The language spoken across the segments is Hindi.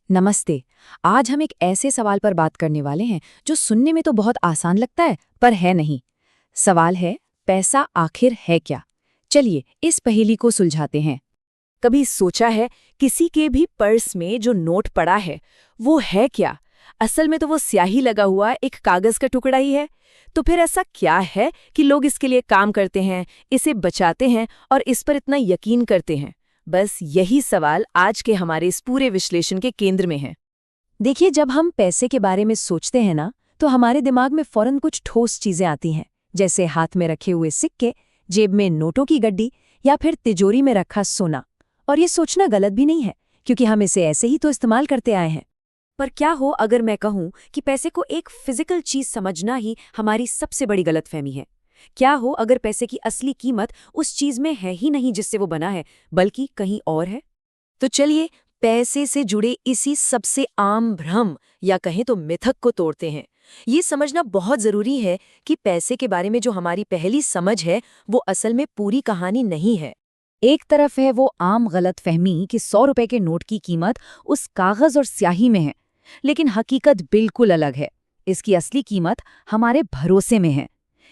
नमस्ते। आज हम एक ऐसे सवाल पर बात करने वाले हैं जो सुनने में तो बहुत आसान लगता है पर है नहीं। सवाल है, पैसा आखिर है क्या? चलिए इस पहेली को सुलझाते हैं। कभी सोचा है किसी के भी पर्स में जो नोट पड़ा है वो है क्या? असल में तो वो स्याही लगा हुआ एक कागज का टुकड़ा ही है। तो फिर ऐसा क्या है कि लोग इसके लिए काम करते हैं, इसे बचाते हैं और इस पर इतना यकीन करते हैं? बस यही सवाल आज के हमारे इस पूरे विश्लेषण के केंद्र में है। देखिए, जब हम पैसे के बारे में सोचते हैं ना, तो हमारे दिमाग में फौरन कुछ ठोस चीजें आती हैं, जैसे हाथ में रखे हुए सिक्के, जेब में नोटों की गड्डी या फिर तिजोरी में रखा सोना। और ये सोचना गलत भी नहीं है, क्योंकि हम इसे ऐसे ही तो इस्तेमाल करते आए हैं। पर क्या हो अगर मैं कहूं कि पैसे को एक फिजिकल चीज समझना ही हमारी सबसे बड़ी गलतफहमी है? क्या हो अगर पैसे की असली कीमत उस चीज में है ही नहीं जिससे वो बना है, बल्कि कहीं और है? तो चलिए पैसे से जुड़े इसी सबसे आम भ्रम या कहें तो मिथक को तोड़ते हैं। ये समझना बहुत जरूरी है कि पैसे के बारे में जो हमारी पहली समझ है वो असल में पूरी कहानी नहीं है। एक तरफ है वो आम गलतफहमी कि 100 रुपए के नोट की कीमत उस कागज और स्याही में है, लेकिन हकीकत बिल्कुल अलग है। इसकी असली कीमत हमारे भरोसे में है।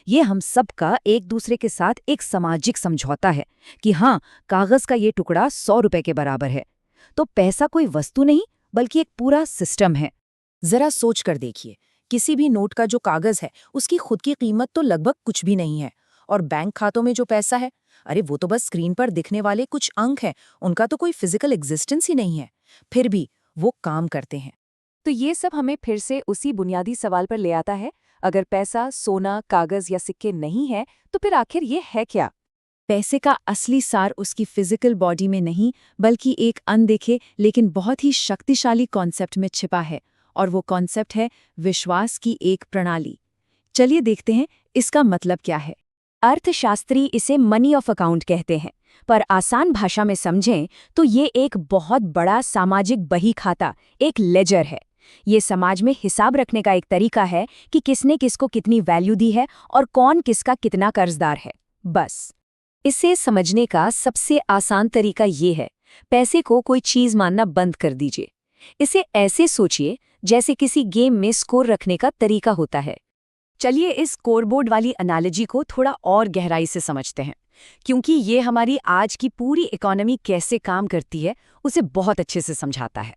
ये हम सबका एक दूसरे के साथ एक सामाजिक समझौता है कि हाँ, कागज का ये टुकड़ा 100 रुपए के बराबर है। तो पैसा कोई वस्तु नहीं, बल्कि एक पूरा सिस्टम है। जरा सोच कर देखिए, किसी भी नोट का जो कागज है उसकी खुद की कीमत तो लगभग कुछ भी नहीं है। और बैंक खातों में जो पैसा है, अरे वो तो बस स्क्रीन पर दिखने वाले कुछ अंक हैं, उनका तो कोई फिजिकल एग्जिस्टेंस ही नहीं है। फिर भी वो काम करते हैं। तो ये सब हमें फिर से उसी बुनियादी सवाल पर ले आता है, अगर पैसा सोना, कागज या सिक्के नहीं है, तो फिर आखिर ये है क्या? पैसे का असली सार उसकी फिजिकल बॉडी में नहीं, बल्कि एक अनदेखे लेकिन बहुत ही शक्तिशाली कॉन्सेप्ट में छिपा है, और वो कॉन्सेप्ट है विश्वास की एक प्रणाली। चलिए देखते हैं इसका मतलब क्या है। अर्थशास्त्री इसे मनी ऑफ अकाउंट कहते हैं, पर आसान भाषा में समझें तो ये एक बहुत बड़ा सामाजिक बही खाता, एक लेजर है। ये समाज में हिसाब रखने का एक तरीका है कि किसने किसको कितनी वैल्यू दी है और कौन किसका कितना कर्जदार है। बस इसे समझने का सबसे आसान तरीका ये है, पैसे को कोई चीज मानना बंद कर दीजिए। इसे ऐसे सोचिए जैसे किसी गेम में स्कोर रखने का तरीका होता है। चलिए इस स्कोरबोर्ड वाली एनालॉजी को थोड़ा और गहराई से समझते हैं, क्योंकि ये हमारी आज की पूरी इकोनॉमी कैसे काम करती है उसे बहुत अच्छे से समझाता है।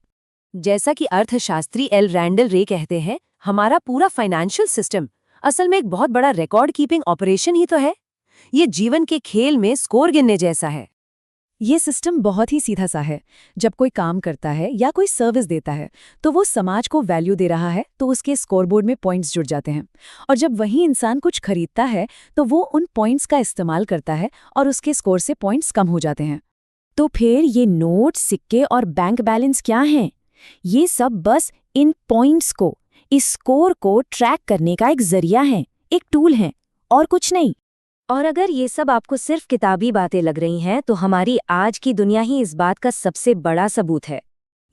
जैसा कि अर्थशास्त्री एल रैंडल रे कहते हैं, हमारा पूरा फाइनेंशियल सिस्टम असल में एक बहुत बड़ा रिकॉर्ड कीपिंग ऑपरेशन ही तो है। ये जीवन के खेल में स्कोर गिनने जैसा है। ये सिस्टम बहुत ही सीधा सा है। जब कोई काम करता है या कोई सर्विस देता है, तो वो समाज को वैल्यू दे रहा है, तो उसके स्कोरबोर्ड में पॉइंट्स जुड़ जाते हैं। और जब वही इंसान कुछ खरीदता है, तो वो उन पॉइंट्स का इस्तेमाल करता है और उसके स्कोर से पॉइंट्स कम हो जाते हैं। तो फिर ये नोट, सिक्के और बैंक बैलेंस क्या हैं? ये सब बस इन पॉइंट्स को, इस स्कोर को ट्रैक करने का एक जरिया है, एक टूल है, और कुछ नहीं। और अगर ये सब आपको सिर्फ किताबी बातें लग रही हैं, तो हमारी आज की दुनिया ही इस बात का सबसे बड़ा सबूत है।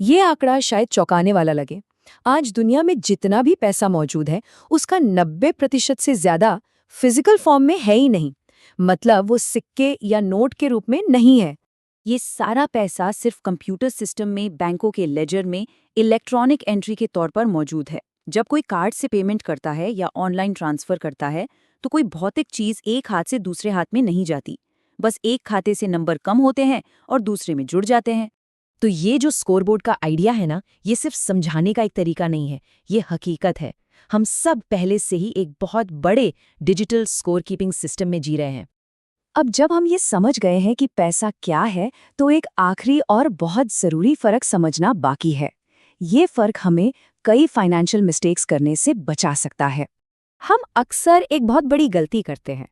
ये आंकड़ा शायद चौंकाने वाला लगे। आज दुनिया में जितना भी पैसा मौजूद है, उसका 90% से ज्यादा फिजिकल फॉर्म में है ही नहीं। मतलब वो सिक्के या नोट के रूप में नहीं है। ये सारा पैसा सिर्फ कंप्यूटर सिस्टम में, बैंकों के लेजर में इलेक्ट्रॉनिक एंट्री के तौर पर मौजूद है। जब कोई कार्ड से पेमेंट करता है या ऑनलाइन ट्रांसफर करता है, तो कोई भौतिक चीज एक हाथ से दूसरे हाथ में नहीं जाती। बस एक खाते से नंबर कम होते हैं और दूसरे में जुड़ जाते हैं। तो ये जो स्कोरबोर्ड का आइडिया है ना, ये सिर्फ समझाने का एक तरीका नहीं है, ये हकीकत है। हम सब पहले से ही एक बहुत बड़े डिजिटल स्कोर कीपिंग सिस्टम में जी रहे हैं। अब जब हम ये समझ गए हैं कि पैसा क्या है, तो एक आखिरी और बहुत ज़रूरी फ़र्क समझना बाकी है। ये फ़र्क हमें कई फाइनेंशियल मिस्टेक्स करने से बचा सकता है। हम अक्सर एक बहुत बड़ी गलती करते हैं।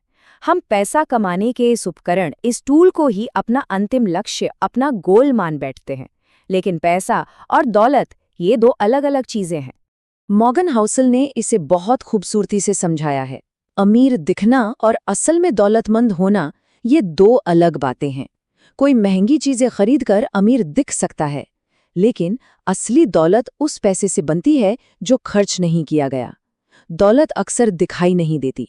हम पैसा कमाने के इस उपकरण, इस टूल को ही अपना अंतिम लक्ष्य, अपना गोल मान बैठते हैं। लेकिन पैसा और दौलत, ये दो अलग-अलग चीज़ें हैं। मॉर्गन हाउसल ने इसे बहुत खूबसूरती से समझाया है। अमीर दिखना और असल में दौलतमंद होना, ये दो अलग बातें हैं। कोई महंगी चीजें खरीदकर अमीर दिख सकता है, लेकिन असली दौलत उस पैसे से बनती है जो खर्च नहीं किया गया। दौलत अक्सर दिखाई नहीं देती।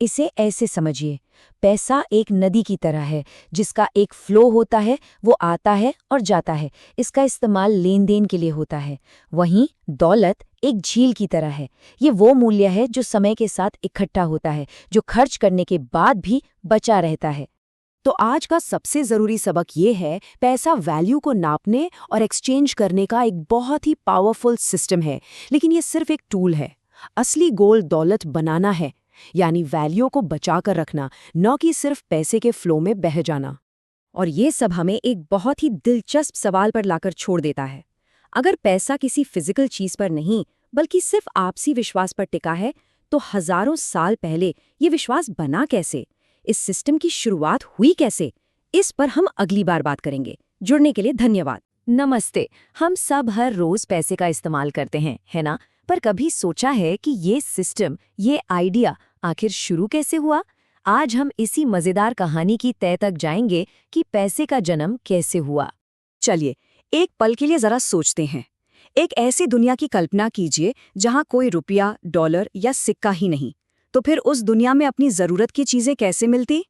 इसे ऐसे समझिए, पैसा एक नदी की तरह है जिसका एक फ्लो होता है, वो आता है और जाता है, इसका इस्तेमाल लेन देन के लिए होता है। वहीं दौलत एक झील की तरह है, ये वो मूल्य है जो समय के साथ इकट्ठा होता है, जो खर्च करने के बाद भी बचा रहता है। तो आज का सबसे ज़रूरी सबक ये है, पैसा वैल्यू को नापने और एक्सचेंज करने का एक बहुत ही पावरफुल सिस्टम है, लेकिन ये सिर्फ एक टूल है। असली गोल दौलत बनाना है, यानी वैल्यू को बचा कर रखना, न कि सिर्फ पैसे के फ्लो में बह जाना। और ये सब हमें एक बहुत ही दिलचस्प सवाल पर लाकर छोड़ देता है। अगर पैसा किसी फिजिकल चीज़ पर नहीं, बल्कि सिर्फ आपसी विश्वास पर टिका है, तो हजारों साल पहले ये विश्वास बना कैसे? इस सिस्टम की शुरुआत हुई कैसे? इस पर हम अगली बार बात करेंगे। जुड़ने के लिए धन्यवाद। नमस्ते। हम सब हर रोज पैसे का इस्तेमाल करते हैं, है ना? पर कभी सोचा है कि ये सिस्टम, ये आइडिया आखिर शुरू कैसे हुआ? आज हम इसी मजेदार कहानी की तह तक जाएंगे कि पैसे का जन्म कैसे हुआ। चलिए, एक पल के लिए जरा सोचते हैं। एक ऐसी दुनिया की कल्पना कीजिए जहां कोई रुपया, डॉलर या सिक्का ही नहीं। तो फिर उस दुनिया में अपनी जरूरत की चीजें कैसे मिलती?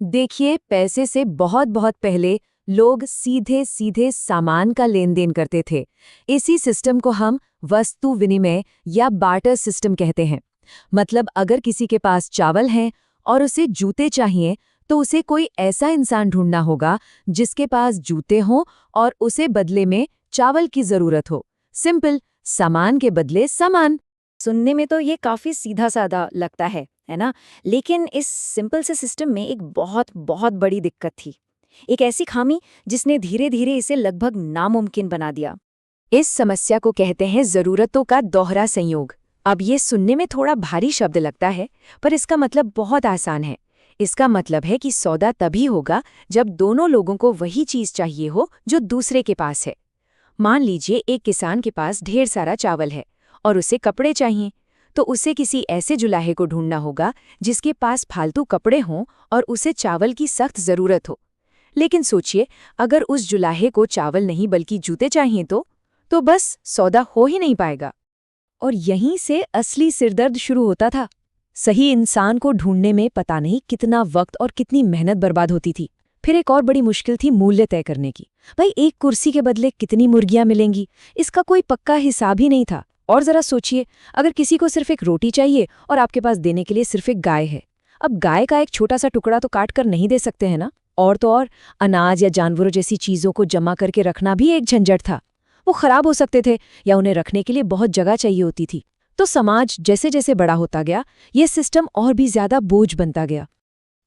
देखिए, पैसे से बहुत बहुत पहले लोग सीधे सीधे सामान का लेन देन करते थे। इसी सिस्टम को हम वस्तु विनिमय या बार्टर सिस्टम कहते हैं। मतलब अगर किसी के पास चावल हैं और उसे जूते चाहिए, तो उसे कोई ऐसा इंसान ढूंढना होगा जिसके पास जूते हों और उसे बदले में चावल की जरूरत हो। सिंपल, सामान के बदले सामान। सुनने में तो ये काफी सीधा साधा लगता है ना? लेकिन इस सिंपल से सिस्टम में एक बहुत बहुत बड़ी दिक्कत थी, एक ऐसी खामी जिसने धीरे धीरे इसे लगभग नामुमकिन बना दिया। इस समस्या को कहते हैं जरूरतों का दोहरा संयोग। अब ये सुनने में थोड़ा भारी शब्द लगता है, पर इसका मतलब बहुत आसान है। इसका मतलब है कि सौदा तभी होगा जब दोनों लोगों को वही चीज चाहिए हो जो दूसरे के पास है। मान लीजिए एक किसान के पास ढेर सारा चावल है और उसे कपड़े चाहिए, तो उसे किसी ऐसे जुलाहे को ढूंढना होगा जिसके पास फालतू कपड़े हों और उसे चावल की सख्त जरूरत हो। लेकिन सोचिए, अगर उस जुलाहे को चावल नहीं बल्कि जूते चाहिए तो बस सौदा हो ही नहीं पाएगा। और यहीं से असली सिरदर्द शुरू होता था। सही इंसान को ढूंढने में पता नहीं कितना वक्त और कितनी मेहनत बर्बाद होती थी। फिर एक और बड़ी मुश्किल थी मूल्य तय करने की। भाई, एक कुर्सी के बदले कितनी मुर्गियां मिलेंगी, इसका कोई पक्का हिसाब ही नहीं था। और जरा सोचिए, अगर किसी को सिर्फ एक रोटी चाहिए और आपके पास देने के लिए सिर्फ एक गाय है। अब गाय का एक छोटा सा टुकड़ा तो काट कर नहीं दे सकते हैं ना? और तो और अनाज या जानवरों जैसी चीजों को जमा करके रखना भी एक झंझट था। वो खराब हो सकते थे या उन्हें रखने के लिए बहुत जगह चाहिए होती थी। तो समाज जैसे जैसे बड़ा होता गया, ये सिस्टम और भी ज्यादा बोझ बनता गया।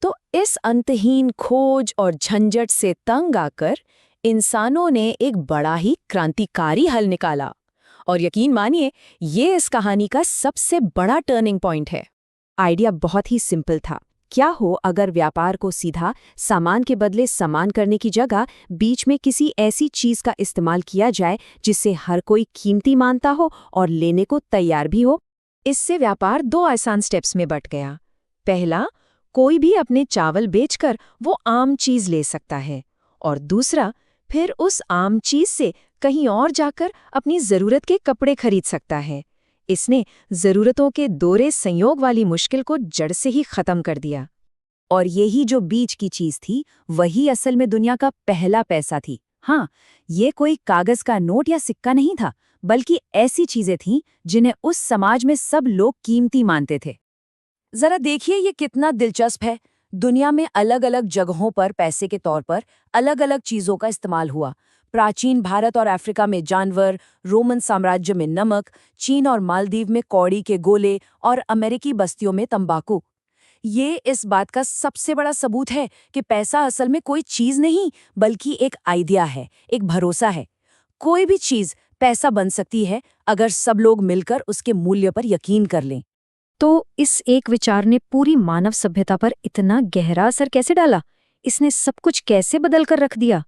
तो इस अंतहीन खोज और झंझट से तंग आकर इंसानों ने एक बड़ा ही क्रांतिकारी हल निकाला। और यकीन मानिए, ये इस कहानी का सबसे बड़ा टर्निंग पॉइंट है। आइडिया बहुत ही सिंपल था। क्या हो अगर व्यापार को सीधा सामान के बदले सामान करने की जगह बीच में किसी ऐसी चीज का इस्तेमाल किया जाए जिसे हर कोई कीमती मानता हो और लेने को तैयार भी हो? इससे व्यापार दो आसान स्टेप्स में बंट गया। पहला, कोई भी अपने चावल बेचकर वो आम चीज ले सकता है, और दूसरा, फिर उस आम चीज से कहीं और जाकर अपनी जरूरत के कपड़े खरीद सकता है। इसने जरूरतों के दोहरे संयोग वाली मुश्किल को जड़ से ही खत्म कर दिया। और यही जो बीच की चीज थी, वही असल में दुनिया का पहला पैसा थी। हाँ, ये कोई कागज का नोट या सिक्का नहीं था, बल्कि ऐसी चीजें थीं जिन्हें उस समाज में सब लोग कीमती मानते थे। जरा देखिए, ये कितना दिलचस्प है। दुनिया में अलग अलग जगहों पर पैसे के तौर पर अलग अलग चीजों का इस्तेमाल हुआ। प्राचीन भारत और अफ्रीका में जानवर, रोमन साम्राज्य में नमक, चीन और मालदीव में कौड़ी के गोले और अमेरिकी बस्तियों में तंबाकू। ये इस बात का सबसे बड़ा सबूत है कि पैसा असल में कोई चीज नहीं, बल्कि एक आइडिया है, एक भरोसा है। कोई भी चीज पैसा बन सकती है अगर सब लोग मिलकर उसके मूल्य पर यकीन कर लें। तो इस एक विचार ने पूरी मानव सभ्यता पर इतना गहरा असर कैसे डाला? इसने सब कुछ कैसे बदल कर रख दिया?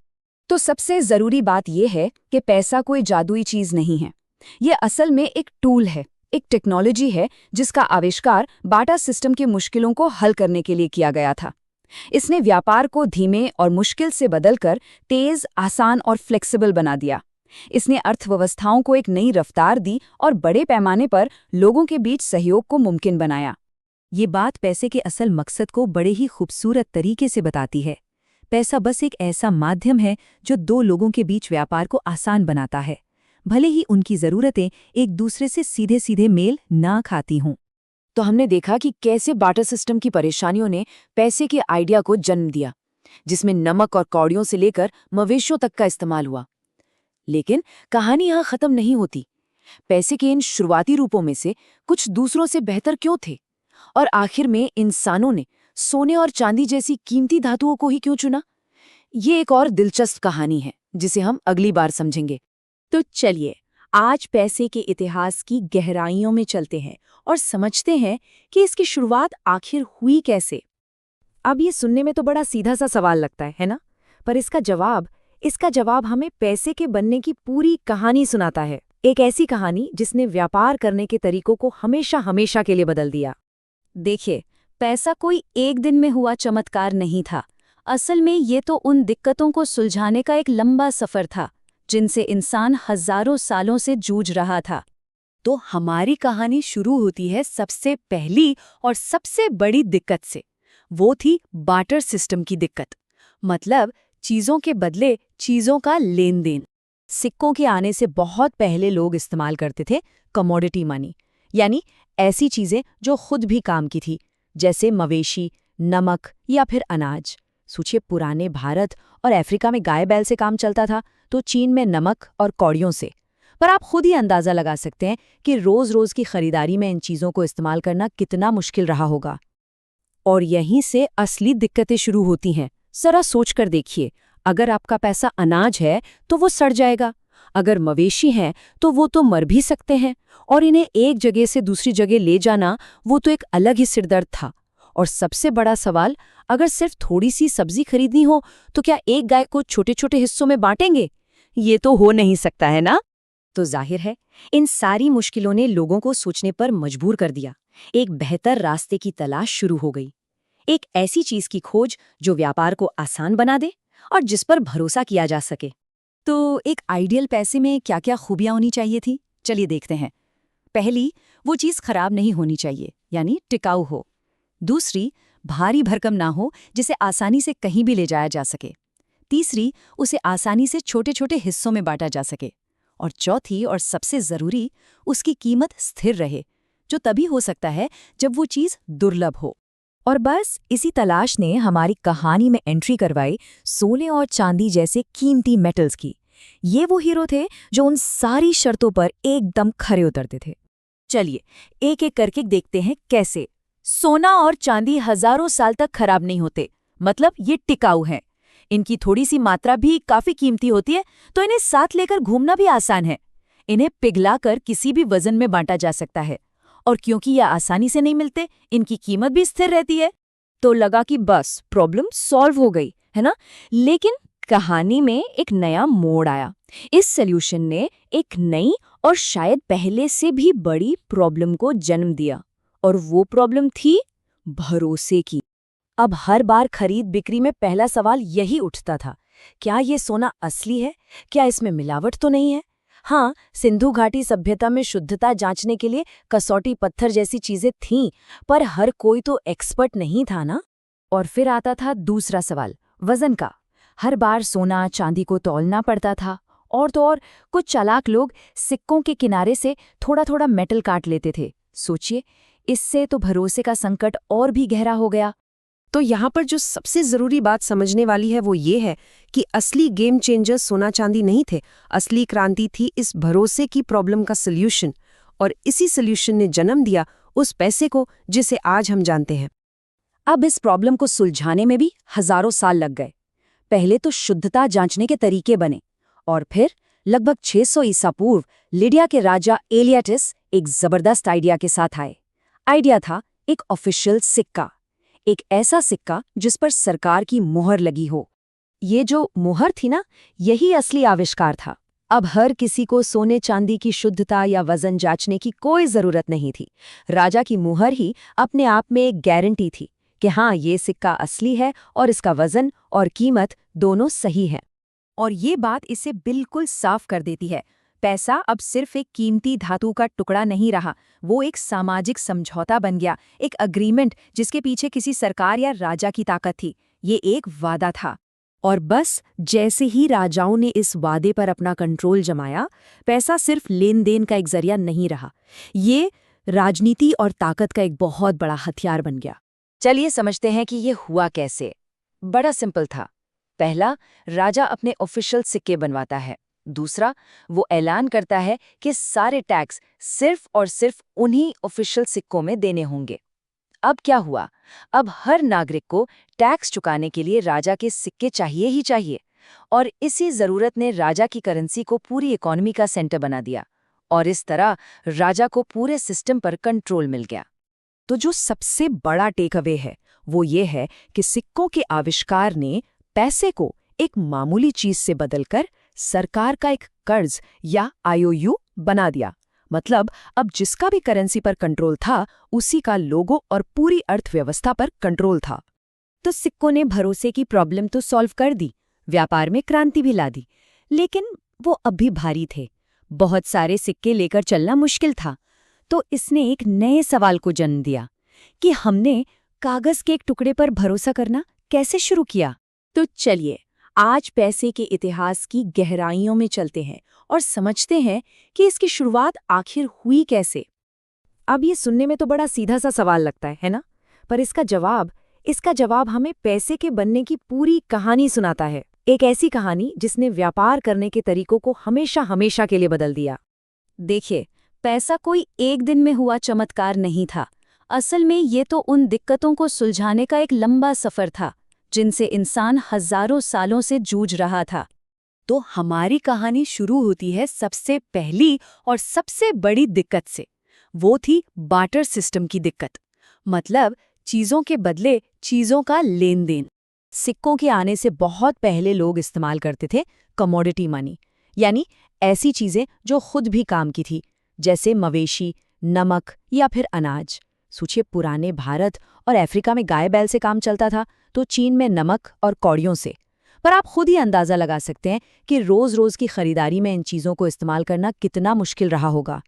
तो सबसे जरूरी बात यह है कि पैसा कोई जादुई चीज नहीं है। ये असल में एक टूल है, एक टेक्नोलॉजी है जिसका आविष्कार बाटा सिस्टम की मुश्किलों को हल करने के लिए किया गया था। इसने व्यापार को धीमे और मुश्किल से बदलकर तेज, आसान और फ्लेक्सिबल बना दिया। इसने अर्थव्यवस्थाओं को एक नई रफ्तार दी और बड़े पैमाने पर लोगों के बीच सहयोग को मुमकिन बनाया। ये बात पैसे के असल मकसद को बड़े ही खूबसूरत तरीके से बताती है। पैसा बस एक ऐसा माध्यम है जो दो लोगों के बीच व्यापार को आसान बनाता है, भले ही उनकी ज़रूरतें एक दूसरे से सीधे सीधे मेल ना खाती हों। तो हमने देखा कि कैसे बार्टर सिस्टम की परेशानियों ने पैसे के आइडिया को जन्म दिया, जिसमें नमक और कौड़ियों से लेकर मवेशियों तक का इस्तेमाल हुआ। लेकिन कहानी यहाँ खत्म नहीं होती। पैसे के इन शुरुआती रूपों में से कुछ दूसरों से बेहतर क्यों थे, और आखिर में इंसानों ने सोने और चांदी जैसी कीमती धातुओं को ही क्यों चुना? ये एक और दिलचस्प कहानी है जिसे हम अगली बार समझेंगे। तो चलिए आज पैसे के इतिहास की गहराइयों में चलते हैं और समझते हैं कि इसकी शुरुआत आखिर हुई कैसे। अब ये सुनने में तो बड़ा सीधा सा सवाल लगता है ना? पर इसका जवाब हमें पैसे के बनने की पूरी कहानी सुनाता है। एक ऐसी कहानी जिसने व्यापार करने के तरीकों को हमेशा हमेशा के लिए बदल दिया। देखिए, पैसा कोई एक दिन में हुआ चमत्कार नहीं था। असल में ये तो उन दिक्कतों को सुलझाने का एक लंबा सफर था जिनसे इंसान हजारों सालों से जूझ रहा था। तो हमारी कहानी शुरू होती है सबसे पहली और सबसे बड़ी दिक्कत से। वो थी बार्टर सिस्टम की दिक्कत, मतलब चीजों के बदले चीजों का लेन देन। सिक्कों के आने से बहुत पहले लोग इस्तेमाल करते थे कमोडिटी मनी, यानी ऐसी चीजें जो खुद भी काम की थी, जैसे मवेशी, नमक या फिर अनाज। सोचिए, पुराने भारत और अफ्रीका में गाय बैल से काम चलता था, तो चीन में नमक और कौड़ियों से। पर आप खुद ही अंदाजा लगा सकते हैं कि रोज रोज की खरीदारी में इन चीजों को इस्तेमाल करना कितना मुश्किल रहा होगा। और यहीं से असली दिक्कतें शुरू होती हैं। जरा सोच कर देखिए, अगर आपका पैसा अनाज है तो वो सड़ जाएगा, अगर मवेशी हैं तो वो तो मर भी सकते हैं, और इन्हें एक जगह से दूसरी जगह ले जाना वो तो एक अलग ही सिरदर्द था। और सबसे बड़ा सवाल, अगर सिर्फ थोड़ी सी सब्जी खरीदनी हो तो क्या एक गाय को छोटे छोटे हिस्सों में बांटेंगे? ये तो हो नहीं सकता है ना? तो जाहिर है इन सारी मुश्किलों ने लोगों को सोचने पर मजबूर कर दिया। एक बेहतर रास्ते की तलाश शुरू हो गई, एक ऐसी चीज की खोज जो व्यापार को आसान बना दे और जिस पर भरोसा किया जा सके। तो एक आइडियल पैसे में क्या क्या खूबियां होनी चाहिए थी? चलिए देखते हैं। पहली, वो चीज खराब नहीं होनी चाहिए, यानी टिकाऊ हो। दूसरी, भारी भरकम ना हो, जिसे आसानी से कहीं भी ले जाया जा सके। तीसरी, उसे आसानी से छोटे छोटे हिस्सों में बांटा जा सके। और चौथी और सबसे जरूरी, उसकी कीमत स्थिर रहे, जो तभी हो सकता है जब वो चीज दुर्लभ हो। और बस इसी तलाश ने हमारी कहानी में एंट्री करवाई सोने और चांदी जैसे कीमती मेटल्स की। ये वो हीरो थे जो उन सारी शर्तों पर एकदम खरे उतरते थे। चलिए एक एक करके देखते हैं कैसे। सोना और चांदी हजारों साल तक खराब नहीं होते, मतलब ये टिकाऊ हैं। इनकी थोड़ी सी मात्रा भी काफी कीमती होती है, तो इन्हें साथ लेकर घूमना भी आसान है। इन्हें पिघलाकर किसी भी वजन में बांटा जा सकता है, और क्योंकि यह आसानी से नहीं मिलते, इनकी कीमत भी स्थिर रहती है। तो लगा कि बस प्रॉब्लम सॉल्व हो गई, है ना? लेकिन कहानी में एक नया मोड़ आया। इस सॉल्यूशन ने एक नई और शायद पहले से भी बड़ी प्रॉब्लम को जन्म दिया, और वो प्रॉब्लम थी भरोसे की। अब हर बार खरीद बिक्री में पहला सवाल यही उठता था, क्या ये सोना असली है? क्या इसमें मिलावट तो नहीं है? हाँ, सिंधु घाटी सभ्यता में शुद्धता जांचने के लिए कसौटी पत्थर जैसी चीजें थीं, पर हर कोई तो एक्सपर्ट नहीं था ना। और फिर आता था दूसरा सवाल, वजन का। हर बार सोना चांदी को तौलना पड़ता था, और तो और कुछ चालाक लोग सिक्कों के किनारे से थोड़ा थोड़ा मेटल काट लेते थे। सोचिए, इससे तो भरोसे का संकट और भी गहरा हो गया। तो यहाँ पर जो सबसे जरूरी बात समझने वाली है वो ये है कि असली गेम चेंजर सोना चांदी नहीं थे। असली क्रांति थी इस भरोसे की प्रॉब्लम का सल्यूशन, और इसी सल्यूशन ने जन्म दिया उस पैसे को जिसे आज हम जानते हैं। अब इस प्रॉब्लम को सुलझाने में भी हजारों साल लग गए। पहले तो शुद्धता जांचने के तरीके बने, और फिर लगभग 600 ईसा पूर्व लिडिया के राजा एलियाटिस एक जबरदस्त आइडिया के साथ आए। आइडिया था एक ऑफिशियल सिक्का, एक ऐसा सिक्का जिस पर सरकार की मुहर लगी हो। ये जो मुहर थी ना, यही असली आविष्कार था। अब हर किसी को सोने चांदी की शुद्धता या वजन जांचने की कोई जरूरत नहीं थी। राजा की मुहर ही अपने आप में एक गारंटी थी कि हाँ, ये सिक्का असली है और इसका वजन और कीमत दोनों सही हैं। और ये बात इसे बिल्कुल साफ कर देती है। पैसा अब सिर्फ एक कीमती धातु का टुकड़ा नहीं रहा, वो एक सामाजिक समझौता बन गया, एक अग्रीमेंट जिसके पीछे किसी सरकार या राजा की ताकत थी। ये एक वादा था। और बस जैसे ही राजाओं ने इस वादे पर अपना कंट्रोल जमाया, पैसा सिर्फ लेन देन का एक जरिया नहीं रहा, ये राजनीति और ताकत का एक बहुत बड़ा हथियार बन गया। चलिए समझते हैं कि ये हुआ कैसे। बड़ा सिंपल था। पहला, राजा अपने ऑफिशियल सिक्के बनवाता है। दूसरा, वो ऐलान करता है कि सारे टैक्स सिर्फ और सिर्फ उन्हीं ऑफिशियल सिक्कों में देने होंगे। अब क्या हुआ? अब हर नागरिक को टैक्स चुकाने के लिए राजा के सिक्के चाहिए ही चाहिए, और इसी जरूरत ने राजा की करेंसी को पूरी इकोनॉमी का सेंटर बना दिया, और इस तरह राजा को पूरे सिस्टम पर कंट्रोल मिल गया। तो जो सबसे बड़ा टेक अवे है वो ये है कि सिक्कों के आविष्कार ने पैसे को एक मामूली चीज से बदलकर सरकार का एक कर्ज या आईओयू बना दिया। मतलब अब जिसका भी करेंसी पर कंट्रोल था, उसी का लोगों और पूरी अर्थव्यवस्था पर कंट्रोल था। तो सिक्कों ने भरोसे की प्रॉब्लम तो सॉल्व कर दी, व्यापार में क्रांति भी ला दी, लेकिन वो अब भी भारी थे। बहुत सारे सिक्के लेकर चलना मुश्किल था। तो इसने एक नए सवाल को जन्म दिया कि हमने कागज के एक टुकड़े पर भरोसा करना कैसे शुरू किया। तो चलिए आज पैसे के इतिहास की गहराइयों में चलते हैं और समझते हैं कि इसकी शुरुआत आखिर हुई कैसे। अब ये सुनने में तो बड़ा सीधा सा सवाल लगता है ना? पर इसका जवाब हमें पैसे के बनने की पूरी कहानी सुनाता है। एक ऐसी कहानी जिसने व्यापार करने के तरीकों को हमेशा के लिए बदल दिया। देखिए, पैसा कोई एक दिन में हुआ चमत्कार नहीं था। असल में ये तो उन दिक्कतों को सुलझाने का एक लंबा सफर था जिनसे इंसान हजारों सालों से जूझ रहा था। तो हमारी कहानी शुरू होती है सबसे पहली और सबसे बड़ी दिक्कत से। वो थी बार्टर सिस्टम की दिक्कत, मतलब चीजों के बदले चीजों का लेन देन। सिक्कों के आने से बहुत पहले लोग इस्तेमाल करते थे कमोडिटी मनी, यानी ऐसी चीजें जो खुद भी काम की थी, जैसे मवेशी, नमक या फिर अनाज। सोचिए, पुराने भारत और अफ्रीका में गाय बैल से काम चलता था, तो चीन में नमक और कौड़ियों से। पर आप खुद ही अंदाजा लगा सकते हैं कि रोज की खरीदारी में इन चीजों को इस्तेमाल करना कितना मुश्किल रहा होगा।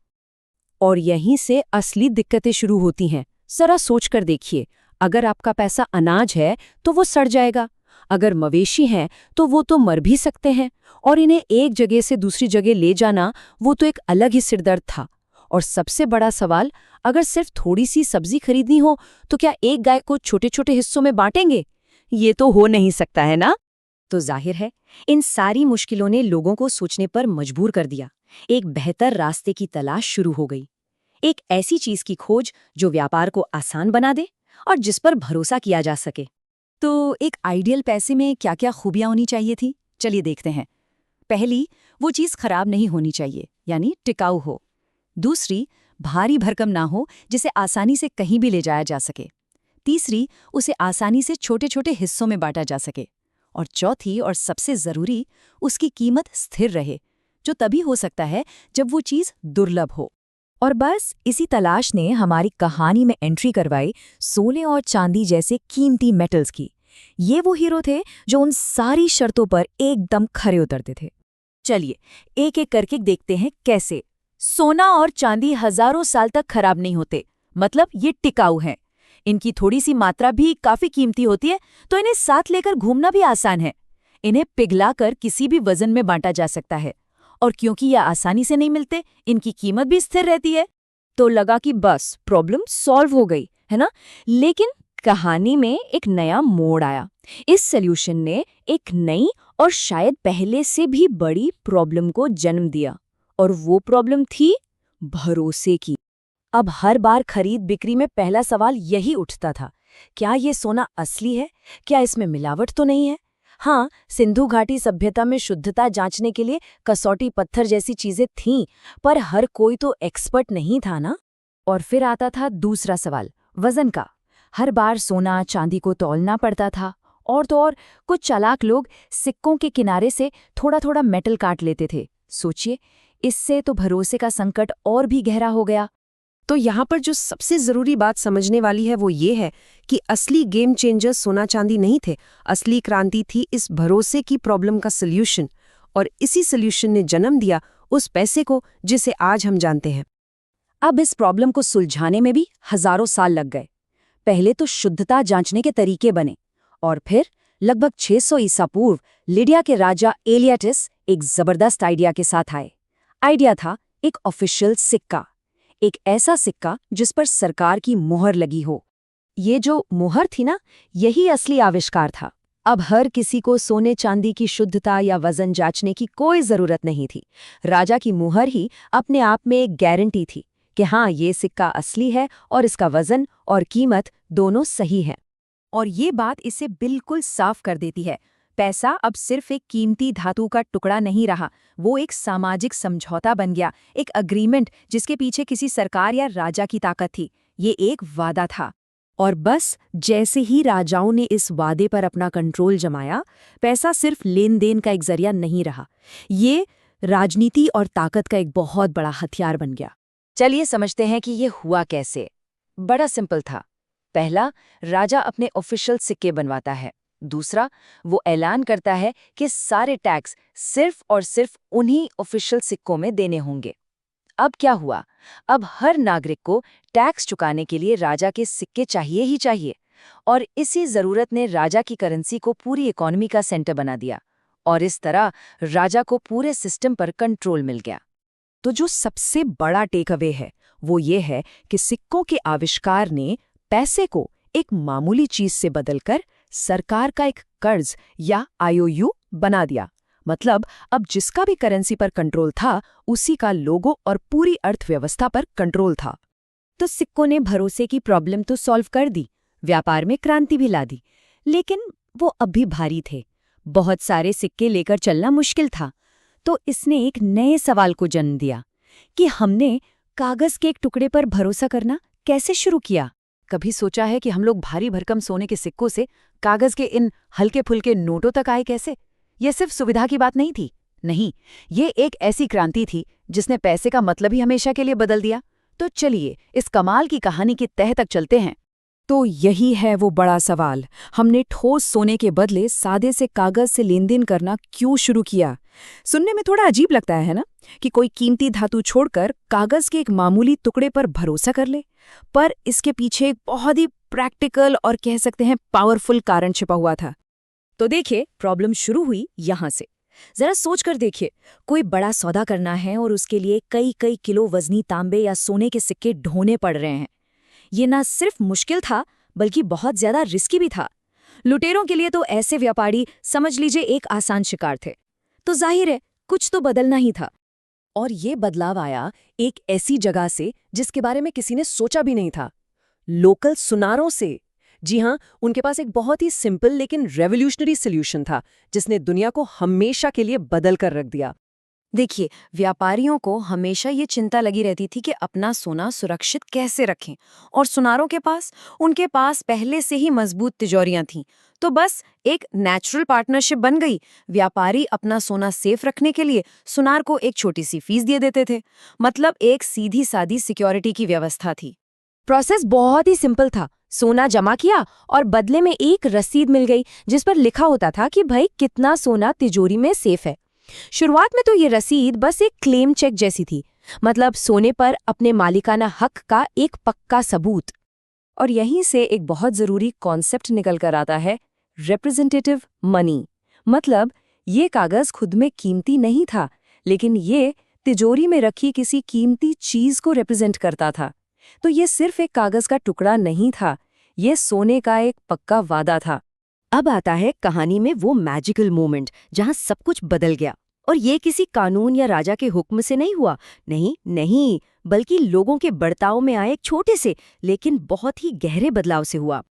और यहीं से असली दिक्कतें शुरू होती हैं। जरा सोच कर देखिए, अगर आपका पैसा अनाज है तो वो सड़ जाएगा, अगर मवेशी हैं तो वो तो मर भी सकते हैं, और इन्हें एक जगह से दूसरी जगह ले जाना वो तो एक अलग ही सिरदर्द था। और सबसे बड़ा सवाल, अगर सिर्फ थोड़ी सी सब्जी खरीदनी हो तो क्या एक गाय को छोटे छोटे हिस्सों में बांटेंगे? ये तो हो नहीं सकता है ना? तो जाहिर है इन सारी मुश्किलों ने लोगों को सोचने पर मजबूर कर दिया। एक बेहतर रास्ते की तलाश शुरू हो गई, एक ऐसी चीज की खोज जो व्यापार को आसान बना दे और जिस पर भरोसा किया जा सके। तो एक आइडियल पैसे में क्या क्या खूबियां होनी चाहिए थी? चलिए देखते हैं। पहली, वो चीज खराब नहीं होनी चाहिए, यानी टिकाऊ हो। दूसरी, भारी भरकम ना हो, जिसे आसानी से कहीं भी ले जाया जा सके। तीसरी, उसे आसानी से छोटे छोटे हिस्सों में बांटा जा सके। और चौथी और सबसे जरूरी, उसकी कीमत स्थिर रहे, जो तभी हो सकता है जब वो चीज दुर्लभ हो। और बस इसी तलाश ने हमारी कहानी में एंट्री करवाई सोने और चांदी जैसे कीमती मेटल्स की। ये वो हीरो थे जो उन सारी शर्तों पर एकदम खरे उतरते थे। चलिए एक एक करके देखते हैं कैसे। सोना और चांदी हजारों साल तक खराब नहीं होते, मतलब ये टिकाऊ हैं। इनकी थोड़ी सी मात्रा भी काफी कीमती होती है, तो इन्हें साथ लेकर घूमना भी आसान है। इन्हें पिघलाकर किसी भी वजन में बांटा जा सकता है, और क्योंकि यह आसानी से नहीं मिलते, इनकी कीमत भी स्थिर रहती है। तो लगा कि बस प्रॉब्लम सॉल्व हो गई, है ना? लेकिन कहानी में एक नया मोड़ आया। इस सॉल्यूशन ने एक नई और शायद पहले से भी बड़ी प्रॉब्लम को जन्म दिया, और वो प्रॉब्लम थी भरोसे की। अब हर बार खरीद बिक्री में पहला सवाल यही उठता था, क्या ये सोना असली है? क्या इसमें मिलावट तो नहीं है? हाँ, सिंधु घाटी सभ्यता में शुद्धता जांचने के लिए कसौटी पत्थर जैसी चीजें थीं, पर हर कोई तो एक्सपर्ट नहीं था ना। और फिर आता था दूसरा सवाल, वजन का। हर बार सोना चांदी को तौलना पड़ता था, और तो और कुछ चालाक लोग सिक्कों के किनारे से थोड़ा थोड़ा मेटल काट लेते थे। सोचिए, इससे तो भरोसे का संकट और भी गहरा हो गया। तो यहाँ पर जो सबसे ज़रूरी बात समझने वाली है वो ये है कि असली गेम चेंजर सोना चांदी नहीं थे, असली क्रांति थी इस भरोसे की प्रॉब्लम का सल्यूशन। और इसी सल्यूशन ने जन्म दिया उस पैसे को जिसे आज हम जानते हैं। अब इस प्रॉब्लम को सुलझाने में भी हजारों साल लग गए। पहले तो शुद्धता जांचने के तरीके बने और फिर लगभग 600 ईसा पूर्व लिडिया के राजा एलियाटिस एक जबरदस्त आइडिया के साथ आए। आइडिया था एक ऑफिशियल सिक्का, एक ऐसा सिक्का जिस पर सरकार की मुहर लगी हो। ये जो मुहर थी ना, यही असली आविष्कार था। अब हर किसी को सोने चांदी की शुद्धता या वजन जांचने की कोई जरूरत नहीं थी। राजा की मुहर ही अपने आप में एक गारंटी थी कि हाँ, ये सिक्का असली है और इसका वजन और कीमत दोनों सही है। और ये बात इसे बिल्कुल साफ कर देती है। पैसा अब सिर्फ एक कीमती धातु का टुकड़ा नहीं रहा, वो एक सामाजिक समझौता बन गया, एक अग्रीमेंट जिसके पीछे किसी सरकार या राजा की ताकत थी। ये एक वादा था। और बस जैसे ही राजाओं ने इस वादे पर अपना कंट्रोल जमाया, पैसा सिर्फ लेन देन का एक जरिया नहीं रहा, ये राजनीति और ताकत का एक बहुत बड़ा हथियार बन गया। चलिए समझते हैं कि ये हुआ कैसे। बड़ा सिंपल था। पहला, राजा अपने ऑफिशियल सिक्के बनवाता है। दूसरा, वो ऐलान करता है कि सारे टैक्स सिर्फ और सिर्फ उन्हीं ऑफिशियल सिक्कों में देने होंगे। अब क्या हुआ? अब हर नागरिक को टैक्स चुकाने के लिए राजा के सिक्के चाहिए ही चाहिए, और इसी जरूरत ने राजा की करेंसी को पूरी इकोनॉमी का सेंटर बना दिया, और इस तरह राजा को पूरे सिस्टम पर कंट्रोल मिल गया। तो जो सबसे बड़ा टेक अवे है वो ये है कि सिक्कों के आविष्कार ने पैसे को एक मामूली चीज से बदलकर सरकार का एक कर्ज या आईओयू बना दिया। मतलब अब जिसका भी करेंसी पर कंट्रोल था, उसी का लोगों और पूरी अर्थव्यवस्था पर कंट्रोल था। तो सिक्कों ने भरोसे की प्रॉब्लम तो सॉल्व कर दी, व्यापार में क्रांति भी ला दी, लेकिन वो अब भी भारी थे। बहुत सारे सिक्के लेकर चलना मुश्किल था। तो इसने एक नए सवाल को जन्म दिया कि हमने कागज के एक टुकड़े पर भरोसा करना कैसे शुरू किया। कभी सोचा है कि हम लोग भारी भरकम सोने के सिक्कों से कागज के इन हल्के फुल्के नोटों तक आए कैसे? ये सिर्फ सुविधा की बात नहीं थी। नहीं, ये एक ऐसी क्रांति थी जिसने पैसे का मतलब ही हमेशा के लिए बदल दिया। तो चलिए इस कमाल की कहानी की तह तक चलते हैं। तो यही है वो बड़ा सवाल, हमने ठोस सोने के बदले सादे से कागज से लेन देन करना क्यों शुरू किया? सुनने में थोड़ा अजीब लगता है ना, कि कोई कीमती धातु छोड़कर कागज के एक मामूली टुकड़े पर भरोसा कर ले, पर इसके पीछे एक बहुत ही प्रैक्टिकल और कह सकते हैं पावरफुल कारण छिपा हुआ था। तो देखिए, प्रॉब्लम शुरू हुई यहां से। जरा सोच कर देखिए, कोई बड़ा सौदा करना है और उसके लिए कई कई किलो वजनी तांबे या सोने के सिक्के ढोने पड़ रहे हैं। ये ना सिर्फ मुश्किल था, बल्कि बहुत ज्यादा रिस्की भी था। लुटेरों के लिए तो ऐसे व्यापारी समझ लीजिए एक आसान शिकार थे। तो जाहिर है कुछ तो बदलना ही था। और ये बदलाव आया एक ऐसी जगह से जिसके बारे में किसी ने सोचा भी नहीं था, लोकल सुनारों से। जी हाँ, उनके पास एक बहुत ही सिंपल लेकिन रेवोल्यूशनरी सॉल्यूशन था, जिसने दुनिया को हमेशा के लिए बदल कर रख दिया। देखिए, व्यापारियों को हमेशा ये चिंता लगी रहती थी कि अपना सोना सुरक्षित कैसे रखें, और सुनारों के पास उनके पास पहले से ही मजबूत तिजोरियां थीं। तो बस एक नेचुरल पार्टनरशिप बन गई। व्यापारी अपना सोना सेफ रखने के लिए सुनार को एक छोटी सी फीस दे देते थे। मतलब एक सीधी सादी सिक्योरिटी की व्यवस्था थी। प्रोसेस बहुत ही सिंपल था। सोना जमा किया और बदले में एक रसीद मिल गई जिस पर लिखा होता था कि भाई कितना सोना तिजोरी में सेफ है। शुरुआत में तो ये रसीद बस एक क्लेम चेक जैसी थी, मतलब सोने पर अपने मालिकाना हक का एक पक्का सबूत। और यहीं से एक बहुत जरूरी कॉन्सेप्ट निकल कर आता है, रिप्रेजेंटेटिव मनी। मतलब ये कागज खुद में कीमती नहीं था, लेकिन ये तिजोरी में रखी किसी कीमती चीज को रिप्रेजेंट करता था। तो ये सिर्फ एक कागज का टुकड़ा नहीं था, ये सोने का एक पक्का वादा था। अब आता है कहानी में वो मैजिकल मोमेंट जहां सब कुछ बदल गया। और ये किसी कानून या राजा के हुक्म से नहीं हुआ, नहीं, बल्कि लोगों के बर्ताव में आए एक छोटे से लेकिन बहुत ही गहरे बदलाव से हुआ।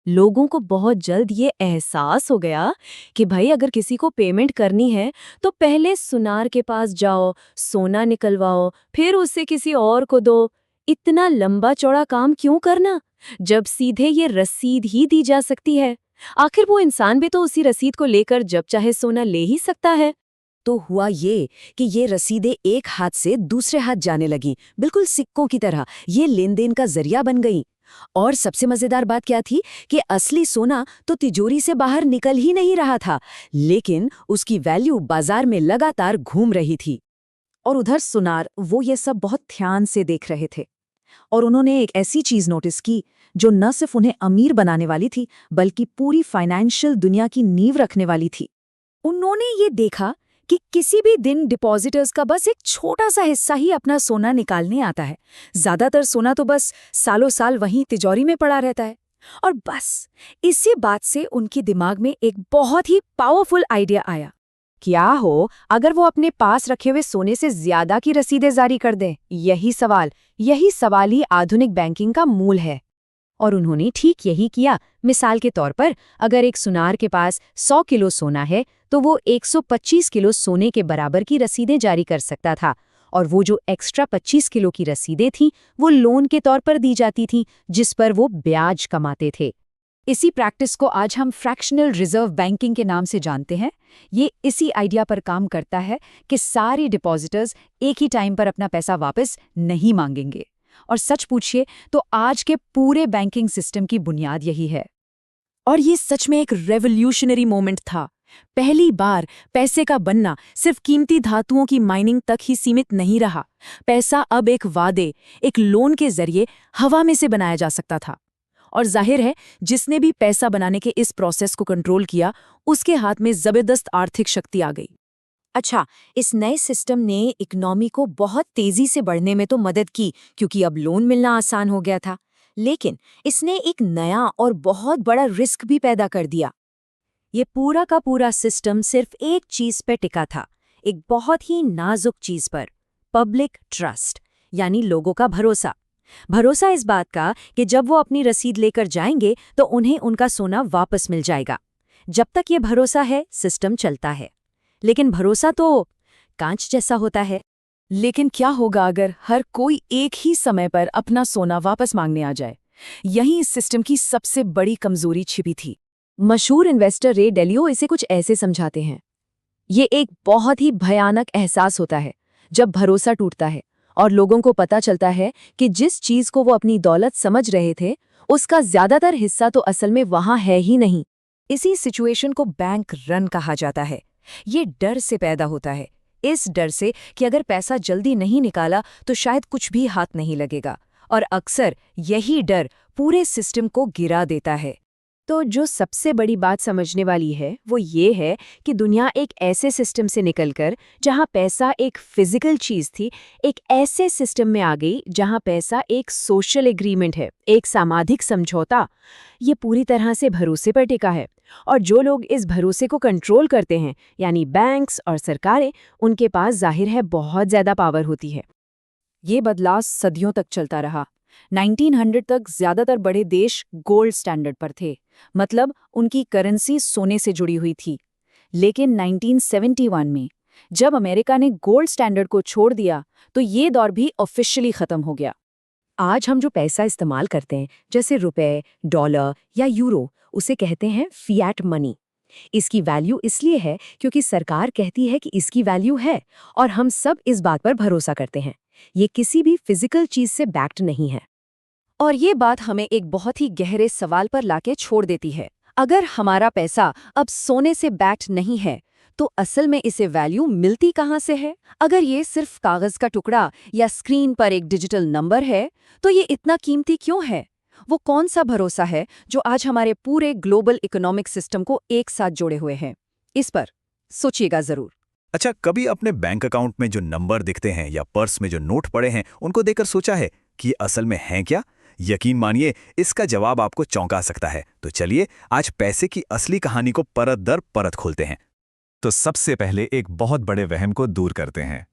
लोगों को बहुत जल्द ये एहसास हो गया कि भाई अगर किसी को पेमेंट करनी है तो पहले सुनार के पास जाओ, सोना निकलवाओ, फिर उससे किसी और को दो। इतना लंबा चौड़ा काम क्यों करना, जब सीधे ये रसीद ही दी जा सकती है। आखिर वो इंसान भी तो उसी रसीद को लेकर जब चाहे सोना ले ही सकता है। तो हुआ ये कि ये रसीदें एक हाथ से दूसरे हाथ जाने लगी, बिल्कुल सिक्कों की तरह। ये लेन देन का जरिया बन गई। और सबसे मजेदार बात क्या थी कि असली सोना तो तिजोरी से बाहर निकल ही नहीं रहा था, लेकिन उसकी वैल्यू बाजार में लगातार घूम रही थी। और उधर सुनार वो ये सब बहुत ध्यान से देख रहे थे। और उन्होंने एक ऐसी चीज नोटिस की जो न सिर्फ उन्हें अमीर बनाने वाली थी बल्कि पूरी फाइनेंशियल दुनिया की नींव रखने वाली थी। उन्होंने ये देखा कि किसी भी दिन डिपॉजिटर्स का बस एक छोटा सा हिस्सा ही अपना सोना निकालने आता है। ज्यादातर सोना तो बस सालों साल वहीं तिजोरी में पड़ा रहता है। और बस इसी बात से उनके दिमाग में एक बहुत ही पावरफुल आइडिया आया। क्या हो अगर वो अपने पास रखे हुए सोने से ज्यादा की रसीदें जारी कर दें? यही सवाल ही आधुनिक बैंकिंग का मूल है। और उन्होंने ठीक यही किया। मिसाल के तौर पर अगर एक सुनार के पास 100 किलो सोना है तो वो 125 किलो सोने के बराबर की रसीदें जारी कर सकता था, और वो जो एक्स्ट्रा 25 किलो की रसीदें थीं वो लोन के तौर पर दी जाती थीं, जिस पर वो ब्याज कमाते थे। इसी प्रैक्टिस को आज हम फ्रैक्शनल रिजर्व बैंकिंग के नाम से जानते हैं। ये इसी आइडिया पर काम करता है कि सारे डिपॉजिटर्स एक ही टाइम पर अपना पैसा वापस नहीं मांगेंगे। और सच पूछिए तो आज के पूरे बैंकिंग सिस्टम की बुनियाद यही है। और ये सच में एक रेवोल्यूशनरी मोमेंट था। पहली बार पैसे का बनना सिर्फ कीमती धातुओं की माइनिंग तक ही सीमित नहीं रहा। पैसा अब एक वादे, एक लोन के जरिए हवा में से बनाया जा सकता था। और जाहिर है जिसने भी पैसा बनाने के इस प्रोसेस को कंट्रोल किया उसके हाथ में जबरदस्त आर्थिक शक्ति आ गई। अच्छा, इस नए सिस्टम ने इकोनॉमी को बहुत तेजी से बढ़ने में तो मदद की क्योंकि अब लोन मिलना आसान हो गया था, लेकिन इसने एक नया और बहुत बड़ा रिस्क भी पैदा कर दिया। ये पूरा का पूरा सिस्टम सिर्फ एक चीज पर टिका था, एक बहुत ही नाजुक चीज पर, पब्लिक ट्रस्ट, यानी लोगों का भरोसा। भरोसा इस बात का कि जब वो अपनी रसीद लेकर जाएंगे तो उन्हें उनका सोना वापस मिल जाएगा। जब तक ये भरोसा है सिस्टम चलता है, लेकिन भरोसा तो कांच जैसा होता है। लेकिन क्या होगा अगर हर कोई एक ही समय पर अपना सोना वापस मांगने आ जाए? यही इस सिस्टम की सबसे बड़ी कमजोरी छिपी थी। मशहूर इन्वेस्टर रे डेलियो इसे कुछ ऐसे समझाते हैं। ये एक बहुत ही भयानक एहसास होता है जब भरोसा टूटता है और लोगों को पता चलता है कि जिस चीज को वो अपनी दौलत समझ रहे थे उसका ज्यादातर हिस्सा तो असल में वहां है ही नहीं। इसी सिचुएशन को बैंक रन कहा जाता है। ये डर से पैदा होता है, इस डर से कि अगर पैसा जल्दी नहीं निकाला तो शायद कुछ भी हाथ नहीं लगेगा, और अक्सर यही डर पूरे सिस्टम को गिरा देता है। तो जो सबसे बड़ी बात समझने वाली है वो ये है कि दुनिया एक ऐसे सिस्टम से निकलकर जहां पैसा एक फिजिकल चीज थी, एक ऐसे सिस्टम में आ गई जहां पैसा एक सोशल एग्रीमेंट है, एक सामाजिक समझौता। ये पूरी तरह से भरोसे पर टिका है, और जो लोग इस भरोसे को कंट्रोल करते हैं यानी बैंक्स और सरकारें, उनके पास जाहिर है बहुत ज्यादा पावर होती है। ये बदलाव सदियों तक चलता रहा। 1900 तक ज्यादातर बड़े देश गोल्ड स्टैंडर्ड पर थे, मतलब उनकी करेंसी सोने से जुड़ी हुई थी। लेकिन 1971 में जब अमेरिका ने गोल्ड स्टैंडर्ड को छोड़ दिया तो ये दौर भी ऑफिशियली खत्म हो गया। आज हम जो पैसा इस्तेमाल करते हैं जैसे रुपए, डॉलर या यूरो, उसे कहते हैं फिएट मनी। इसकी वैल्यू इसलिए है क्योंकि सरकार कहती है कि इसकी वैल्यू है, और हम सब इस बात पर भरोसा करते हैं। ये किसी भी फिजिकल चीज से बैक्ड नहीं है। और ये बात हमें एक बहुत ही गहरे सवाल पर लाके छोड़ देती है। अगर हमारा पैसा अब सोने से बैक्ड नहीं है तो असल में इसे वैल्यू मिलती कहाँ से है? अगर ये सिर्फ कागज का टुकड़ा या स्क्रीन पर एक डिजिटल नंबर है तो ये इतना कीमती क्यों है? वो कौन सा भरोसा है जो आज हमारे पूरे ग्लोबल इकोनॉमिक सिस्टम को एक साथ जोड़े हुए हैं? इस पर सोचिएगा जरूर। अच्छा, कभी अपने बैंक अकाउंट में जो नंबर दिखते हैं या पर्स में जो नोट पड़े हैं उनको देखकर सोचा है कि ये असल में हैं क्या? यकीन मानिए इसका जवाब आपको चौंका सकता है। तो चलिए आज पैसे की असली कहानी को परत दर परत खोलते हैं। तो सबसे पहले एक बहुत बड़े वहम को दूर करते हैं।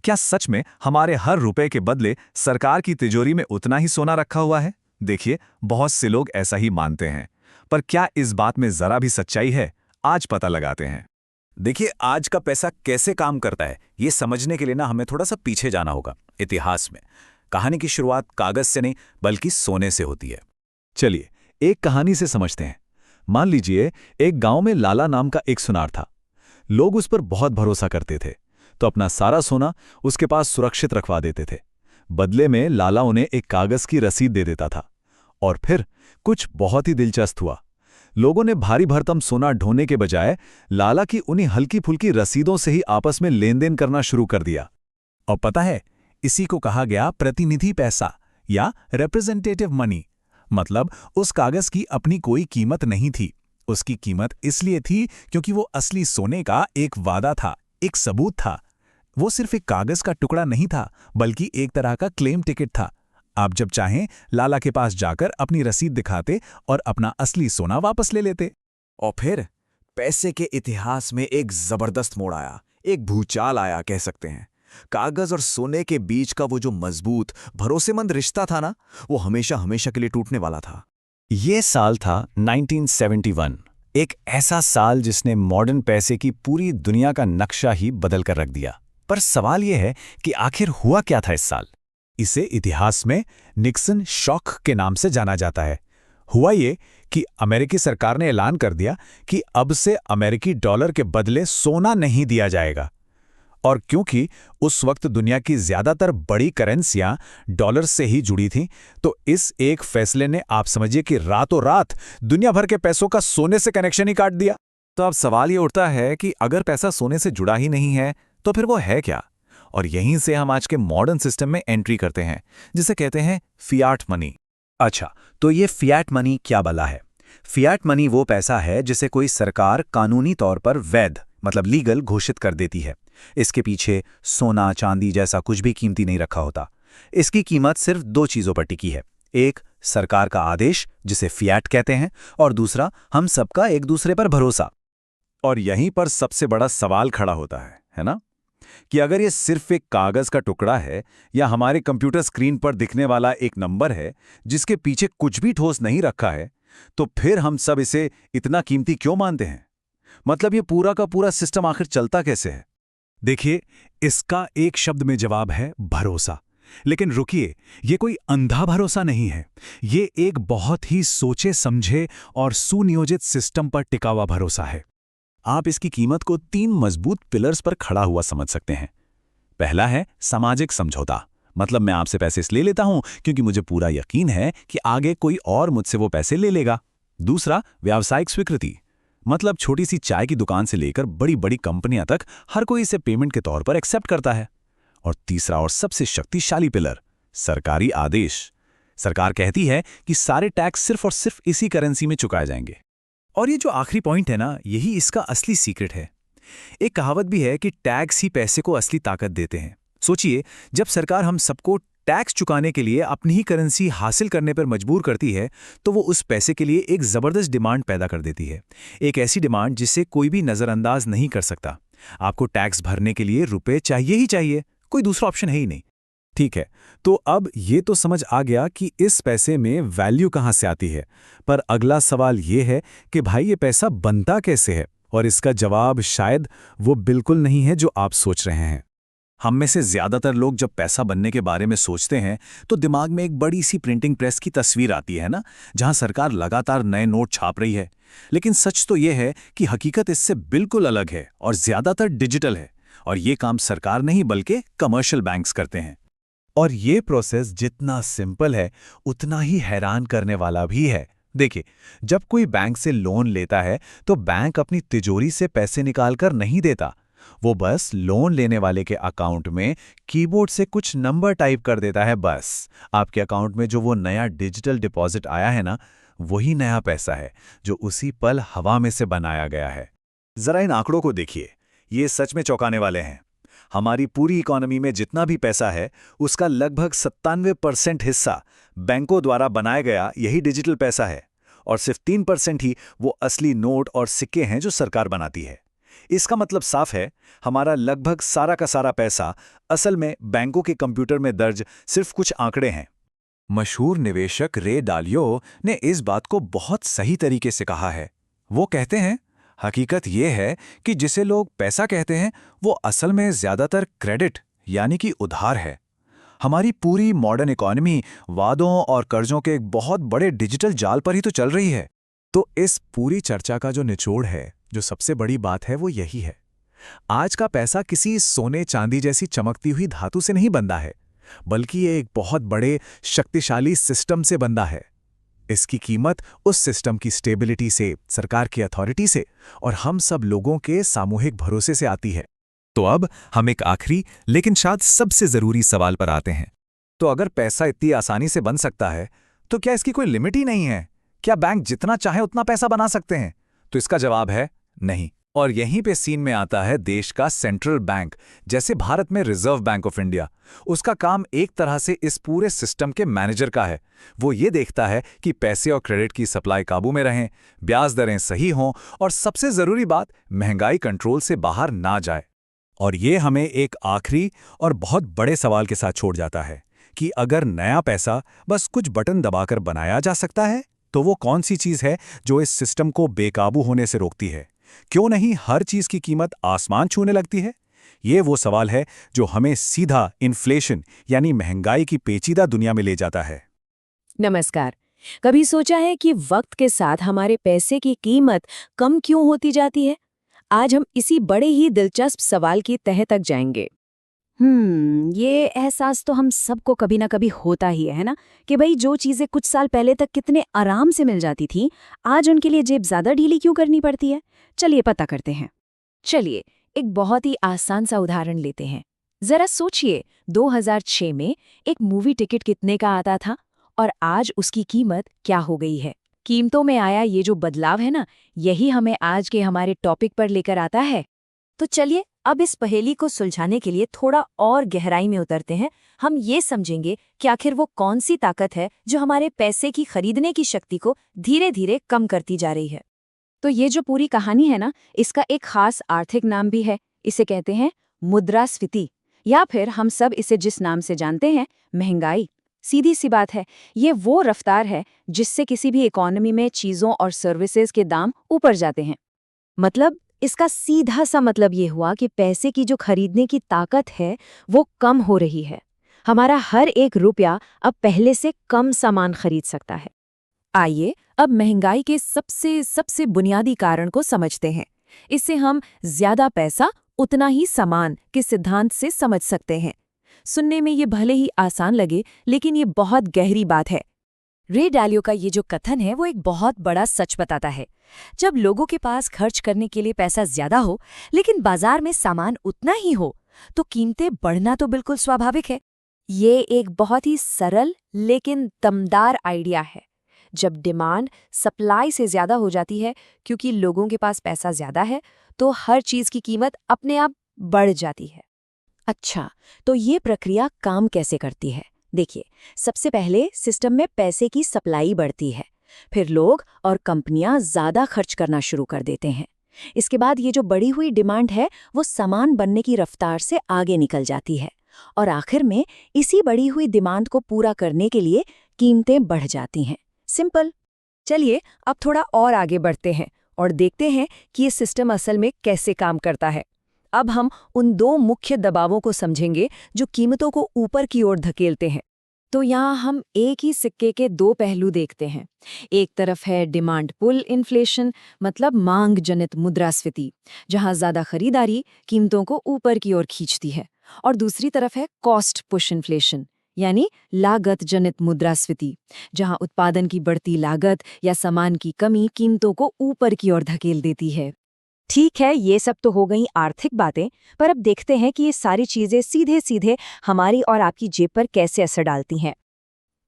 क्या सच में हमारे हर रुपए के बदले सरकार की तिजोरी में उतना ही सोना रखा हुआ है? देखिए, बहुत से लोग ऐसा ही मानते हैं, पर क्या इस बात में जरा भी सच्चाई है? आज पता लगाते हैं। देखिए, आज का पैसा कैसे काम करता है ये समझने के लिए हमें थोड़ा सा पीछे जाना होगा इतिहास में। कहानी की शुरुआत कागज से नहीं बल्कि सोने से होती है। चलिए एक कहानी से समझते हैं। मान लीजिए एक गांव में लाला नाम का एक सुनार था। लोग उस पर बहुत भरोसा करते थे, तो अपना सारा सोना उसके पास सुरक्षित रखवा देते थे। बदले में लाला उन्हें एक कागज की रसीद दे देता था। और फिर कुछ बहुत ही दिलचस्प हुआ। लोगों ने भारी भरकम सोना ढोने के बजाय लाला की उन्हीं हल्की फुल्की रसीदों से ही आपस में लेन देन करना शुरू कर दिया। और पता है, इसी को कहा गया प्रतिनिधि पैसा या रिप्रेजेंटेटिव मनी। मतलब उस कागज की अपनी कोई कीमत नहीं थी। उसकी कीमत इसलिए थी क्योंकि वो असली सोने का एक वादा था, एक सबूत था। वो सिर्फ एक कागज का टुकड़ा नहीं था, बल्कि एक तरह का क्लेम टिकट था। आप जब चाहें लाला के पास जाकर अपनी रसीद दिखाते और अपना असली सोना वापस ले लेते। और फिर पैसे के इतिहास में एक जबरदस्त मोड़ आया, एक भूचाल आया कह सकते हैं। कागज और सोने के बीच का वो जो मजबूत, भरोसेमंद रिश्ता था ना, वो हमेशा हमेशा के लिए टूटने वाला था। ये साल था 1971, एक ऐसा साल जिसने मॉडर्न पैसे की पूरी दुनिया का नक्शा ही बदल कर रख दिया। पर सवाल यह है कि आखिर हुआ क्या था इस साल? इसे इतिहास में निक्सन शॉक के नाम से जाना जाता है। हुआ ये कि अमेरिकी सरकार ने ऐलान कर दिया कि अब से अमेरिकी डॉलर के बदले सोना नहीं दिया जाएगा। और क्योंकि उस वक्त दुनिया की ज्यादातर बड़ी करेंसियां डॉलर से ही जुड़ी थीं, तो इस एक फैसले ने आप समझिए कि रातों रात दुनिया भर के पैसों का सोने से कनेक्शन ही काट दिया। तो अब सवाल ये उठता है कि अगर पैसा सोने से जुड़ा ही नहीं है तो फिर वो है क्या? और यहीं से हम आज के मॉडर्न सिस्टम में एंट्री करते हैं, जिसे कहते हैं फियाट मनी। अच्छा, तो ये फियाट मनी क्या बला है? फियाट मनी वो पैसा है जिसे कोई सरकार कानूनी तौर पर वैध मतलब लीगल घोषित कर देती है। इसके पीछे सोना चांदी जैसा कुछ भी कीमती नहीं रखा होता। इसकी कीमत सिर्फ दो चीजों पर टिकी है। एक, सरकार का आदेश जिसे फियाट कहते हैं, और दूसरा, हम सबका एक दूसरे पर भरोसा। और यहीं पर सबसे बड़ा सवाल खड़ा होता है ना? कि अगर ये सिर्फ एक कागज का टुकड़ा है या हमारे कंप्यूटर स्क्रीन पर दिखने वाला एक नंबर है जिसके पीछे कुछ भी ठोस नहीं रखा है, तो फिर हम सब इसे इतना कीमती क्यों मानते हैं? मतलब ये पूरा का पूरा सिस्टम आखिर चलता कैसे है? देखिए, इसका एक शब्द में जवाब है भरोसा। लेकिन रुकिए, ये कोई अंधा भरोसा नहीं है। ये एक बहुत ही सोचे समझे और सुनियोजित सिस्टम पर टिका हुआ भरोसा है। आप इसकी कीमत को 3 मजबूत पिलर्स पर खड़ा हुआ समझ सकते हैं। पहला है सामाजिक समझौता। मतलब मैं आपसे पैसे इसलिए लेता हूं क्योंकि मुझे पूरा यकीन है कि आगे कोई और मुझसे वो पैसे ले लेगा। दूसरा, व्यावसायिक स्वीकृति। मतलब छोटी सी चाय की दुकान से लेकर बड़ी बड़ी कंपनियां तक हर कोई इसे पेमेंट के तौर पर एक्सेप्ट करता है। और तीसरा और सबसे शक्तिशाली पिलर, सरकारी आदेश। सरकार कहती है कि सारे टैक्स सिर्फ और सिर्फ इसी करेंसी में चुकाए जाएंगे। और ये जो आखिरी पॉइंट है ना, यही इसका असली सीक्रेट है। एक कहावत भी है कि टैक्स ही पैसे को असली ताकत देते हैं। सोचिए, जब सरकार हम सबको टैक्स चुकाने के लिए अपनी ही करेंसी हासिल करने पर मजबूर करती है, तो वो उस पैसे के लिए एक जबरदस्त डिमांड पैदा कर देती है। एक ऐसी डिमांड जिसे कोई भी नजरअंदाज नहीं कर सकता। आपको टैक्स भरने के लिए रुपए चाहिए ही चाहिए, कोई दूसरा ऑप्शन है ही नहीं। ठीक है, तो अब ये तो समझ आ गया कि इस पैसे में वैल्यू कहाँ से आती है। पर अगला सवाल ये है कि भाई ये पैसा बनता कैसे है? और इसका जवाब शायद वो बिल्कुल नहीं है जो आप सोच रहे हैं। हम में से ज्यादातर लोग जब पैसा बनने के बारे में सोचते हैं तो दिमाग में एक बड़ी सी प्रिंटिंग प्रेस की तस्वीर आती है ना, जहां सरकार लगातार नए नोट छाप रही है। लेकिन सच तो यह है कि हकीकत इससे बिल्कुल अलग है और ज्यादातर डिजिटल है। और ये काम सरकार नहीं बल्कि कमर्शियल बैंक्स करते हैं। और ये प्रोसेस जितना सिंपल है उतना ही हैरान करने वाला भी है। देखिए, जब कोई बैंक से लोन लेता है तो बैंक अपनी तिजोरी से पैसे निकालकर नहीं देता। वो बस लोन लेने वाले के अकाउंट में कीबोर्ड से कुछ नंबर टाइप कर देता है। बस आपके अकाउंट में जो वो नया डिजिटल डिपॉजिट आया है ना, वही नया पैसा है जो उसी पल हवा में से बनाया गया है। जरा इन आंकड़ों को देखिए, ये सच में चौंकाने वाले हैं। हमारी पूरी इकोनॉमी में जितना भी पैसा है उसका लगभग 97% हिस्सा बैंकों द्वारा बनाया गया यही डिजिटल पैसा है। और सिर्फ 3% ही वो असली नोट और सिक्के हैं जो सरकार बनाती है। इसका मतलब साफ है, हमारा लगभग सारा का सारा पैसा असल में बैंकों के कंप्यूटर में दर्ज सिर्फ कुछ आंकड़े हैं। मशहूर निवेशक रे डालियो ने इस बात को बहुत सही तरीके से कहा है। वो कहते हैं, हकीकत ये है कि जिसे लोग पैसा कहते हैं वो असल में ज्यादातर क्रेडिट यानी कि उधार है। हमारी पूरी मॉडर्न इकोनॉमी वादों और कर्जों के एक बहुत बड़े डिजिटल जाल पर ही तो चल रही है। तो इस पूरी चर्चा का जो निचोड़ है, जो सबसे बड़ी बात है, वो यही है। आज का पैसा किसी सोने चांदी जैसी चमकती हुई धातु से नहीं बंधा है, बल्कि ये एक बहुत बड़े शक्तिशाली सिस्टम से बंधा है। इसकी कीमत उस सिस्टम की स्टेबिलिटी से, सरकार की अथॉरिटी से और हम सब लोगों के सामूहिक भरोसे से आती है। तो अब हम एक आखिरी लेकिन शायद सबसे जरूरी सवाल पर आते हैं। तो अगर पैसा इतनी आसानी से बन सकता है, तो क्या इसकी कोई लिमिट ही नहीं है? क्या बैंक जितना चाहे उतना पैसा बना सकते हैं? तो इसका जवाब है नहीं। और यहीं पे सीन में आता है देश का सेंट्रल बैंक, जैसे भारत में रिजर्व बैंक ऑफ इंडिया। उसका काम एक तरह से इस पूरे सिस्टम के मैनेजर का है। वो ये देखता है कि पैसे और क्रेडिट की सप्लाई काबू में रहें, ब्याज दरें सही हों और सबसे जरूरी बात, महंगाई कंट्रोल से बाहर ना जाए। और ये हमें एक आखिरी और बहुत बड़े सवाल के साथ छोड़ जाता है कि अगर नया पैसा बस कुछ बटन दबाकर बनाया जा सकता है, तो वो कौन सी चीज़ है जो इस सिस्टम को बेकाबू होने से रोकती है? क्यों नहीं हर चीज़ की कीमत आसमान छूने लगती है? ये वो सवाल है जो हमें सीधा इन्फ्लेशन यानी महंगाई की पेचीदा दुनिया में ले जाता है। नमस्कार। कभी सोचा है कि वक्त के साथ हमारे पैसे की कीमत कम क्यों होती जाती है? आज हम इसी बड़े ही दिलचस्प सवाल की तह तक जाएंगे। ये एहसास तो हम सबको कभी ना कभी होता ही है ना, कि भाई जो चीजें कुछ साल पहले तक कितने आराम से मिल जाती थी, आज उनके लिए जेब ज्यादा ढीली क्यों करनी पड़ती है? चलिए पता करते हैं। चलिए एक बहुत ही आसान सा उदाहरण लेते हैं। जरा सोचिए, 2006 में एक मूवी टिकट कितने का आता था और आज उसकी कीमत क्या हो गई है? कीमतों में आया ये जो बदलाव है ना, यही हमें आज के हमारे टॉपिक पर लेकर आता है। तो चलिए अब इस पहेली को सुलझाने के लिए थोड़ा और गहराई में उतरते हैं। हम ये समझेंगे कि आखिर वो कौन सी ताकत है जो हमारे पैसे की खरीदने की शक्ति को धीरे धीरे कम करती जा रही है। तो ये जो पूरी कहानी है ना, इसका एक खास आर्थिक नाम भी है। इसे कहते हैं मुद्रास्फीति, या फिर हम सब इसे जिस नाम से जानते हैं, महंगाई। सीधी सी बात है, ये वो रफ्तार है जिससे किसी भी इकोनॉमी में चीज़ों और सर्विसेज के दाम ऊपर जाते हैं। मतलब इसका सीधा सा मतलब ये हुआ कि पैसे की जो खरीदने की ताकत है वो कम हो रही है। हमारा हर एक रुपया अब पहले से कम सामान खरीद सकता है। आइए अब महंगाई के सबसे बुनियादी कारण को समझते हैं। इससे हम ज्यादा पैसा उतना ही सामान के सिद्धांत से समझ सकते हैं। सुनने में ये भले ही आसान लगे, लेकिन ये बहुत गहरी बात है। रे डालियो का ये जो कथन है वो एक बहुत बड़ा सच बताता है। जब लोगों के पास खर्च करने के लिए पैसा ज्यादा हो, लेकिन बाजार में सामान उतना ही हो, तो कीमतें बढ़ना तो बिल्कुल स्वाभाविक है। ये एक बहुत ही सरल लेकिन दमदार आइडिया है। जब डिमांड सप्लाई से ज्यादा हो जाती है, क्योंकि लोगों के पास पैसा ज्यादा है, तो हर चीज की कीमत अपने आप बढ़ जाती है। अच्छा, तो ये प्रक्रिया काम कैसे करती है? देखिए, सबसे पहले सिस्टम में पैसे की सप्लाई बढ़ती है, फिर लोग और कंपनियां ज्यादा खर्च करना शुरू कर देते हैं। इसके बाद ये जो बढ़ी हुई डिमांड है वो सामान बनने की रफ्तार से आगे निकल जाती है, और आखिर में इसी बढ़ी हुई डिमांड को पूरा करने के लिए कीमतें बढ़ जाती हैं। सिंपल। चलिए अब थोड़ा और आगे बढ़ते हैं और देखते हैं कि ये सिस्टम असल में कैसे काम करता है। अब हम उन दो मुख्य दबावों को समझेंगे जो कीमतों को ऊपर की ओर धकेलते हैं। तो यहाँ हम एक ही सिक्के के दो पहलू देखते हैं। एक तरफ है डिमांड पुल इन्फ्लेशन, मतलब मांग जनित मुद्रास्फीति, जहाँ ज्यादा खरीदारी कीमतों को ऊपर की ओर खींचती है, और दूसरी तरफ है कॉस्ट पुश इन्फ्लेशन, यानी लागत जनित मुद्रास्फीति, जहां उत्पादन की बढ़ती लागत या सामान की कमी कीमतों को ऊपर की ओर धकेल देती है। ठीक है, ये सब तो हो गई आर्थिक बातें, पर अब देखते हैं कि ये सारी चीजें सीधे सीधे हमारी और आपकी जेब पर कैसे असर डालती हैं।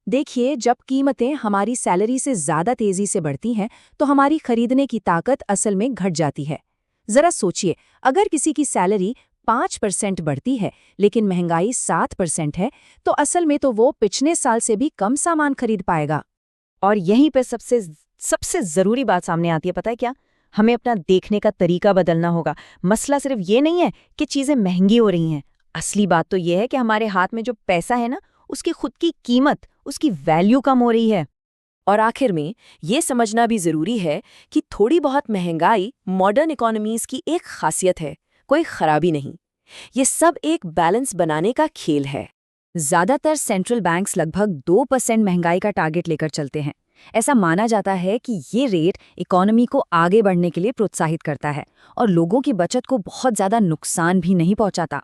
देखिए, जब कीमतें हमारी सैलरी से ज्यादा तेजी से बढ़ती हैं, तो हमारी खरीदने की ताकत असल में घट जाती है। जरा सोचिए, अगर किसी की सैलरी 5% बढ़ती है लेकिन महंगाई 7% है, तो असल में तो वो पिछले साल से भी कम सामान खरीद पाएगा। और यहीं पर सबसे जरूरी बात सामने आती है, पता है क्या? हमें अपना देखने का तरीका बदलना होगा। मसला सिर्फ ये नहीं है कि चीजें महंगी हो रही हैं, असली बात तो ये है कि हमारे हाथ में जो पैसा है ना, उसकी खुद की कीमत, उसकी वैल्यू कम हो रही है। और आखिर में ये समझना भी जरूरी है कि थोड़ी बहुत महंगाई मॉडर्न इकोनॉमीज की एक खासियत है, कोई खराबी नहीं। ये सब एक बैलेंस बनाने का खेल है। ज्यादातर सेंट्रल बैंक्स लगभग 2% महंगाई का टारगेट लेकर चलते हैं। ऐसा माना जाता है कि ये रेट इकोनॉमी को आगे बढ़ने के लिए प्रोत्साहित करता है और लोगों की बचत को बहुत ज्यादा नुकसान भी नहीं पहुंचाता।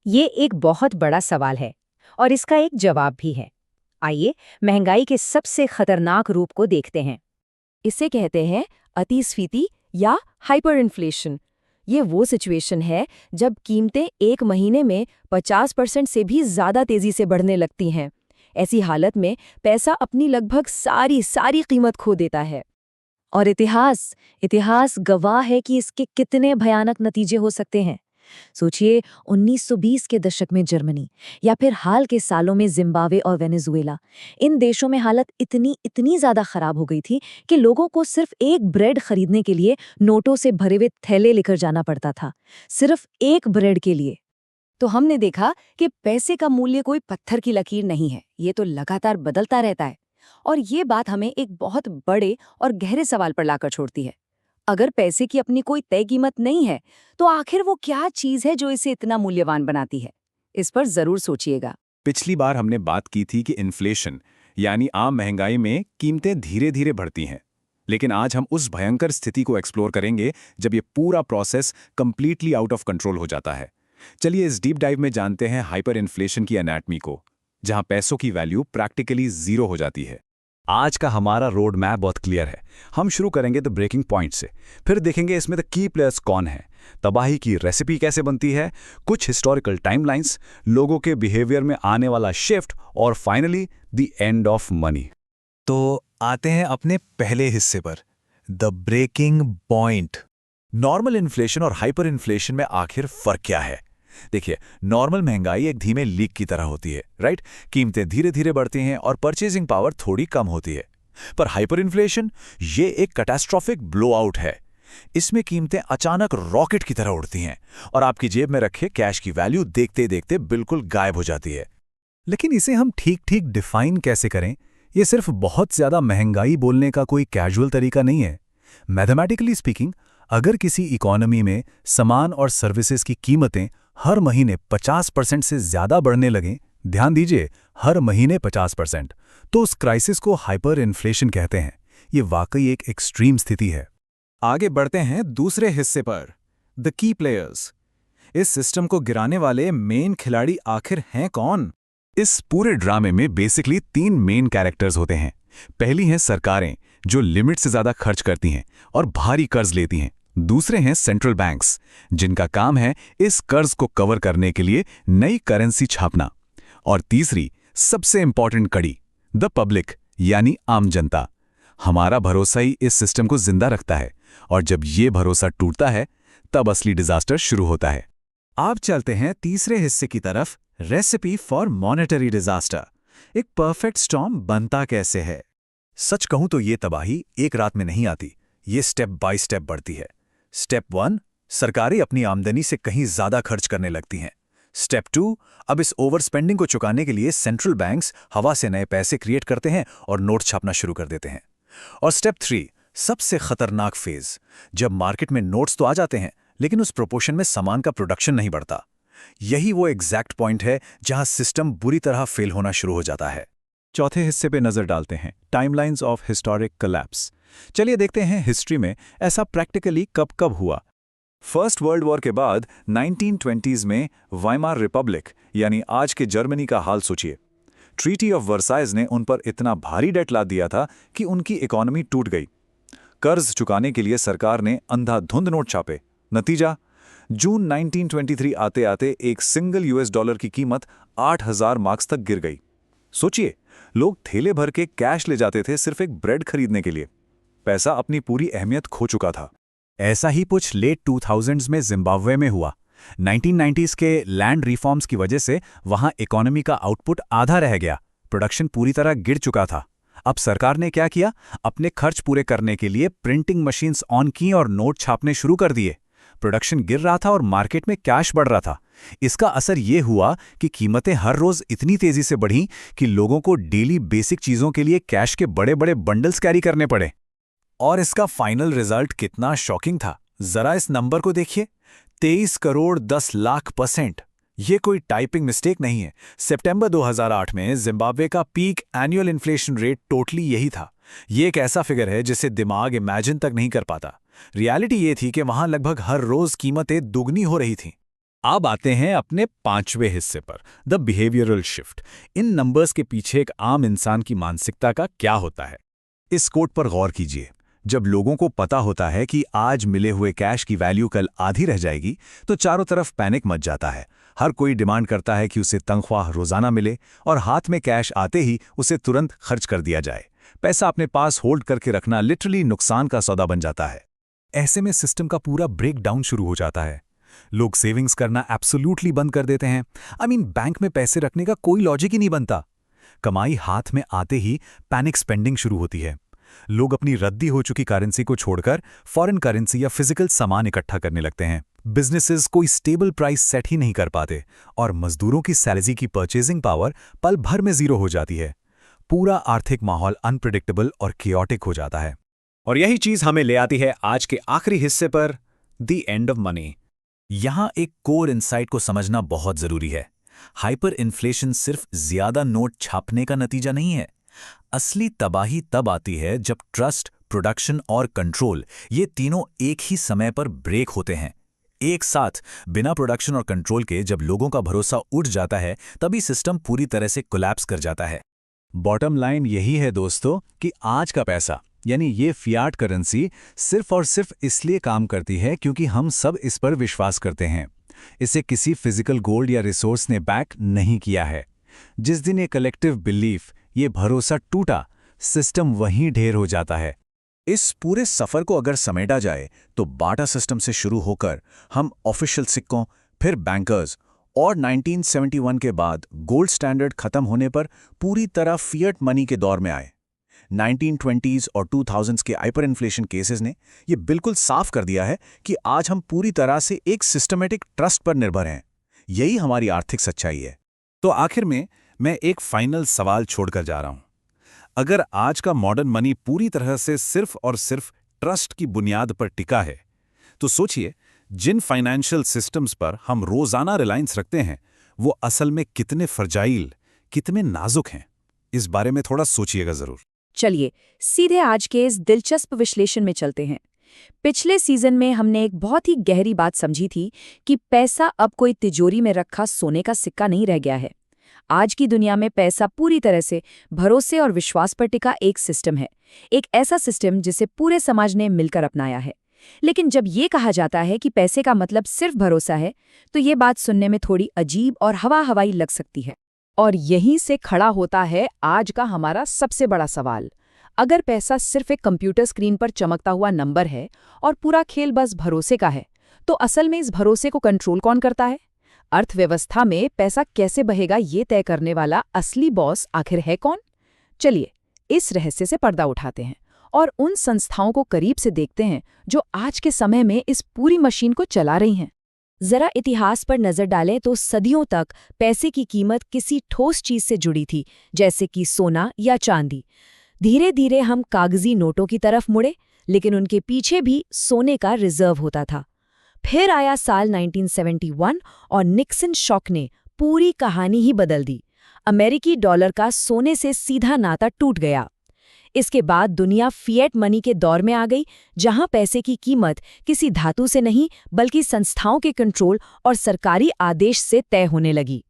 ये एक बहुत बड़ा सवाल है और इसका एक जवाब भी है। आइए महंगाई के सबसे खतरनाक रूप को देखते हैं। इसे कहते हैं अतिस्फीति या हाइपर इन्फ्लेशन, ये वो सिचुएशन है जब कीमतें एक महीने में 50% से भी ज़्यादा तेज़ी से बढ़ने लगती हैं। ऐसी हालत में पैसा अपनी लगभग सारी कीमत खो देता है। और इतिहास गवाह है कि इसके कितने भयानक नतीजे हो सकते हैं। सोचिए 1920 के दशक में जर्मनी या फिर हाल के सालों में जिम्बाब्वे और वेनेजुएला। इन देशों में हालत इतनी ज़्यादा खराब हो गई थी कि लोगों को सिर्फ एक ब्रेड खरीदने के लिए नोटों से भरे हुए थैले लेकर जाना पड़ता था, सिर्फ एक ब्रेड के लिए। तो हमने देखा कि पैसे का मूल्य कोई पत्थर की लकीर नहीं है, ये तो लगातार बदलता रहता है। और ये बात हमें एक बहुत बड़े और गहरे सवाल पर लाकर छोड़ती है। अगर पैसे की अपनी कोई तय कीमत नहीं है, तो आखिर वो क्या चीज़ है जो इसे इतना मूल्यवान बनाती है? इस पर जरूर सोचिएगा। पिछली बार हमने बात की थी कि इन्फ्लेशन यानी आम महंगाई में कीमतें धीरे धीरे बढ़ती हैं। लेकिन आज हम उस भयंकर स्थिति को एक्सप्लोर करेंगे जब ये पूरा process completely out of control हो जाता है। चलिए इस डीप डाइव में जानते हैं हाइपर इन्फ्लेशन की एनाटमी को, जहां पैसों की वैल्यू प्रैक्टिकली जीरो हो जाती है। आज का हमारा रोड मैप बहुत क्लियर है। हम शुरू करेंगे द ब्रेकिंग पॉइंट से, फिर देखेंगे इसमें द की प्लेयर्स कौन है, तबाही की रेसिपी कैसे बनती है, कुछ हिस्टोरिकल टाइमलाइंस, लोगों के बिहेवियर में आने वाला शिफ्ट और finally the end of money. तो आते हैं अपने पहले हिस्से पर, the breaking point. Normal inflation और हाइपर इन्फ्लेशन में आखिर फर्क क्या है? देखिए, नॉर्मल महंगाई एक धीमे लीक की तरह होती है, राइट? कीमतें धीरे धीरे बढ़ती हैं और परचेजिंग पावर थोड़ी कम होती है। पर हाइपर इन्फ्लेशन ये एक कैटास्ट्रोफिक ब्लोआउट है। इसमें कीमतें अचानक रॉकेट की तरह उड़ती हैं और आपकी जेब में रखे कैश की वैल्यू देखते देखते बिल्कुल गायब हो जाती है। लेकिन इसे हम ठीक ठीक डिफाइन कैसे करें? ये सिर्फ बहुत ज्यादा महंगाई बोलने का कोई कैजुअल तरीका नहीं है। मैथमेटिकली स्पीकिंग, अगर किसी इकोनॉमी में सामान और सर्विसेज की कीमतें हर महीने 50% से ज्यादा बढ़ने लगें, ध्यान दीजिए हर महीने 50%, तो उस क्राइसिस को हाइपर इन्फ्लेशन कहते हैं। ये वाकई एक एक्सट्रीम स्थिति है। आगे बढ़ते हैं दूसरे हिस्से पर, द की प्लेयर्स। इस सिस्टम को गिराने वाले मेन खिलाड़ी आखिर हैं कौन? इस पूरे ड्रामे में बेसिकली 3 मेन कैरेक्टर्स होते हैं। पहली हैं सरकारें, जो लिमिट से ज्यादा खर्च करती हैं और भारी कर्ज लेती हैं। दूसरे हैं सेंट्रल बैंक्स, जिनका काम है इस कर्ज को कवर करने के लिए नई करेंसी छापना। और तीसरी सबसे इंपॉर्टेंट कड़ी, द पब्लिक यानी आम जनता। हमारा भरोसा ही इस सिस्टम को जिंदा रखता है, और जब ये भरोसा टूटता है तब असली डिजास्टर शुरू होता है। आप चलते हैं तीसरे हिस्से की तरफ, रेसिपी फॉर मॉनेटरी डिजास्टर। एक परफेक्ट स्टॉर्म बनता कैसे है? सच कहूं तो ये तबाही एक रात में नहीं आती, ये स्टेप बाय स्टेप बढ़ती है। स्टेप 1, सरकारें अपनी आमदनी से कहीं ज्यादा खर्च करने लगती हैं। स्टेप 2, अब इस ओवर स्पेंडिंग को चुकाने के लिए सेंट्रल बैंक्स हवा से नए पैसे क्रिएट करते हैं और नोट छापना शुरू कर देते हैं। और स्टेप 3, सबसे खतरनाक फेज, जब मार्केट में नोट्स तो आ जाते हैं लेकिन उस प्रोपोर्शन में सामान का प्रोडक्शन नहीं बढ़ता। यही वो एग्जैक्ट पॉइंट है जहां सिस्टम बुरी तरह फेल होना शुरू हो जाता है। चौथे हिस्से पे नजर डालते हैं, टाइमलाइंस ऑफ हिस्टोरिक कोलैप्स। चलिए देखते हैं हिस्ट्री में ऐसा प्रैक्टिकली कब कब हुआ। फर्स्ट वर्ल्ड वॉर के बाद 1920s में वाइमार रिपब्लिक यानी आज के जर्मनी का हाल सोचिए। ट्रीटी ऑफ वर्साइज ने उन पर इतना भारी डेट लाद दिया था कि उनकी इकोनॉमी टूट गई। कर्ज चुकाने के लिए सरकार ने अंधाधुंध नोट छापे। नतीजा, जून 1923 आते आते एक सिंगल $1 की कीमत 8,000 मार्क्स तक गिर गई। सोचिए, लोग थैले भर के कैश ले जाते थे सिर्फ एक ब्रेड खरीदने के लिए। पैसा अपनी पूरी अहमियत खो चुका था। ऐसा ही कुछ लेट 2000s में जिम्बाब्वे में हुआ। 1990s के लैंड रिफॉर्म्स की वजह से वहां इकोनॉमी का आउटपुट आधा रह गया, प्रोडक्शन पूरी तरह गिर चुका था। अब सरकार ने क्या किया? अपने खर्च पूरे करने के लिए प्रिंटिंग मशीन्स ऑन की और नोट छापने शुरू कर दिए। प्रोडक्शन गिर रहा था और मार्केट में कैश बढ़ रहा था। इसका असर यह हुआ कि कीमतें हर रोज इतनी तेजी से बढ़ीं कि लोगों को डेली बेसिक चीजों के लिए कैश के बड़े बड़े बंडल्स कैरी करने पड़े। और इसका फाइनल रिजल्ट कितना शॉकिंग था, जरा इस नंबर को देखिए, 23 करोड़ 10 लाख %। ये कोई टाइपिंग मिस्टेक नहीं है। सितंबर 2008 में जिम्बाब्वे का peak annual inflation rate totally यही था। ये एक ऐसा फिगर है जिसे दिमाग इमेजिन तक नहीं कर पाता। रियलिटी ये थी कि वहां लगभग हर रोज कीमतें दुगनी हो रही थीं। अब आते हैं अपने 5वें हिस्से पर, the behavioural shift. In numbers के पीछे एक आम इंसान की मानसिकता का क्या होता है? इस कोट पर गौर कीजिए, जब लोगों को पता होता है कि आज मिले हुए कैश की वैल्यू कल आधी रह जाएगी, तो चारों तरफ पैनिक मच जाता है। हर कोई डिमांड करता है कि उसे तनख्वाह रोजाना मिले और हाथ में कैश आते ही उसे तुरंत खर्च कर दिया जाए। पैसा अपने पास होल्ड करके रखना लिटरली नुकसान का सौदा बन जाता है। ऐसे में सिस्टम का पूरा ब्रेकडाउन शुरू हो जाता है। लोग सेविंग्स करना एब्सोल्यूटली बंद कर देते हैं। बैंक में पैसे रखने का कोई लॉजिक ही नहीं बनता। कमाई हाथ में आते ही पैनिक स्पेंडिंग शुरू होती है। लोग अपनी रद्दी हो चुकी करेंसी को छोड़कर फॉरेन करेंसी या फिजिकल सामान इकट्ठा करने लगते हैं। बिजनेसेस कोई स्टेबल प्राइस सेट ही नहीं कर पाते और मजदूरों की सैलरी की परचेजिंग पावर पल भर में जीरो हो जाती है। पूरा आर्थिक माहौल अनप्रेडिक्टेबल और कियोटिक हो जाता है। और यही चीज हमें ले आती है आज के आखिरी हिस्से पर, द एंड ऑफ मनी। यहां एक कोर इनसाइट को समझना बहुत जरूरी है। हाइपर इन्फ्लेशन सिर्फ ज्यादा नोट छापने का नतीजा नहीं है। असली तबाही तब आती है जब ट्रस्ट, प्रोडक्शन और कंट्रोल, ये तीनों एक ही समय पर ब्रेक होते हैं। एक साथ, बिना प्रोडक्शन और कंट्रोल के जब लोगों का भरोसा उठ जाता है, तभी सिस्टम पूरी तरह से कोलैप्स कर जाता है। बॉटम लाइन यही है दोस्तों कि आज का पैसा यानी ये फियाट करेंसी सिर्फ और सिर्फ इसलिए काम करती है क्योंकि हम सब इस पर विश्वास करते हैं। इसे किसी फिजिकल गोल्ड या रिसोर्स ने बैक नहीं किया है। जिस दिन ये कलेक्टिव बिलीफ, ये भरोसा टूटा, सिस्टम वहीं ढेर हो जाता है। इस पूरे सफर को अगर समेटा जाए तो बाटा सिस्टम से शुरू होकर हम ऑफिशियल सिक्कों, फिर बैंकर्स और 1971 के बाद गोल्ड स्टैंडर्ड खत्म होने पर पूरी तरह फिएट मनी के दौर में आए। 1920s और 2000s के हाइपर इन्फ्लेशन केसेस ने यह बिल्कुल साफ कर दिया है कि आज हम पूरी तरह से एक सिस्टमेटिक ट्रस्ट पर निर्भर हैं। यही हमारी आर्थिक सच्चाई है। तो आखिर में मैं एक फाइनल सवाल छोड़कर जा रहा हूं। अगर आज का मॉडर्न मनी पूरी तरह से सिर्फ और सिर्फ ट्रस्ट की बुनियाद पर टिका है, तो सोचिए जिन फाइनेंशियल सिस्टम्स पर हम रोजाना रिलायंस रखते हैं, वो असल में कितने फ्रजाइल, कितने नाजुक हैं। इस बारे में थोड़ा सोचिएगा जरूर। चलिए सीधे आज के इस दिलचस्प विश्लेषण में चलते हैं। पिछले सीजन में हमने एक बहुत ही गहरी बात समझी थी कि पैसा अब कोई तिजोरी में रखा सोने का सिक्का नहीं रह गया है। आज की दुनिया में पैसा पूरी तरह से भरोसे और विश्वास पर टिका एक सिस्टम है, एक ऐसा सिस्टम जिसे पूरे समाज ने मिलकर अपनाया है। लेकिन जब ये कहा जाता है कि पैसे का मतलब सिर्फ भरोसा है, तो ये बात सुनने में थोड़ी अजीब और हवा-हवाई लग सकती है। और यहीं से खड़ा होता है आज का हमारा सबसे बड़ा सवाल। अगर पैसा सिर्फ एक कंप्यूटर स्क्रीन पर चमकता हुआ नंबर है और पूरा खेल बस भरोसे का है, तो असल में इस भरोसे को कंट्रोल कौन करता है? अर्थव्यवस्था में पैसा कैसे बहेगा ये तय करने वाला असली बॉस आखिर है कौन? चलिए इस रहस्य से पर्दा उठाते हैं और उन संस्थाओं को करीब से देखते हैं जो आज के समय में इस पूरी मशीन को चला रही हैं। जरा इतिहास पर नजर डालें तो सदियों तक पैसे की कीमत किसी ठोस चीज से जुड़ी थी, जैसे कि सोना या चांदी। धीरे धीरे हम कागजी नोटों की तरफ मुड़े, लेकिन उनके पीछे भी सोने का रिजर्व होता था। फिर आया साल 1971 और निक्सन शॉक ने पूरी कहानी ही बदल दी। अमेरिकी डॉलर का सोने से सीधा नाता टूट गया। इसके बाद दुनिया फिएट मनी के दौर में आ गई, जहां पैसे की कीमत किसी धातु से नहीं बल्कि संस्थाओं के कंट्रोल और सरकारी आदेश से तय होने लगी।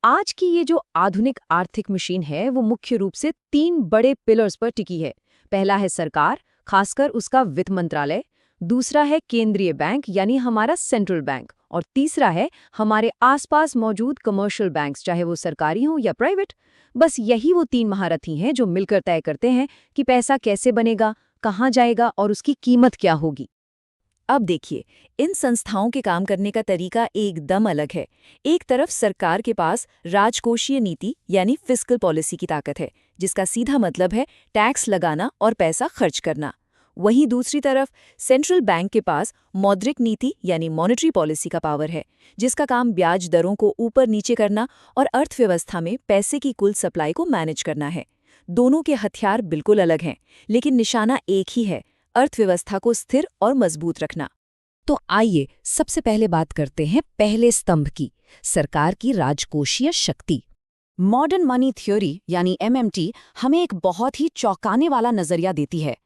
आज की ये जो आधुनिक आर्थिक मशीन है, वो मुख्य रूप से 3 बड़े पिलर्स पर टिकी है। पहला है सरकार, खासकर उसका वित्त मंत्रालय। दूसरा है केंद्रीय बैंक यानी हमारा सेंट्रल बैंक, और तीसरा है हमारे आसपास मौजूद कमर्शियल बैंक्स, चाहे वो सरकारी हों या प्राइवेट। बस यही वो 3 महारथी हैं जो मिलकर तय करते हैं कि पैसा कैसे बनेगा, कहाँ जाएगा और उसकी कीमत क्या होगी। अब देखिए, इन संस्थाओं के काम करने का तरीका एकदम अलग है। एक तरफ सरकार के पास राजकोषीय नीति यानी फिस्कल पॉलिसी की ताकत है, जिसका सीधा मतलब है टैक्स लगाना और पैसा खर्च करना। वहीं दूसरी तरफ सेंट्रल बैंक के पास मौद्रिक नीति यानी मॉनेटरी पॉलिसी का पावर है, जिसका काम ब्याज दरों को ऊपर नीचे करना और अर्थव्यवस्था में पैसे की कुल सप्लाई को मैनेज करना है। दोनों के हथियार बिल्कुल अलग हैं, लेकिन निशाना एक ही है, अर्थव्यवस्था को स्थिर और मजबूत रखना। तो आइए सबसे पहले बात करते हैं पहले स्तंभ की, सरकार की राजकोषीय शक्ति। मॉडर्न मनी थ्योरी यानी MMT हमें एक बहुत ही चौंकाने वाला नजरिया देती है।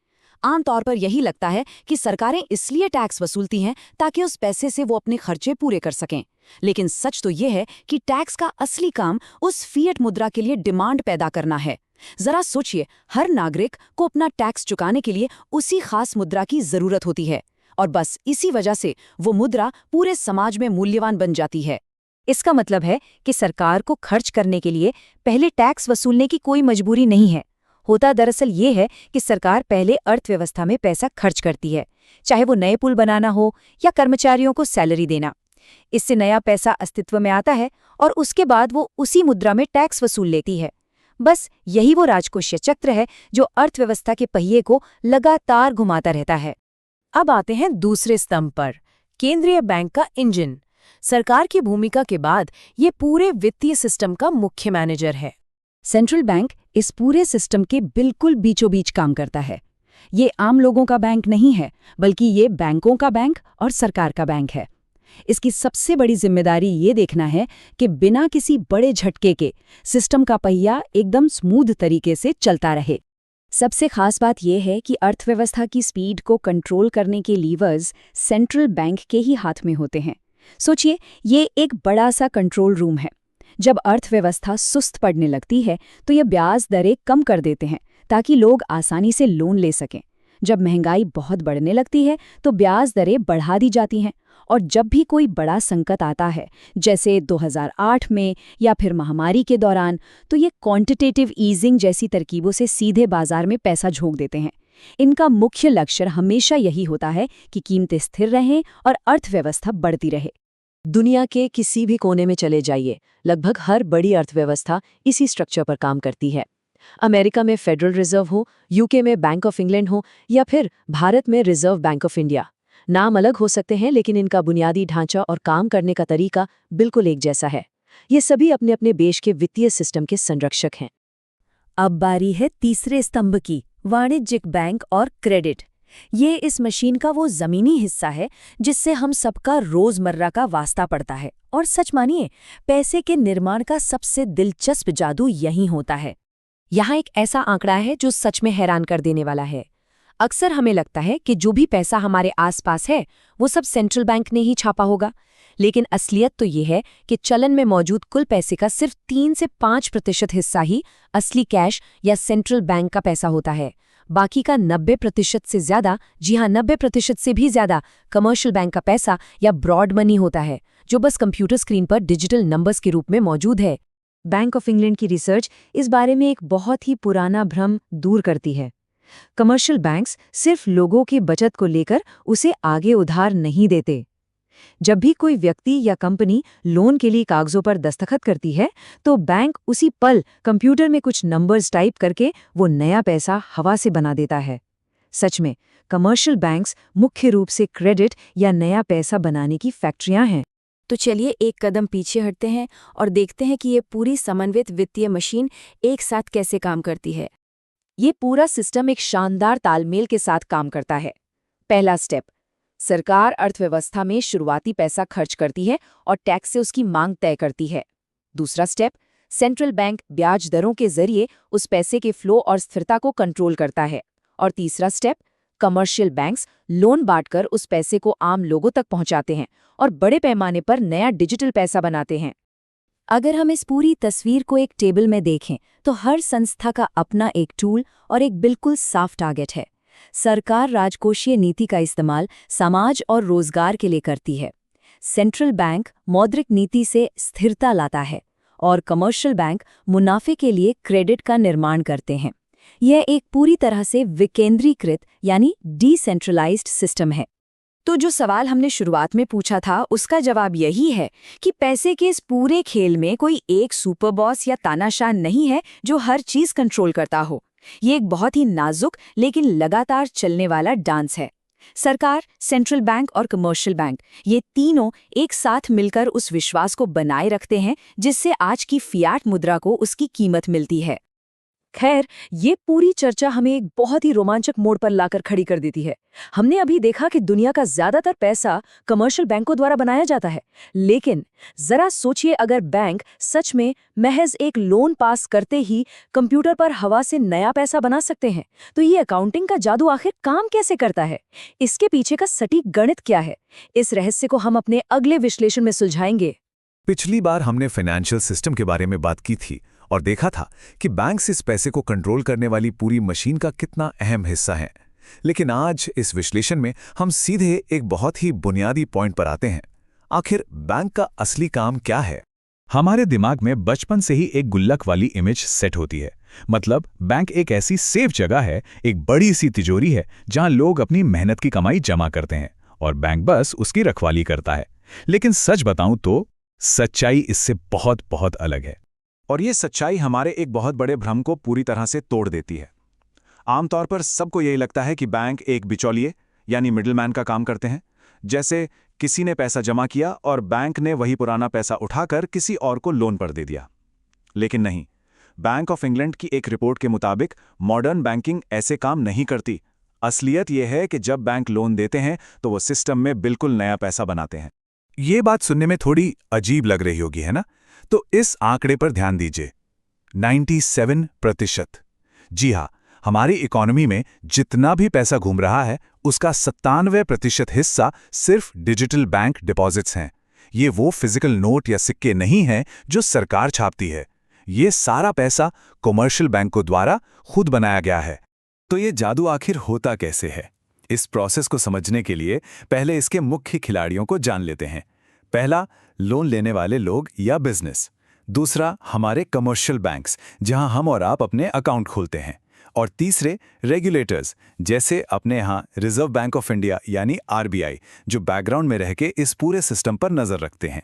आमतौर पर यही लगता है कि सरकारें इसलिए टैक्स वसूलती हैं ताकि उस पैसे से वो अपने खर्चे पूरे कर सकें। लेकिन सच तो ये है कि टैक्स का असली काम उस फिएट मुद्रा के लिए डिमांड पैदा करना है। जरा सोचिए, हर नागरिक को अपना टैक्स चुकाने के लिए उसी खास मुद्रा की जरूरत होती है, और बस इसी वजह से वो मुद्रा पूरे समाज में मूल्यवान बन जाती है। इसका मतलब है कि सरकार को खर्च करने के लिए पहले टैक्स वसूलने की कोई मजबूरी नहीं है। होता दरअसल ये है कि सरकार पहले अर्थव्यवस्था में पैसा खर्च करती है, चाहे वो नए पुल बनाना हो या कर्मचारियों को सैलरी देना। इससे नया पैसा अस्तित्व में आता है और उसके बाद वो उसी मुद्रा में टैक्स वसूल लेती है। बस यही वो राजकोषीय चक्र है जो अर्थव्यवस्था के पहिए को लगातार घुमाता रहता है। अब आते हैं दूसरे स्तंभ पर, केंद्रीय बैंक का इंजन। सरकार की भूमिका के बाद ये पूरे वित्तीय सिस्टम का मुख्य मैनेजर है। सेंट्रल बैंक इस पूरे सिस्टम के बिल्कुल बीचों बीच काम करता है। ये आम लोगों का बैंक नहीं है, बल्कि ये बैंकों का बैंक और सरकार का बैंक है। इसकी सबसे बड़ी जिम्मेदारी ये देखना है कि बिना किसी बड़े झटके के सिस्टम का पहिया एकदम स्मूथ तरीके से चलता रहे। सबसे खास बात यह है कि अर्थव्यवस्था की स्पीड को कंट्रोल करने के लीवर्स सेंट्रल बैंक के ही हाथ में होते हैं। सोचिए, ये एक बड़ा सा कंट्रोल रूम है। जब अर्थव्यवस्था सुस्त पड़ने लगती है तो ये ब्याज दरें कम कर देते हैं ताकि लोग आसानी से लोन ले सकें। जब महंगाई बहुत बढ़ने लगती है तो ब्याज दरें बढ़ा दी जाती हैं, और जब भी कोई बड़ा संकट आता है, जैसे 2008 में या फिर महामारी के दौरान, तो ये क्वांटिटेटिव ईजिंग जैसी तरकीबों से सीधे बाजार में पैसा झोंक देते हैं। इनका मुख्य लक्ष्य हमेशा यही होता है कि कीमतें स्थिर रहें और अर्थव्यवस्था बढ़ती रहे। दुनिया के किसी भी कोने में चले जाइए, लगभग हर बड़ी अर्थव्यवस्था इसी स्ट्रक्चर पर काम करती है। अमेरिका में फेडरल रिजर्व हो, यूके में बैंक ऑफ इंग्लैंड हो या फिर भारत में रिजर्व बैंक ऑफ इंडिया, नाम अलग हो सकते हैं लेकिन इनका बुनियादी ढांचा और काम करने का तरीका बिल्कुल एक जैसा है। ये सभी अपने अपने देश के वित्तीय सिस्टम के संरक्षक हैं। अब बारी है तीसरे स्तंभ की, वाणिज्यिक बैंक और क्रेडिट। ये इस मशीन का वो जमीनी हिस्सा है जिससे हम सबका रोजमर्रा का वास्ता पड़ता है। और सच मानिए, पैसे के निर्माण का सबसे दिलचस्प जादू यहीं होता है। यहाँ एक ऐसा आंकड़ा है जो सच में हैरान कर देने वाला है। अक्सर हमें लगता है कि जो भी पैसा हमारे आसपास है वो सब सेंट्रल बैंक ने ही छापा होगा, लेकिन असलियत तो ये है कि चलन में मौजूद कुल पैसे का सिर्फ 3 से 5% हिस्सा ही असली कैश या सेंट्रल बैंक का पैसा होता है। बाकी का 90% से ज्यादा, जी हाँ 90% से भी ज्यादा कमर्शियल बैंक का पैसा या ब्रॉड मनी होता है, जो बस कंप्यूटर स्क्रीन पर डिजिटल नंबर्स के रूप में मौजूद है। बैंक ऑफ इंग्लैंड की रिसर्च इस बारे में एक बहुत ही पुराना भ्रम दूर करती है। कमर्शियल बैंक्स सिर्फ लोगों की बचत को लेकर उसे आगे उधार नहीं देते। जब भी कोई व्यक्ति या कंपनी लोन के लिए कागजों पर दस्तखत करती है तो बैंक उसी पल कंप्यूटर में कुछ नंबर्स टाइप करके वो नया पैसा हवा से बना देता है। सच में कमर्शियल बैंक्स मुख्य रूप से क्रेडिट या नया पैसा बनाने की फैक्ट्रियां हैं। तो चलिए एक कदम पीछे हटते हैं और देखते हैं कि ये पूरी समन्वित वित्तीय मशीन एक साथ कैसे काम करती है। ये पूरा सिस्टम एक शानदार तालमेल के साथ काम करता है। पहला स्टेप, सरकार अर्थव्यवस्था में शुरुआती पैसा खर्च करती है और टैक्स से उसकी मांग तय करती है। दूसरा स्टेप, सेंट्रल बैंक ब्याज दरों के जरिए उस पैसे के फ्लो और स्थिरता को कंट्रोल करता है। और तीसरा स्टेप, कमर्शियल बैंक्स लोन बांटकर उस पैसे को आम लोगों तक पहुंचाते हैं और बड़े पैमाने पर नया डिजिटल पैसा बनाते हैं। अगर हम इस पूरी तस्वीर को एक टेबल में देखें तो हर संस्था का अपना एक टूल और एक बिल्कुल साफ टारगेट है। सरकार राजकोषीय नीति का इस्तेमाल समाज और रोजगार के लिए करती है। सेंट्रल बैंक मौद्रिक नीति से स्थिरता लाता है और कमर्शियल बैंक मुनाफे के लिए क्रेडिट का निर्माण करते हैं। यह एक पूरी तरह से विकेंद्रीकृत यानी डिसेंट्रलाइज्ड सिस्टम है। तो जो सवाल हमने शुरुआत में पूछा था उसका जवाब यही है कि पैसे के इस पूरे खेल में कोई एक सुपर बॉस या तानाशाह नहीं है जो हर चीज कंट्रोल करता हो। ये एक बहुत ही नाजुक लेकिन लगातार चलने वाला डांस है। सरकार, सेंट्रल बैंक और कमर्शियल बैंक, ये तीनों एक साथ मिलकर उस विश्वास को बनाए रखते हैं जिससे आज की फियाट मुद्रा को उसकी कीमत मिलती है। खैर, ये पूरी चर्चा हमें एक बहुत ही रोमांचक मोड़ पर लाकर खड़ी कर देती है। हमने अभी देखा कि दुनिया का ज्यादातर पैसा कमर्शियल बैंकों द्वारा बनाया जाता है, लेकिन जरा सोचिए अगर बैंक सच में महज एक लोन पास करते ही कंप्यूटर पर हवा से नया पैसा बना सकते हैं, तो ये अकाउंटिंग का जादू आखिर काम कैसे करता है? इसके पीछे का सटीक गणित क्या है? इस रहस्य को हम अपने अगले विश्लेषण में सुलझाएंगे। पिछली बार हमने फाइनेंशियल सिस्टम के बारे में बात की थी और देखा था कि बैंक्स इस पैसे को कंट्रोल करने वाली पूरी मशीन का कितना अहम हिस्सा है। लेकिन आज इस विश्लेषण में हम सीधे एक बहुत ही बुनियादी पॉइंट पर आते हैं। आखिर बैंक का असली काम क्या है? हमारे दिमाग में बचपन से ही एक गुल्लक वाली इमेज सेट होती है। मतलब बैंक एक ऐसी सेफ जगह है, एक बड़ी सी तिजोरी है जहां लोग अपनी मेहनत की कमाई जमा करते हैं और बैंक बस उसकी रखवाली करता है। लेकिन सच बताऊं तो सच्चाई इससे बहुत बहुत अलग है। और ये सच्चाई हमारे एक बहुत बड़े भ्रम को पूरी तरह से तोड़ देती है। आमतौर पर सबको यही लगता है कि बैंक एक बिचौलिए यानी मिडलमैन का काम करते हैं। जैसे किसी ने पैसा जमा किया और बैंक ने वही पुराना पैसा उठाकर किसी और को लोन पर दे दिया। लेकिन नहीं, बैंक ऑफ इंग्लैंड की एक रिपोर्ट के मुताबिक मॉडर्न बैंकिंग ऐसे काम नहीं करती। असलियत यह है कि जब बैंक लोन देते हैं तो वो सिस्टम में बिल्कुल नया पैसा बनाते हैं। ये बात सुनने में थोड़ी अजीब लग रही होगी, है ना? तो इस आंकड़े पर ध्यान दीजिए, 97%। जी हाँ, हमारी इकोनॉमी में जितना भी पैसा घूम रहा है उसका 97% हिस्सा सिर्फ डिजिटल बैंक डिपॉजिट्स हैं। ये वो फिजिकल नोट या सिक्के नहीं हैं जो सरकार छापती है। ये सारा पैसा कॉमर्शियल बैंकों द्वारा खुद बनाया गया है। तो ये जादू आखिर होता कैसे है? इस प्रोसेस को समझने के लिए पहले इसके मुख्य खिलाड़ियों को जान लेते हैं। पहला, लोन लेने वाले लोग या बिजनेस। दूसरा, हमारे कमर्शियल बैंक्स जहां हम और आप अपने अकाउंट खोलते हैं। और तीसरे, रेगुलेटर्स, जैसे अपने यहाँ रिजर्व बैंक ऑफ इंडिया यानी आरबीआई, जो बैकग्राउंड में रह के इस पूरे सिस्टम पर नजर रखते हैं।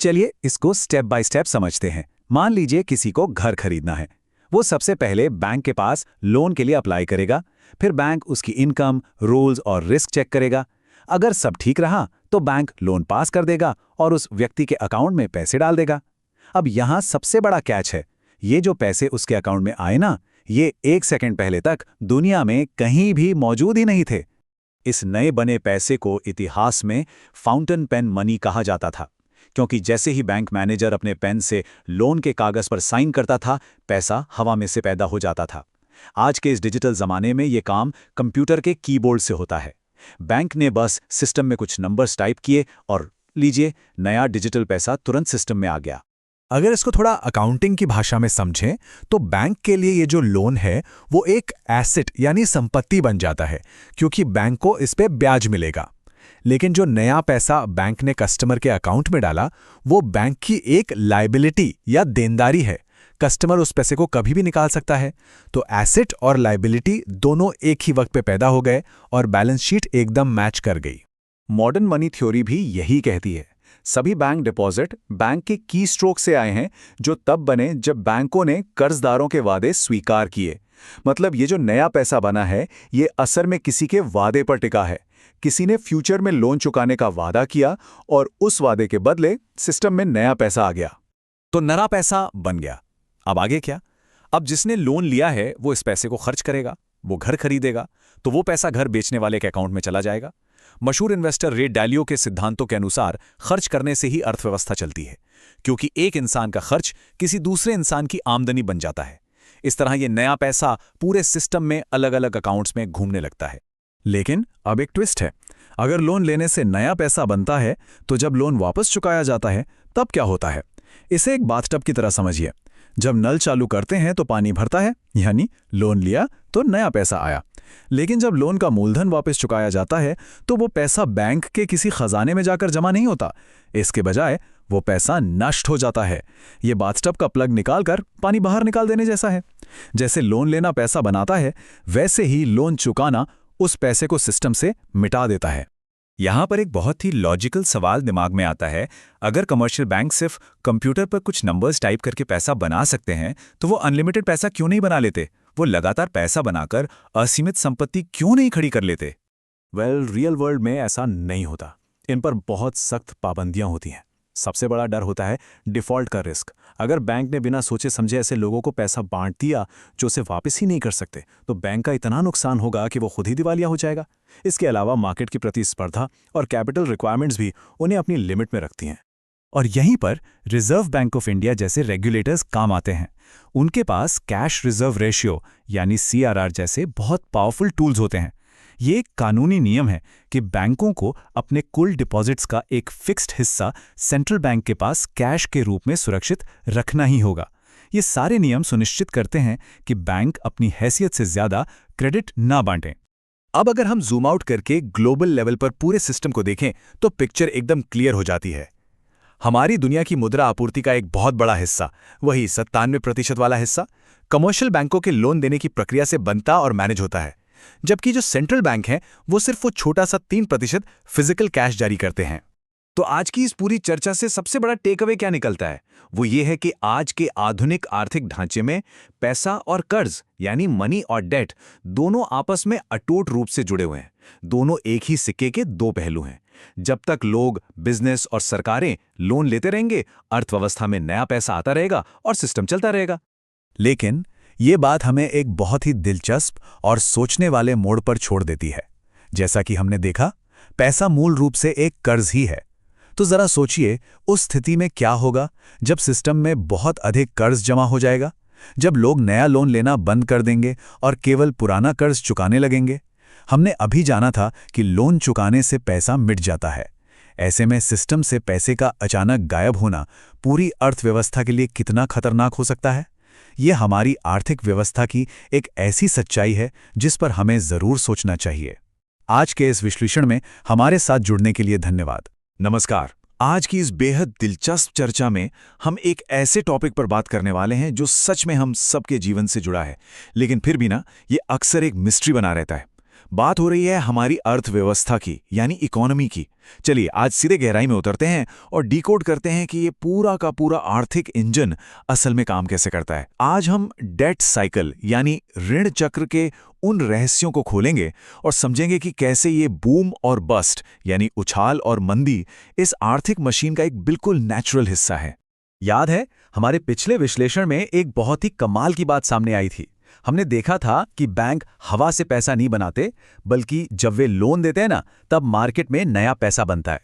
चलिए इसको स्टेप बाय स्टेप समझते हैं। मान लीजिए किसी को घर खरीदना है। वो सबसे पहले बैंक के पास लोन के लिए अप्लाई करेगा। फिर बैंक उसकी इनकम, रूल्स और रिस्क चेक करेगा। अगर सब ठीक रहा तो बैंक लोन पास कर देगा और उस व्यक्ति के अकाउंट में पैसे डाल देगा। अब यहाँ सबसे बड़ा कैच है, ये जो पैसे उसके अकाउंट में आए ना, ये 1 सेकंड पहले तक दुनिया में कहीं भी मौजूद ही नहीं थे। इस नए बने पैसे को इतिहास में फाउंटेन पेन मनी कहा जाता था, क्योंकि जैसे ही बैंक मैनेजर अपने पेन से लोन के कागज पर साइन करता था, पैसा हवा में से पैदा हो जाता था। आज के इस डिजिटल जमाने में ये काम कंप्यूटर के कीबोर्ड से होता है। बैंक ने बस सिस्टम में कुछ नंबर्स टाइप किए और लीजिए, नया डिजिटल पैसा तुरंत सिस्टम में आ गया। अगर इसको थोड़ा अकाउंटिंग की भाषा में समझें तो बैंक के लिए ये जो लोन है वो एक एसेट यानी संपत्ति बन जाता है, क्योंकि बैंक को इस पे ब्याज मिलेगा। लेकिन जो नया पैसा बैंक ने कस्टमर के अकाउंट में डाला वो बैंक की एक लायबिलिटी या देनदारी है। कस्टमर उस पैसे को कभी भी निकाल सकता है। तो एसेट और लायबिलिटी दोनों एक ही वक्त पे पैदा हो गए और बैलेंस शीट एकदम मैच कर गई। मॉडर्न मनी थ्योरी भी यही कहती है। सभी बैंक डिपॉजिट बैंक के की स्ट्रोक से आए हैं, जो तब बने जब बैंकों ने कर्जदारों के वादे स्वीकार किए। मतलब ये जो नया पैसा बना है ये असर में किसी के वादे पर टिका है। किसी ने फ्यूचर में लोन चुकाने का वादा किया और उस वादे के बदले सिस्टम में नया पैसा आ गया, तो नया पैसा बन गया। अब आगे क्या? अब जिसने लोन लिया है वो इस पैसे को खर्च करेगा, वो घर खरीदेगा, तो वो पैसा घर बेचने वाले के अकाउंट में चला जाएगा। मशहूर इन्वेस्टर रे डालियो के सिद्धांतों के अनुसार खर्च करने से ही अर्थव्यवस्था चलती है, क्योंकि एक इंसान का खर्च किसी दूसरे इंसान की आमदनी बन जाता है। इस तरह ये नया पैसा पूरे सिस्टम में अलग अलग अकाउंट्स में घूमने लगता है। लेकिन अब एक ट्विस्ट है। अगर लोन लेने से नया पैसा बनता है तो जब लोन वापस चुकाया जाता है तब क्या होता है? इसे एक बाथटब की तरह समझिए। जब नल चालू करते हैं तो पानी भरता है, यानी लोन लिया तो नया पैसा आया। लेकिन जब लोन का मूलधन वापस चुकाया जाता है तो वो पैसा बैंक के किसी खजाने में जाकर जमा नहीं होता। इसके बजाय वो पैसा नष्ट हो जाता है। ये बाथटब का प्लग निकालकर पानी बाहर निकाल देने जैसा है। जैसे लोन लेना पैसा बनाता है, वैसे ही लोन चुकाना उस पैसे को सिस्टम से मिटा देता है। यहाँ पर एक बहुत ही लॉजिकल सवाल दिमाग में आता है। अगर कमर्शियल बैंक सिर्फ कंप्यूटर पर कुछ नंबर्स टाइप करके पैसा बना सकते हैं तो वो अनलिमिटेड पैसा क्यों नहीं बना लेते? वो लगातार पैसा बनाकर असीमित संपत्ति क्यों नहीं खड़ी कर लेते? रियल वर्ल्ड में ऐसा नहीं होता। इन पर बहुत सख्त पाबंदियां होती हैं। सबसे बड़ा डर होता है डिफ़ॉल्ट का रिस्क। अगर बैंक ने बिना सोचे समझे ऐसे लोगों को पैसा बांट दिया जो उसे वापस ही नहीं कर सकते, तो बैंक का इतना नुकसान होगा कि वो खुद ही दिवालिया हो जाएगा। इसके अलावा मार्केट की प्रतिस्पर्धा और कैपिटल रिक्वायरमेंट्स भी उन्हें अपनी लिमिट में रखती हैं। और यहीं पर रिजर्व बैंक ऑफ इंडिया जैसे रेगुलेटर्स काम आते हैं। उनके पास कैश रिजर्व रेशियो यानी CRR जैसे बहुत पावरफुल टूल्स होते हैं। ये एक कानूनी नियम है कि बैंकों को अपने कुल डिपॉजिट्स का एक फिक्स्ड हिस्सा सेंट्रल बैंक के पास कैश के रूप में सुरक्षित रखना ही होगा। ये सारे नियम सुनिश्चित करते हैं कि बैंक अपनी हैसियत से ज्यादा क्रेडिट ना बांटें। अब अगर हम जूम आउट करके ग्लोबल लेवल पर पूरे सिस्टम को देखें तो पिक्चर एकदम क्लियर हो जाती है। हमारी दुनिया की मुद्रा आपूर्ति का एक बहुत बड़ा हिस्सा, वही 97% वाला हिस्सा, कमर्शियल बैंकों के लोन देने की प्रक्रिया से बनता और मैनेज होता है, जबकि जो सेंट्रल बैंक हैं वो सिर्फ वो छोटा सा 3% फिजिकल कैश जारी करते हैं। तो आज की इस पूरी चर्चा से सबसे बड़ा टेक अवे क्या निकलता है? वो ये है कि आज के आधुनिक आर्थिक ढांचे में पैसा और कर्ज यानी मनी और डेट दोनों आपस में अटूट रूप से जुड़े हुए हैं। दोनों एक ही सिक्के के दो पहलू हैं। जब तक लोग, बिजनेस और सरकारें लोन लेते रहेंगे, अर्थव्यवस्था में नया पैसा आता रहेगा और सिस्टम चलता रहेगा। लेकिन ये बात हमें एक बहुत ही दिलचस्प और सोचने वाले मोड़ पर छोड़ देती है। जैसा कि हमने देखा, पैसा मूल रूप से एक कर्ज ही है। तो जरा सोचिए, उस स्थिति में क्या होगा जब सिस्टम में बहुत अधिक कर्ज जमा हो जाएगा, जब लोग नया लोन लेना बंद कर देंगे और केवल पुराना कर्ज चुकाने लगेंगे। हमने अभी जाना था कि लोन चुकाने से पैसा मिट जाता है। ऐसे में सिस्टम से पैसे का अचानक गायब होना पूरी अर्थव्यवस्था के लिए कितना खतरनाक हो सकता है। ये हमारी आर्थिक व्यवस्था की एक ऐसी सच्चाई है जिस पर हमें जरूर सोचना चाहिए। आज के इस विश्लेषण में हमारे साथ जुड़ने के लिए धन्यवाद। नमस्कार। आज की इस बेहद दिलचस्प चर्चा में हम एक ऐसे टॉपिक पर बात करने वाले हैं जो सच में हम सबके जीवन से जुड़ा है, लेकिन फिर भी ये अक्सर एक मिस्ट्री बना रहता है। बात हो रही है हमारी अर्थव्यवस्था की, यानी इकोनॉमी की। चलिए आज सीधे गहराई में उतरते हैं और डिकोड करते हैं कि ये पूरा का पूरा आर्थिक इंजन असल में काम कैसे करता है। आज हम डेट साइकिल यानी ऋण चक्र के उन रहस्यों को खोलेंगे और समझेंगे कि कैसे ये बूम और बस्ट यानी उछाल और मंदी इस आर्थिक मशीन का एक बिल्कुल नेचुरल हिस्सा है। याद है, हमारे पिछले विश्लेषण में एक बहुत ही कमाल की बात सामने आई थी। हमने देखा था कि बैंक हवा से पैसा नहीं बनाते, बल्कि जब वे लोन देते हैं ना, तब मार्केट में नया पैसा बनता है।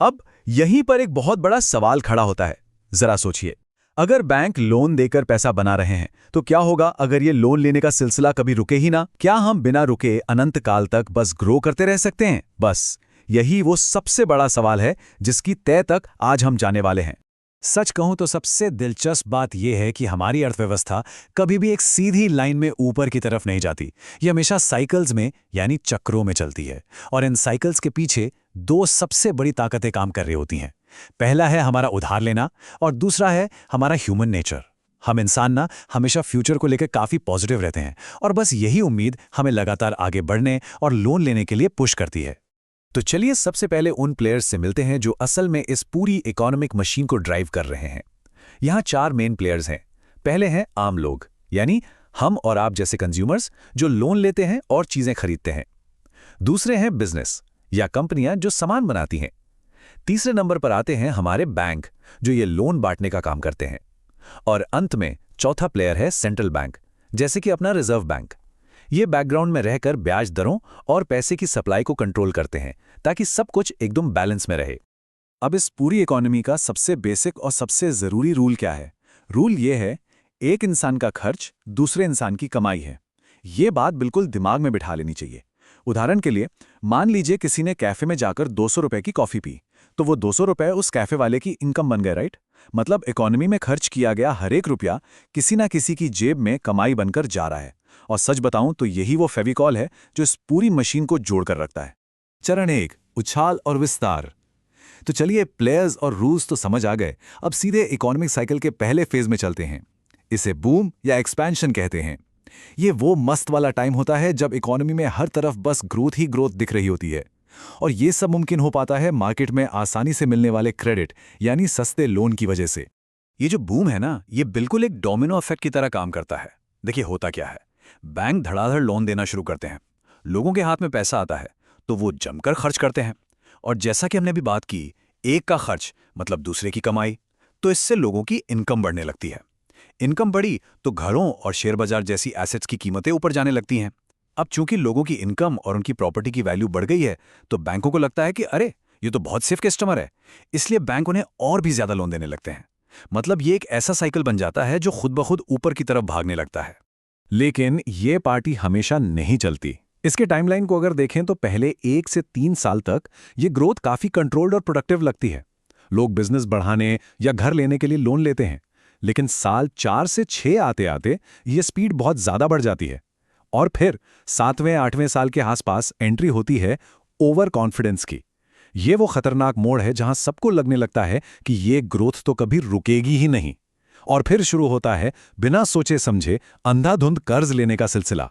अब यहीं पर एक बहुत बड़ा सवाल खड़ा होता है। जरा सोचिए, अगर बैंक लोन देकर पैसा बना रहे हैं तो क्या होगा अगर ये लोन लेने का सिलसिला कभी रुके ही ना? क्या हम बिना रुके अनंत काल तक बस ग्रो करते रह सकते हैं? बस यही वो सबसे बड़ा सवाल है जिसकी तय तक आज हम जाने वाले हैं। सच कहूं तो सबसे दिलचस्प बात यह है कि हमारी अर्थव्यवस्था कभी भी एक सीधी लाइन में ऊपर की तरफ नहीं जाती। ये हमेशा साइकिल्स में यानी चक्रों में चलती है, और इन साइकिल्स के पीछे दो सबसे बड़ी ताकतें काम कर रही होती हैं। पहला है हमारा उधार लेना और दूसरा है हमारा ह्यूमन नेचर। हम इंसान हमेशा फ्यूचर को लेकर काफ़ी पॉजिटिव रहते हैं, और बस यही उम्मीद हमें लगातार आगे बढ़ने और लोन लेने के लिए पुश करती है। तो चलिए सबसे पहले उन प्लेयर्स से मिलते हैं जो असल में इस पूरी इकोनॉमिक मशीन को ड्राइव कर रहे हैं। यहाँ 4 मेन प्लेयर्स हैं। पहले हैं आम लोग, यानी हम और आप जैसे कंज्यूमर्स जो लोन लेते हैं और चीजें खरीदते हैं। दूसरे हैं बिजनेस या कंपनियां जो सामान बनाती हैं। तीसरे नंबर पर आते हैं हमारे बैंक, जो ये लोन बांटने का काम करते हैं। और अंत में चौथा प्लेयर है सेंट्रल बैंक, जैसे कि अपना रिजर्व बैंक। ये बैकग्राउंड में रहकर ब्याज दरों और पैसे की सप्लाई को कंट्रोल करते हैं ताकि सब कुछ एकदम बैलेंस में रहे। अब इस पूरी इकोनॉमी का सबसे बेसिक और सबसे जरूरी रूल क्या है? रूल ये है, एक इंसान का खर्च दूसरे इंसान की कमाई है। ये बात बिल्कुल दिमाग में बिठा लेनी चाहिए। उदाहरण के लिए, मान लीजिए किसी ने कैफे में जाकर 200 रुपए की कॉफी पी, तो वो 200 रुपए उस कैफे वाले की इनकम बन गए, राइट? मतलब इकोनॉमी में खर्च किया गया हर एक रुपया किसी ना किसी की जेब में कमाई बनकर जा रहा है। और सच बताऊं तो यही वो फेविकॉल है जो इस पूरी मशीन को जोड़कर रखता है। चरण 1, उछाल और विस्तार। तो चलिए, प्लेयर्स और रूल्स तो समझ आ गए। अब सीधे इकोनॉमिक साइकिल के पहले फेज में चलते हैं। इसे बूम या एक्सपेंशन कहते हैं। ये वो मस्त वाला टाइम होता है जब इकोनॉमी में हर तरफ बस ग्रोथ ही ग्रोथ दिख रही होती है। और ये सब मुमकिन हो पाता है मार्केट में आसानी से मिलने वाले क्रेडिट यानी सस्ते लोन की वजह से। ये जो बूम है ना, ये बिल्कुल एक डोमिनो इफेक्ट की तरह काम करता है। देखिए होता क्या है, बैंक धड़ाधड़ लोन देना शुरू करते हैं, लोगों के हाथ में पैसा आता है तो वो जमकर खर्च करते हैं। और जैसा कि हमने अभी बात की, एक का खर्च मतलब दूसरे की कमाई, तो इससे लोगों की इनकम बढ़ने लगती है। इनकम बढ़ी तो घरों और शेयर बाजार जैसी एसेट्स की कीमतें ऊपर जाने लगती हैं। अब चूंकि लोगों की इनकम और उनकी प्रॉपर्टी की वैल्यू बढ़ गई है, तो बैंकों को लगता है कि अरे ये तो बहुत सेफ कस्टमर है, इसलिए बैंक उन्हें और भी ज्यादा लोन देने लगते हैं। मतलब ये एक ऐसा साइकिल बन जाता है जो खुद ब खुद ऊपर की तरफ भागने लगता है। लेकिन ये पार्टी हमेशा नहीं चलती। इसके टाइमलाइन को अगर देखें तो पहले 1 से 3 साल तक ये ग्रोथ काफी कंट्रोल्ड और प्रोडक्टिव लगती है। लोग बिजनेस बढ़ाने या घर लेने के लिए लोन लेते हैं, लेकिन साल 4 से 6 आते आते ये स्पीड बहुत ज़्यादा बढ़ जाती है। और फिर 7वें 8वें साल के आसपास एंट्री होती है ओवर कॉन्फिडेंस की। ये वो खतरनाक मोड़ है जहां सबको लगने लगता है कि ये ग्रोथ तो कभी रुकेगी ही नहीं। और फिर शुरू होता है बिना सोचे समझे अंधाधुंध कर्ज लेने का सिलसिला।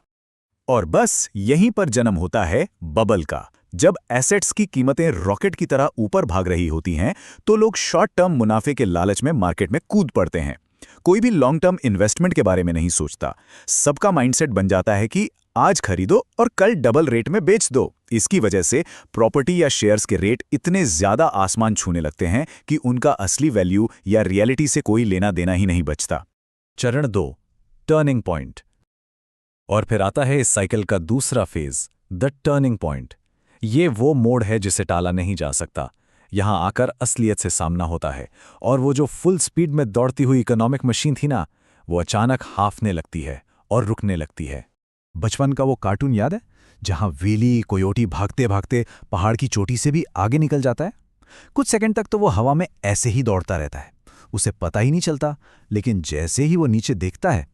और बस यहीं पर जन्म होता है बबल का। जब एसेट्स की कीमतें रॉकेट की तरह ऊपर भाग रही होती हैं तो लोग शॉर्ट टर्म मुनाफे के लालच में मार्केट में कूद पड़ते हैं। कोई भी लॉन्ग टर्म इन्वेस्टमेंट के बारे में नहीं सोचता। सबका माइंडसेट बन जाता है कि आज खरीदो और कल डबल रेट में बेच दो। इसकी वजह से प्रॉपर्टी या शेयर्स के रेट इतने ज्यादा आसमान छूने लगते हैं कि उनका असली वैल्यू या रियलिटी से कोई लेना देना ही नहीं बचता। चरण 2, टर्निंग पॉइंट। और फिर आता है इस साइकिल का दूसरा फेज, द टर्निंग पॉइंट। ये वो मोड़ है जिसे टाला नहीं जा सकता। यहां आकर असलियत से सामना होता है और वो जो फुल स्पीड में दौड़ती हुई इकोनॉमिक मशीन थी ना, वो अचानक हाफने लगती है और रुकने लगती है। बचपन का वो कार्टून याद है जहां वेली कोयोटी भागते भागते पहाड़ की चोटी से भी आगे निकल जाता है? कुछ सेकंड तक तो वो हवा में ऐसे ही दौड़ता रहता है, उसे पता ही नहीं चलता। लेकिन जैसे ही वो नीचे देखता है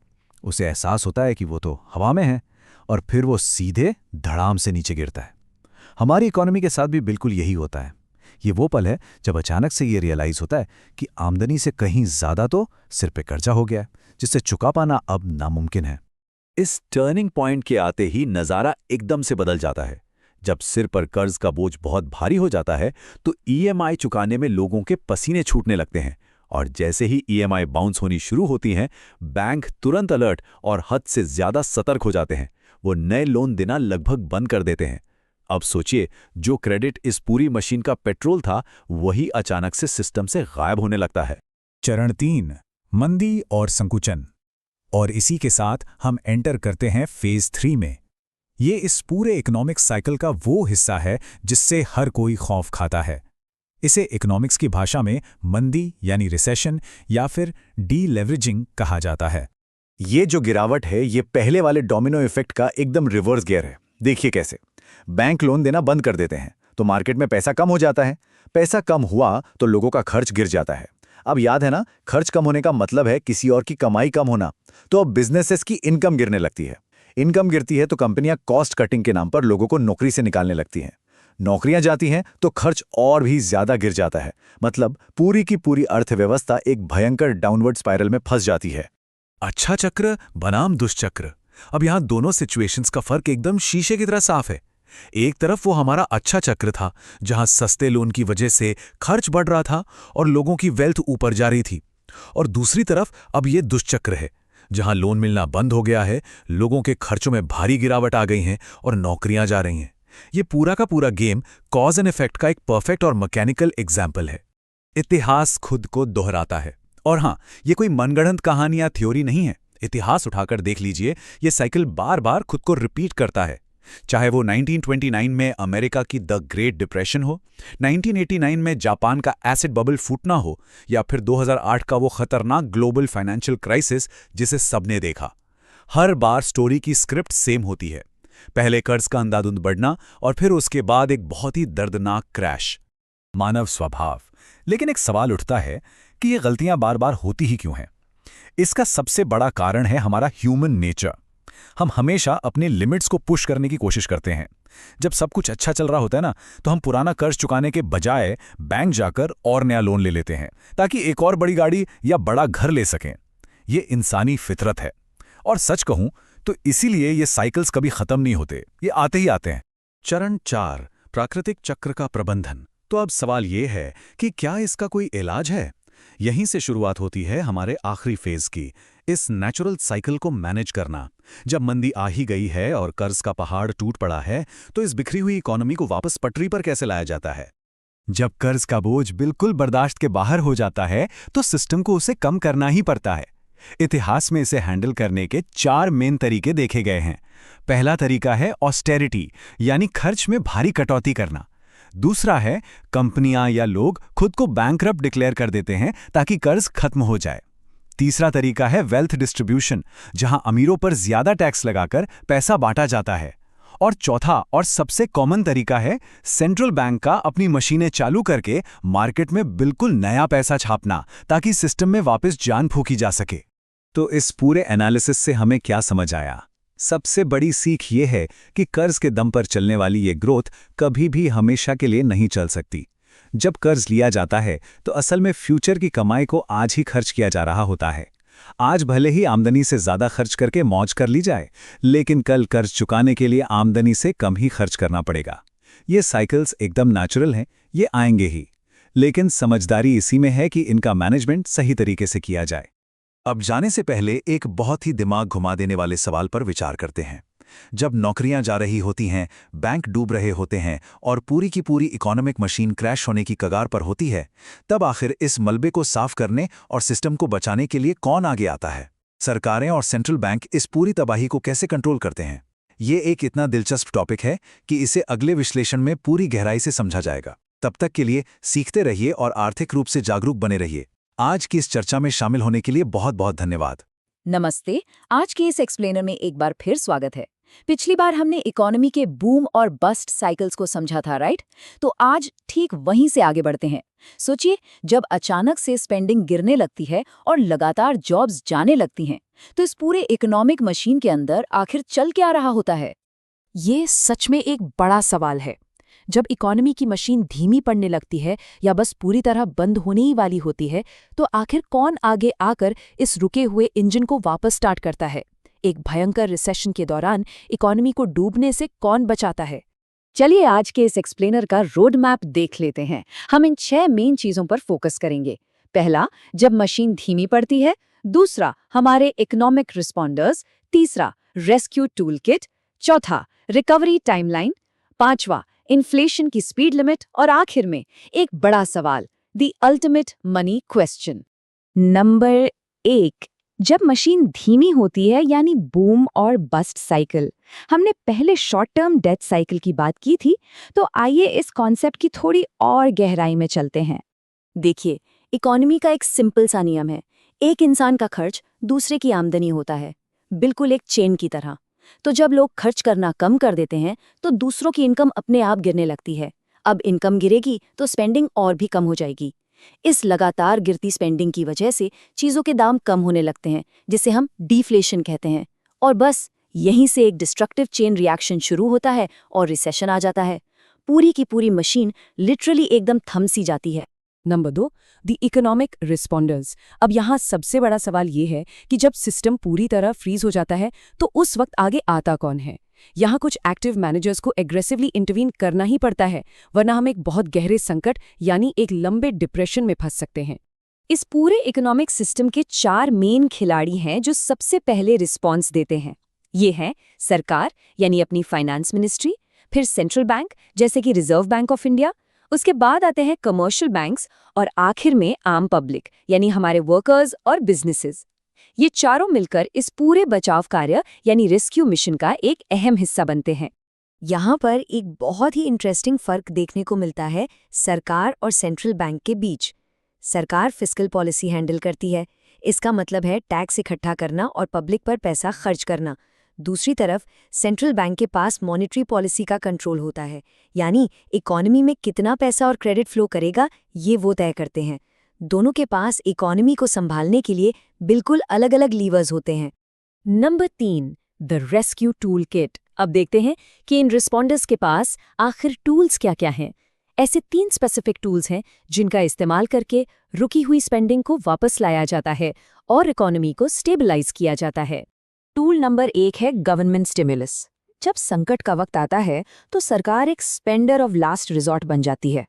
उसे एहसास होता है कि वो तो हवा में है और फिर वो सीधे धड़ाम से नीचे गिरता है। हमारी इकोनॉमी के साथ भी बिल्कुल यही होता है। ये वो पल है जब अचानक से ये रियलाइज होता है कि आमदनी से कहीं ज्यादा तो सिर पे कर्जा हो गया है, जिससे चुका पाना अब नामुमकिन है। इस टर्निंग पॉइंट के आते ही नज़ारा एकदम से बदल जाता है। जब सिर पर कर्ज का बोझ बहुत भारी हो जाता है तो ईएमआई चुकाने में लोगों के पसीने छूटने लगते हैं। और जैसे ही ईएमआई बाउंस होनी शुरू होती हैं, बैंक तुरंत अलर्ट और हद से ज्यादा सतर्क हो जाते हैं। वो नए लोन देना लगभग बंद कर देते हैं। अब सोचिए, जो क्रेडिट इस पूरी मशीन का पेट्रोल था, वही अचानक से सिस्टम से गायब होने लगता है। चरण 3, मंदी और संकुचन। और इसी के साथ हम एंटर करते हैं फेज 3 में। ये इस पूरे इकोनॉमिक साइकिल का वो हिस्सा है जिससे हर कोई खौफ खाता है। इसे इकोनॉमिक्स की भाषा में मंदी यानी रिसेशन या फिर डीलेवरेजिंग कहा जाता है। ये जो गिरावट है, ये पहले वाले डोमिनो इफेक्ट का एकदम रिवर्स गियर है। देखिए कैसे। बैंक लोन देना बंद कर देते हैं तो मार्केट में पैसा कम हो जाता है। पैसा कम हुआ तो लोगों का खर्च गिर जाता है। अब याद है ना, खर्च कम होने का मतलब है किसी और की कमाई कम होना। तो अब बिजनेसेस की इनकम गिरने लगती है। इनकम गिरती है तो कंपनियां कॉस्ट कटिंग के नाम पर लोगों को नौकरी से निकालने लगती हैं। नौकरियां जाती हैं तो खर्च और भी ज्यादा गिर जाता है। मतलब पूरी की पूरी अर्थव्यवस्था एक भयंकर डाउनवर्ड स्पाइरल में फंस जाती है। अच्छा चक्र बनाम दुष्चक्र। अब यहां दोनों सिचुएशंस का फर्क एकदम शीशे की तरह साफ है। एक तरफ वो हमारा अच्छा चक्र था जहां सस्ते लोन की वजह से खर्च बढ़ रहा था और लोगों की वेल्थ ऊपर जा रही थी, और दूसरी तरफ अब ये दुष्चक्र है जहां लोन मिलना बंद हो गया है, लोगों के खर्चों में भारी गिरावट आ गई है और नौकरियां जा रही हैं। ये पूरा का पूरा गेम कॉज एंड इफेक्ट का एक परफेक्ट और मैकेनिकल एग्जाम्पल है। इतिहास खुद को दोहराता है। और हां, ये कोई मनगढ़ंत कहानी या थ्योरी नहीं है। इतिहास उठाकर देख लीजिए, ये साइकिल बार बार खुद को रिपीट करता है। चाहे वो 1929 में अमेरिका की द ग्रेट डिप्रेशन हो, 1989 में जापान का एसिड बबल फूटना हो, या फिर 2008 का वो खतरनाक ग्लोबल फाइनेंशियल क्राइसिस जिसे सबने देखा। हर बार स्टोरी की स्क्रिप्ट सेम होती है। पहले कर्ज का अंधाधुंध बढ़ना और फिर उसके बाद एक बहुत ही दर्दनाक क्रैश। मानव स्वभाव। लेकिन एक सवाल उठता है कि ये गलतियां बार बार होती ही क्यों हैं? इसका सबसे बड़ा कारण है हमारा ह्यूमन नेचर। हम हमेशा अपने लिमिट्स को पुश करने की कोशिश करते हैं। जब सब कुछ अच्छा चल रहा होता है ना, तो हम पुराना कर्ज चुकाने के बजाय बैंक जाकर और नया लोन ले लेते हैं ताकि एक और बड़ी गाड़ी या बड़ा घर ले सकें। ये इंसानी फितरत है। और सच कहूं तो इसीलिए ये साइकिल्स कभी खत्म नहीं होते, ये आते ही आते हैं। चरण 4, प्राकृतिक चक्र का प्रबंधन। तो अब सवाल ये है कि क्या इसका कोई इलाज है? यहीं से शुरुआत होती है हमारे आखिरी फेज की, इस नेचुरल साइकिल को मैनेज करना। जब मंदी आ ही गई है और कर्ज का पहाड़ टूट पड़ा है, तो इस बिखरी हुई इकोनॉमी को वापस पटरी पर कैसे लाया जाता है? जब कर्ज का बोझ बिल्कुल बर्दाश्त के बाहर हो जाता है तो सिस्टम को उसे कम करना ही पड़ता है। इतिहास में इसे हैंडल करने के 4 मेन तरीके देखे गए हैं। पहला तरीका है ऑस्टेरिटी, यानी खर्च में भारी कटौती करना। दूसरा है कंपनियां या लोग खुद को बैंकरप्ट डिक्लेयर कर देते हैं ताकि कर्ज खत्म हो जाए। तीसरा तरीका है वेल्थ डिस्ट्रीब्यूशन, जहां अमीरों पर ज्यादा टैक्स लगाकर पैसा बांटा जाता है। और चौथा और सबसे कॉमन तरीका है सेंट्रल बैंक का अपनी मशीनें चालू करके मार्केट में बिल्कुल नया पैसा छापना, ताकि सिस्टम में वापस जान फूंकी जा सके। तो इस पूरे एनालिसिस से हमें क्या समझ आया? सबसे बड़ी सीख ये है कि कर्ज के दम पर चलने वाली ये ग्रोथ कभी भी हमेशा के लिए नहीं चल सकती। जब कर्ज लिया जाता है तो असल में फ्यूचर की कमाई को आज ही खर्च किया जा रहा होता है। आज भले ही आमदनी से ज़्यादा खर्च करके मौज कर ली जाए, लेकिन कल कर्ज चुकाने के लिए आमदनी से कम ही खर्च करना पड़ेगा। ये साइकिल्स एकदम नेचुरल हैं, ये आएंगे ही, लेकिन समझदारी इसी में है कि इनका मैनेजमेंट सही तरीके से किया जाए। अब जाने से पहले एक बहुत ही दिमाग घुमा देने वाले सवाल पर विचार करते हैं। जब नौकरियां जा रही होती हैं, बैंक डूब रहे होते हैं और पूरी की पूरी इकोनॉमिक मशीन क्रैश होने की कगार पर होती है, तब आखिर इस मलबे को साफ करने और सिस्टम को बचाने के लिए कौन आगे आता है? सरकारें और सेंट्रल बैंक इस पूरी तबाही को कैसे कंट्रोल करते हैं? ये एक इतना दिलचस्प टॉपिक है कि इसे अगले विश्लेषण में पूरी गहराई से समझा जाएगा। तब तक के लिए सीखते रहिए और आर्थिक रूप से जागरूक बने रहिए। आज की इस चर्चा में शामिल होने के लिए बहुत बहुत धन्यवाद। नमस्ते। आज के इस एक्सप्लेनर में एक बार फिर स्वागत है। पिछली बार हमने इकोनॉमी के बूम और बस्ट साइकिल्स को समझा था, राइट? तो आज ठीक वहीं से आगे बढ़ते हैं। सोचिए, जब अचानक से स्पेंडिंग गिरने लगती है और लगातार जॉब्स जाने लगती हैं, तो इस पूरे इकोनॉमिक मशीन के अंदर आखिर चल क्या रहा होता है? ये सच में एक बड़ा सवाल है। जब इकोनॉमी की मशीन धीमी पड़ने लगती है या बस पूरी तरह बंद होने ही वाली होती है, तो आखिर कौन आगे आकर इस रुके हुए इंजन को वापस स्टार्ट करता है? एक भयंकर रिसेशन के दौरान इकोनॉमी को डूबने से कौन बचाता है? चलिए आज के इस एक्सप्लेनर का रोड मैप देख लेते हैं। हम इन 6 मेन चीजों पर फोकस करेंगे। पहला, जब मशीन धीमी पड़ती है। दूसरा, हमारे इकोनॉमिक रिस्पॉन्डर्स। तीसरा, रेस्क्यू टूल किट। चौथा, रिकवरी टाइमलाइन। पांचवा, इन्फ्लेशन की स्पीड लिमिट। और आखिर में एक बड़ा सवाल, the ultimate money question. Number 1, जब मशीन धीमी होती है, यानी बूम और बस्ट साइकिल। हमने पहले शॉर्ट टर्म डेथ साइकिल की बात की थी, तो आइए इस कॉन्सेप्ट की थोड़ी और गहराई में चलते हैं। देखिए, इकोनॉमी का एक सिंपल सा नियम है। एक इंसान का खर्च दूसरे की आमदनी होता है, बिल्कुल एक चेन की तरह। तो जब लोग खर्च करना कम कर देते हैं, तो दूसरों की इनकम अपने आप गिरने लगती है। अब इनकम गिरेगी तो स्पेंडिंग और भी कम हो जाएगी। इस लगातार गिरती स्पेंडिंग की वजह से चीज़ों के दाम कम होने लगते हैं, जिसे हम डिफ्लेशन कहते हैं। और बस यहीं से एक डिस्ट्रक्टिव चेन रिएक्शन शुरू होता है और रिसेशन आ जाता है। पूरी की पूरी मशीन लिटरली एकदम थम सी जाती है। Number 2, the economic responders. अब यहाँ सबसे बड़ा सवाल ये है कि जब सिस्टम पूरी तरह फ्रीज हो जाता है, तो उस वक्त आगे आता कौन है? यहाँ कुछ एक्टिव मैनेजर्स को एग्रेसिवली इंटरवीन करना ही पड़ता है, वरना हम एक बहुत गहरे संकट यानी एक लंबे डिप्रेशन में फंस सकते हैं। इस पूरे इकोनॉमिक सिस्टम के 4 मेन खिलाड़ी हैं जो सबसे पहले रिस्पॉन्स देते हैं। ये हैं सरकार, यानी अपनी फाइनेंस मिनिस्ट्री, फिर सेंट्रल बैंक जैसे कि रिजर्व बैंक ऑफ इंडिया, उसके बाद आते हैं कमर्शियल बैंक्स, और आखिर में आम पब्लिक यानी हमारे वर्कर्स और बिजनेसेस। ये चारों मिलकर इस पूरे बचाव कार्य यानी रेस्क्यू मिशन का एक अहम हिस्सा बनते हैं। यहाँ पर एक बहुत ही इंटरेस्टिंग फर्क देखने को मिलता है सरकार और सेंट्रल बैंक के बीच। सरकार फिस्कल पॉलिसी हैंडल करती है, इसका मतलब है टैक्स इकट्ठा करना और पब्लिक पर पैसा खर्च करना। दूसरी तरफ सेंट्रल बैंक के पास मॉनेटरी पॉलिसी का कंट्रोल होता है, यानी इकोनॉमी में कितना पैसा और क्रेडिट फ्लो करेगा ये वो तय करते हैं। दोनों के पास इकोनॉमी को संभालने के लिए बिल्कुल अलग अलग लीवर्स होते हैं। Number 3, the rescue tool kit. अब देखते हैं कि इन रिस्पॉन्डर्स के पास आखिर टूल्स क्या क्या हैं। ऐसे 3 स्पेसिफिक टूल्स हैं जिनका इस्तेमाल करके रुकी हुई स्पेंडिंग को वापस लाया जाता है और इकोनॉमी को स्टेबलाइज किया जाता है। टूल नंबर 1 है गवर्नमेंट स्टिमुलस। जब संकट का वक्त आता है तो सरकार एक स्पेंडर ऑफ लास्ट रिजॉर्ट बन जाती है।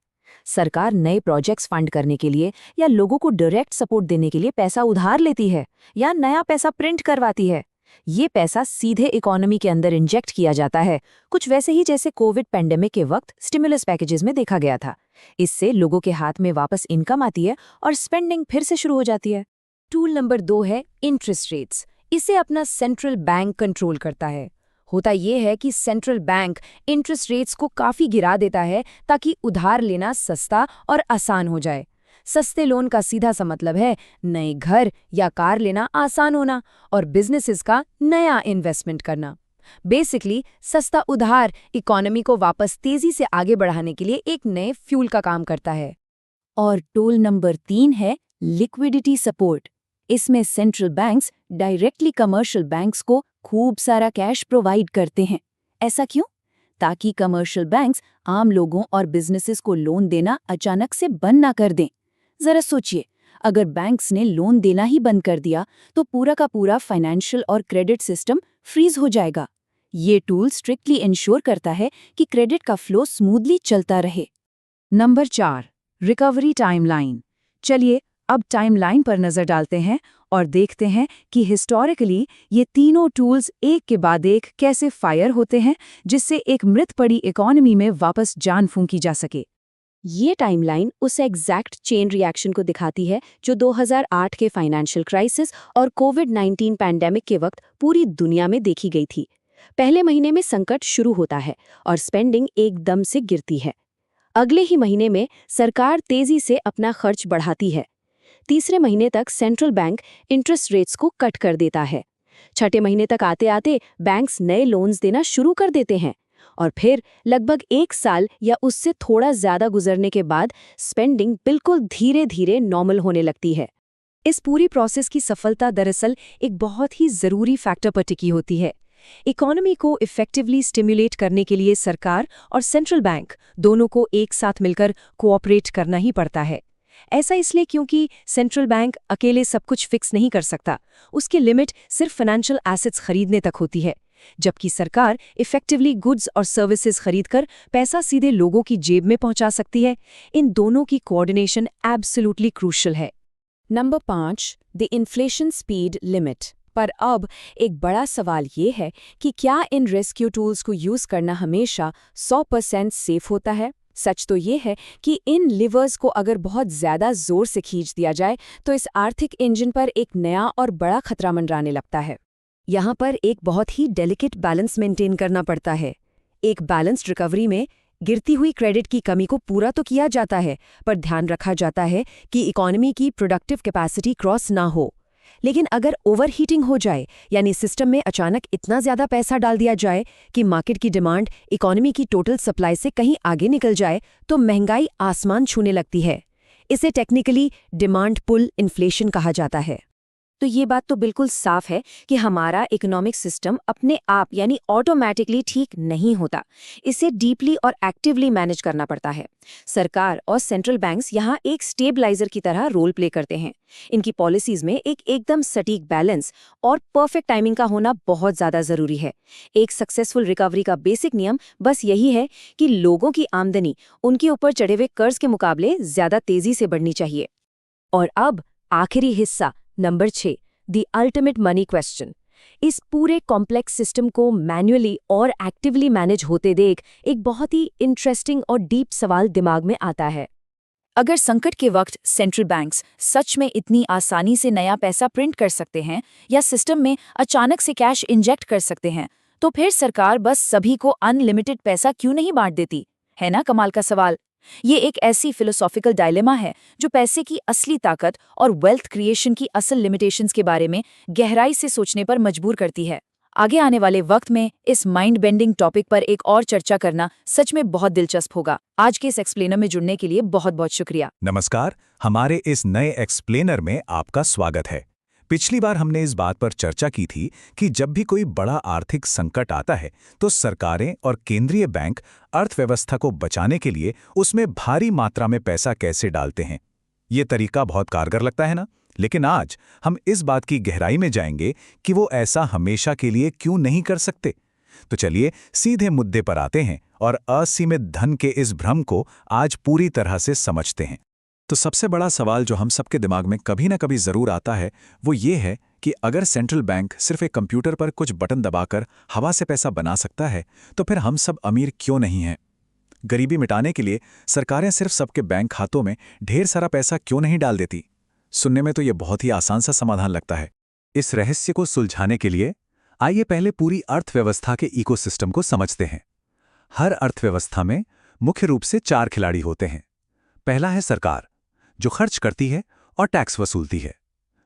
सरकार नए प्रोजेक्ट्स फंड करने के लिए या लोगों को डायरेक्ट सपोर्ट देने के लिए पैसा उधार लेती है या नया पैसा प्रिंट करवाती है। ये पैसा सीधे इकोनॉमी के अंदर इंजेक्ट किया जाता है, कुछ वैसे ही जैसे कोविड पेंडेमिक के वक्त स्टिमुलस पैकेजेस में देखा गया था। इससे लोगों के हाथ में वापस इनकम आती है और स्पेंडिंग फिर से शुरू हो जाती है। टूल नंबर 2 है इंटरेस्ट रेट्स। इसे अपना सेंट्रल बैंक कंट्रोल करता है। होता यह है कि सेंट्रल बैंक इंटरेस्ट रेट्स को काफी गिरा देता है ताकि उधार लेना सस्ता और आसान हो जाए। सस्ते लोन का सीधा सा मतलब है नए घर या कार लेना आसान होना और बिजनेसेस का नया इन्वेस्टमेंट करना। बेसिकली सस्ता उधार इकोनॉमी को वापस तेजी से आगे बढ़ाने के लिए एक नए फ्यूल का काम करता है। और टूल नंबर 3 है लिक्विडिटी सपोर्ट। इसमें central banks directly commercial banks को खूब सारा कैश प्रोवाइड करते हैं। ऐसा क्यों? ताकि कमर्शियल बैंक्स आम लोगों और बिजनेसेस को लोन देना अचानक से बंद ना कर दें। जरा सोचिए, अगर बैंक्स ने लोन देना ही बंद कर दिया तो पूरा का पूरा फाइनेंशियल और क्रेडिट सिस्टम फ्रीज हो जाएगा। ये टूल स्ट्रिक्टली इंश्योर करता है कि क्रेडिट का फ्लो स्मूथली चलता रहे। Number 4, recovery timeline. चलिए अब टाइमलाइन पर नजर डालते हैं और देखते हैं कि हिस्टोरिकली ये तीनों टूल्स एक के बाद एक कैसे फायर होते हैं, जिससे एक मृत पड़ी इकोनॉमी में वापस जान फूंकी जा सके। ये टाइमलाइन उस एग्जैक्ट चेन रिएक्शन को दिखाती है जो 2008 के फाइनेंशियल क्राइसिस और कोविड-19 पैंडेमिक के वक्त पूरी दुनिया में देखी गई थी। पहले महीने में संकट शुरू होता है और स्पेंडिंग एकदम से गिरती है। अगले ही महीने में सरकार तेजी से अपना खर्च बढ़ाती है। तीसरे महीने तक सेंट्रल बैंक इंटरेस्ट रेट्स को कट कर देता है। छठे महीने तक आते आते बैंक्स नए लोन्स देना शुरू कर देते हैं और फिर लगभग 1 साल या उससे थोड़ा ज्यादा गुजरने के बाद स्पेंडिंग बिल्कुल धीरे धीरे नॉर्मल होने लगती है। इस पूरी प्रोसेस की सफलता दरअसल एक बहुत ही जरूरी फैक्टर पर टिकी होती है। इकोनॉमी को इफेक्टिवली स्टिमुलेट करने के लिए सरकार और सेंट्रल बैंक दोनों को एक साथ मिलकर कोऑपरेट करना ही पड़ता है। ऐसा इसलिए क्योंकि सेंट्रल बैंक अकेले सब कुछ फिक्स नहीं कर सकता। उसकी लिमिट सिर्फ फाइनेंशियल एसेट्स खरीदने तक होती है, जबकि सरकार इफेक्टिवली गुड्स और सर्विसेज खरीदकर पैसा सीधे लोगों की जेब में पहुंचा सकती है। इन दोनों की कोऑर्डिनेशन एब्सोल्युटली क्रूशियल है। Number 5, the inflation speed limit. पर अब एक बड़ा सवाल ये है कि क्या इन रेस्क्यू टूल्स को यूज करना हमेशा 100% सेफ होता है? सच तो ये है कि इन लिवर्स को अगर बहुत ज्यादा जोर से खींच दिया जाए तो इस आर्थिक इंजन पर एक नया और बड़ा खतरा मंडराने लगता है। यहाँ पर एक बहुत ही डेलिकेट बैलेंस मेंटेन करना पड़ता है। एक बैलेंस्ड रिकवरी में गिरती हुई क्रेडिट की कमी को पूरा तो किया जाता है, पर ध्यान रखा जाता है कि इकोनॉमी की प्रोडक्टिव कैपेसिटी क्रॉस ना हो। लेकिन अगर ओवरहीटिंग हो जाए, यानी सिस्टम में अचानक इतना ज्यादा पैसा डाल दिया जाए कि मार्केट की डिमांड इकोनॉमी की टोटल सप्लाई से कहीं आगे निकल जाए, तो महंगाई आसमान छूने लगती है। इसे टेक्निकली डिमांड पुल इन्फ्लेशन कहा जाता है। तो ये बात तो बिल्कुल साफ है कि हमारा इकोनॉमिक सिस्टम अपने आप यानी ऑटोमेटिकली ठीक नहीं होता। इसे डीपली और एक्टिवली मैनेज करना पड़ता है। सरकार और सेंट्रल बैंक्स यहाँ एक स्टेबलाइजर की तरह रोल प्ले करते हैं। इनकी पॉलिसीज में एक एकदम सटीक बैलेंस और परफेक्ट टाइमिंग का होना बहुत ज्यादा जरूरी है। एक सक्सेसफुल रिकवरी का बेसिक नियम बस यही है कि लोगों की आमदनी उनके ऊपर चढ़े हुए कर्ज के मुकाबले ज्यादा तेजी से बढ़नी चाहिए। और अब आखिरी हिस्सा, number 6, the ultimate money question. इस पूरे कॉम्प्लेक्स सिस्टम को मैन्युअली और एक्टिवली मैनेज होते देख एक बहुत ही इंटरेस्टिंग और डीप सवाल दिमाग में आता है। अगर संकट के वक्त सेंट्रल बैंक्स सच में इतनी आसानी से नया पैसा प्रिंट कर सकते हैं या सिस्टम में अचानक से कैश इंजेक्ट कर सकते हैं, तो फिर सरकार बस सभी को अनलिमिटेड पैसा क्यों नहीं बांट देती? है ना कमाल का सवाल। ये एक ऐसी फिलोसॉफिकल डायलेमा है जो पैसे की असली ताकत और वेल्थ क्रिएशन की असल लिमिटेशंस के बारे में गहराई से सोचने पर मजबूर करती है। आगे आने वाले वक्त में इस माइंड बेंडिंग टॉपिक पर एक और चर्चा करना सच में बहुत दिलचस्प होगा। आज के इस एक्सप्लेनर में जुड़ने के लिए बहुत बहुत शुक्रिया। नमस्कार, हमारे इस नए एक्सप्लेनर में आपका स्वागत है। पिछली बार हमने इस बात पर चर्चा की थी कि जब भी कोई बड़ा आर्थिक संकट आता है तो सरकारें और केंद्रीय बैंक अर्थव्यवस्था को बचाने के लिए उसमें भारी मात्रा में पैसा कैसे डालते हैं। ये तरीका बहुत कारगर लगता है ना? लेकिन आज हम इस बात की गहराई में जाएंगे कि वो ऐसा हमेशा के लिए क्यों नहीं कर सकते। तो चलिए सीधे मुद्दे पर आते हैं और असीमित धन के इस भ्रम को आज पूरी तरह से समझते हैं। तो सबसे बड़ा सवाल जो हम सबके दिमाग में कभी ना कभी जरूर आता है वो ये है कि अगर सेंट्रल बैंक सिर्फ एक कंप्यूटर पर कुछ बटन दबाकर हवा से पैसा बना सकता है तो फिर हम सब अमीर क्यों नहीं हैं? गरीबी मिटाने के लिए सरकारें सिर्फ सबके बैंक खातों में ढेर सारा पैसा क्यों नहीं डाल देती? सुनने में तो ये बहुत ही आसान सा समाधान लगता है। इस रहस्य को सुलझाने के लिए आइए पहले पूरी अर्थव्यवस्था के इकोसिस्टम को समझते हैं। हर अर्थव्यवस्था में मुख्य रूप से 4 खिलाड़ी होते हैं। पहला है सरकार, जो खर्च करती है और टैक्स वसूलती है।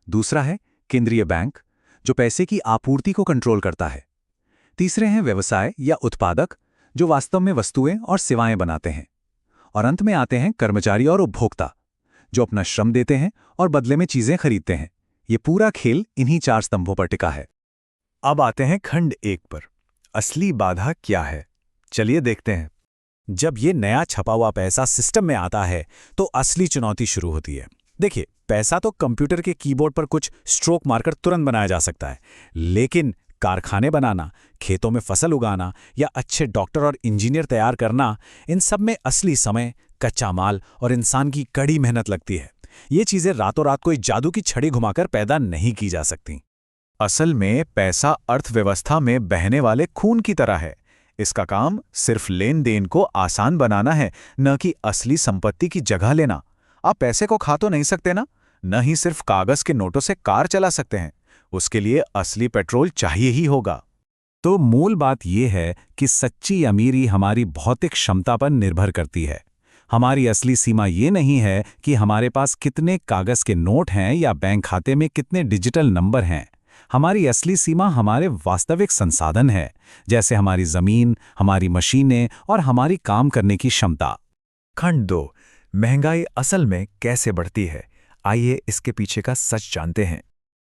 दूसरा है केंद्रीय बैंक, जो पैसे की आपूर्ति को कंट्रोल करता है। तीसरे हैं व्यवसाय या उत्पादक, जो वास्तव में वस्तुएं और सेवाएं बनाते हैं। और अंत में आते हैं कर्मचारी और उपभोक्ता, जो अपना श्रम देते हैं और बदले में चीजें खरीदते हैं। ये पूरा खेल इन्हीं 4 स्तंभों पर टिका है। अब आते हैं खंड 1 पर। असली बाधा क्या है? चलिए देखते हैं। जब ये नया छपा हुआ पैसा सिस्टम में आता है तो असली चुनौती शुरू होती है। देखिए, पैसा तो कंप्यूटर के कीबोर्ड पर कुछ स्ट्रोक मारकर तुरंत बनाया जा सकता है, लेकिन कारखाने बनाना, खेतों में फसल उगाना या अच्छे डॉक्टर और इंजीनियर तैयार करना, इन सब में असली समय, कच्चा माल और इंसान की कड़ी मेहनत लगती है। ये चीजें रातों रात कोई जादू की छड़ी घुमाकर पैदा नहीं की जा सकती। असल में पैसा अर्थव्यवस्था में बहने वाले खून की तरह है। इसका काम सिर्फ लेन देन को आसान बनाना है, न कि असली संपत्ति की जगह लेना। आप पैसे को खा तो नहीं सकते ना, न ही सिर्फ कागज के नोटों से कार चला सकते हैं। उसके लिए असली पेट्रोल चाहिए ही होगा। तो मूल बात यह है कि सच्ची अमीरी हमारी भौतिक क्षमता पर निर्भर करती है। हमारी असली सीमा ये नहीं है कि हमारे पास कितने कागज के नोट हैं या बैंक खाते में कितने डिजिटल नंबर हैं। हमारी असली सीमा हमारे वास्तविक संसाधन है, जैसे हमारी जमीन, हमारी मशीनें और हमारी काम करने की क्षमता। खंड 2, महंगाई असल में कैसे बढ़ती है? आइए इसके पीछे का सच जानते हैं।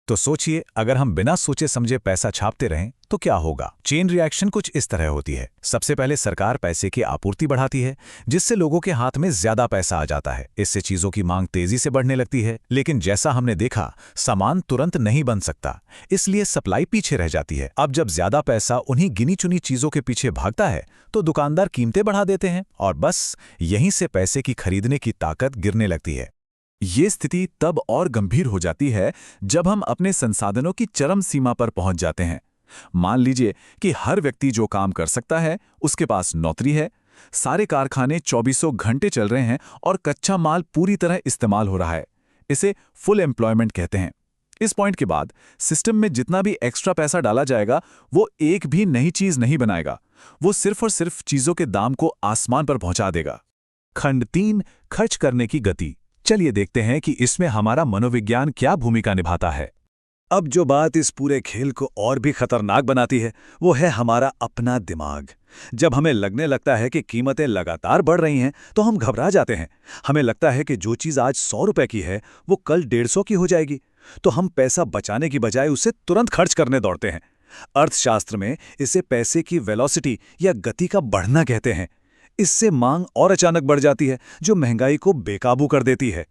तो सोचिए, अगर हम बिना सोचे समझे पैसा छापते रहें तो क्या होगा? चेन रिएक्शन कुछ इस तरह होती है। सबसे पहले सरकार पैसे की आपूर्ति बढ़ाती है, जिससे लोगों के हाथ में ज्यादा पैसा आ जाता है। इससे चीजों की मांग तेजी से बढ़ने लगती है। लेकिन जैसा हमने देखा, सामान तुरंत नहीं बन सकता, इसलिए सप्लाई पीछे रह जाती है। अब जब ज्यादा पैसा उन्हीं गिनी चुनी चीजों के पीछे भागता है तो दुकानदार कीमतें बढ़ा देते हैं और बस यहीं से पैसे की खरीदने की ताकत गिरने लगती है। ये स्थिति तब और गंभीर हो जाती है जब हम अपने संसाधनों की चरम सीमा पर पहुंच जाते हैं। मान लीजिए कि हर व्यक्ति जो काम कर सकता है उसके पास नौकरी है, सारे कारखाने 24 घंटे चल रहे हैं और कच्चा माल पूरी तरह इस्तेमाल हो रहा है। इसे फुल एम्प्लॉयमेंट कहते हैं। इस पॉइंट के बाद सिस्टम में जितना भी एक्स्ट्रा पैसा डाला जाएगा वो एक भी नई चीज नहीं बनाएगा, वो सिर्फ और सिर्फ चीजों के दाम को आसमान पर पहुंचा देगा। खंड 3, खर्च करने की गति। चलिए देखते हैं कि इसमें हमारा मनोविज्ञान क्या भूमिका निभाता है। अब जो बात इस पूरे खेल को और भी खतरनाक बनाती है वो है हमारा अपना दिमाग। जब हमें लगने लगता है कि कीमतें लगातार बढ़ रही हैं तो हम घबरा जाते हैं। हमें लगता है कि जो चीज़ आज 100 रुपए की है वो कल 150 की हो जाएगी, तो हम पैसा बचाने की बजाय उसे तुरंत खर्च करने दौड़ते हैं। अर्थशास्त्र में इसे पैसे की वेलोसिटी या गति का बढ़ना कहते हैं। इससे मांग और अचानक बढ़ जाती है, जो महंगाई को बेकाबू कर देती है।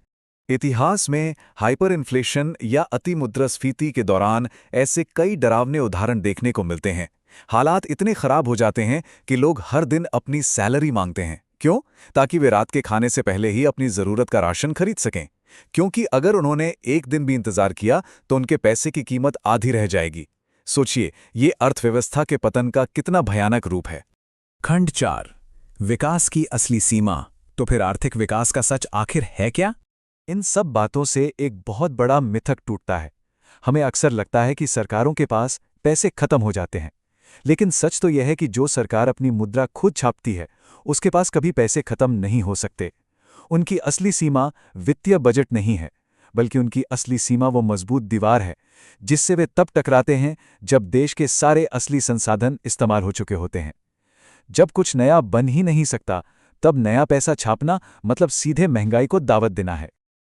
इतिहास में हाइपर इन्फ्लेशन या अति मुद्रास्फीति के दौरान ऐसे कई डरावने उदाहरण देखने को मिलते हैं। हालात इतने खराब हो जाते हैं कि लोग हर दिन अपनी सैलरी मांगते हैं। क्यों? ताकि वे रात के खाने से पहले ही अपनी ज़रूरत का राशन खरीद सकें। क्योंकि अगर उन्होंने एक दिन भी इंतजार किया तो उनके पैसे की कीमत आधी रह जाएगी। सोचिए, ये अर्थव्यवस्था के पतन का कितना भयानक रूप है। खंड 4, विकास की असली सीमा। तो फिर आर्थिक विकास का सच आखिर है क्या? इन सब बातों से एक बहुत बड़ा मिथक टूटता है। हमें अक्सर लगता है कि सरकारों के पास पैसे खत्म हो जाते हैं, लेकिन सच तो यह है कि जो सरकार अपनी मुद्रा खुद छापती है उसके पास कभी पैसे खत्म नहीं हो सकते। उनकी असली सीमा वित्तीय बजट नहीं है, बल्कि उनकी असली सीमा वो मजबूत दीवार है जिससे वे तब टकराते हैं जब देश के सारे असली संसाधन इस्तेमाल हो चुके होते हैं। जब कुछ नया बन ही नहीं सकता, तब नया पैसा छापना मतलब सीधे महंगाई को दावत देना है।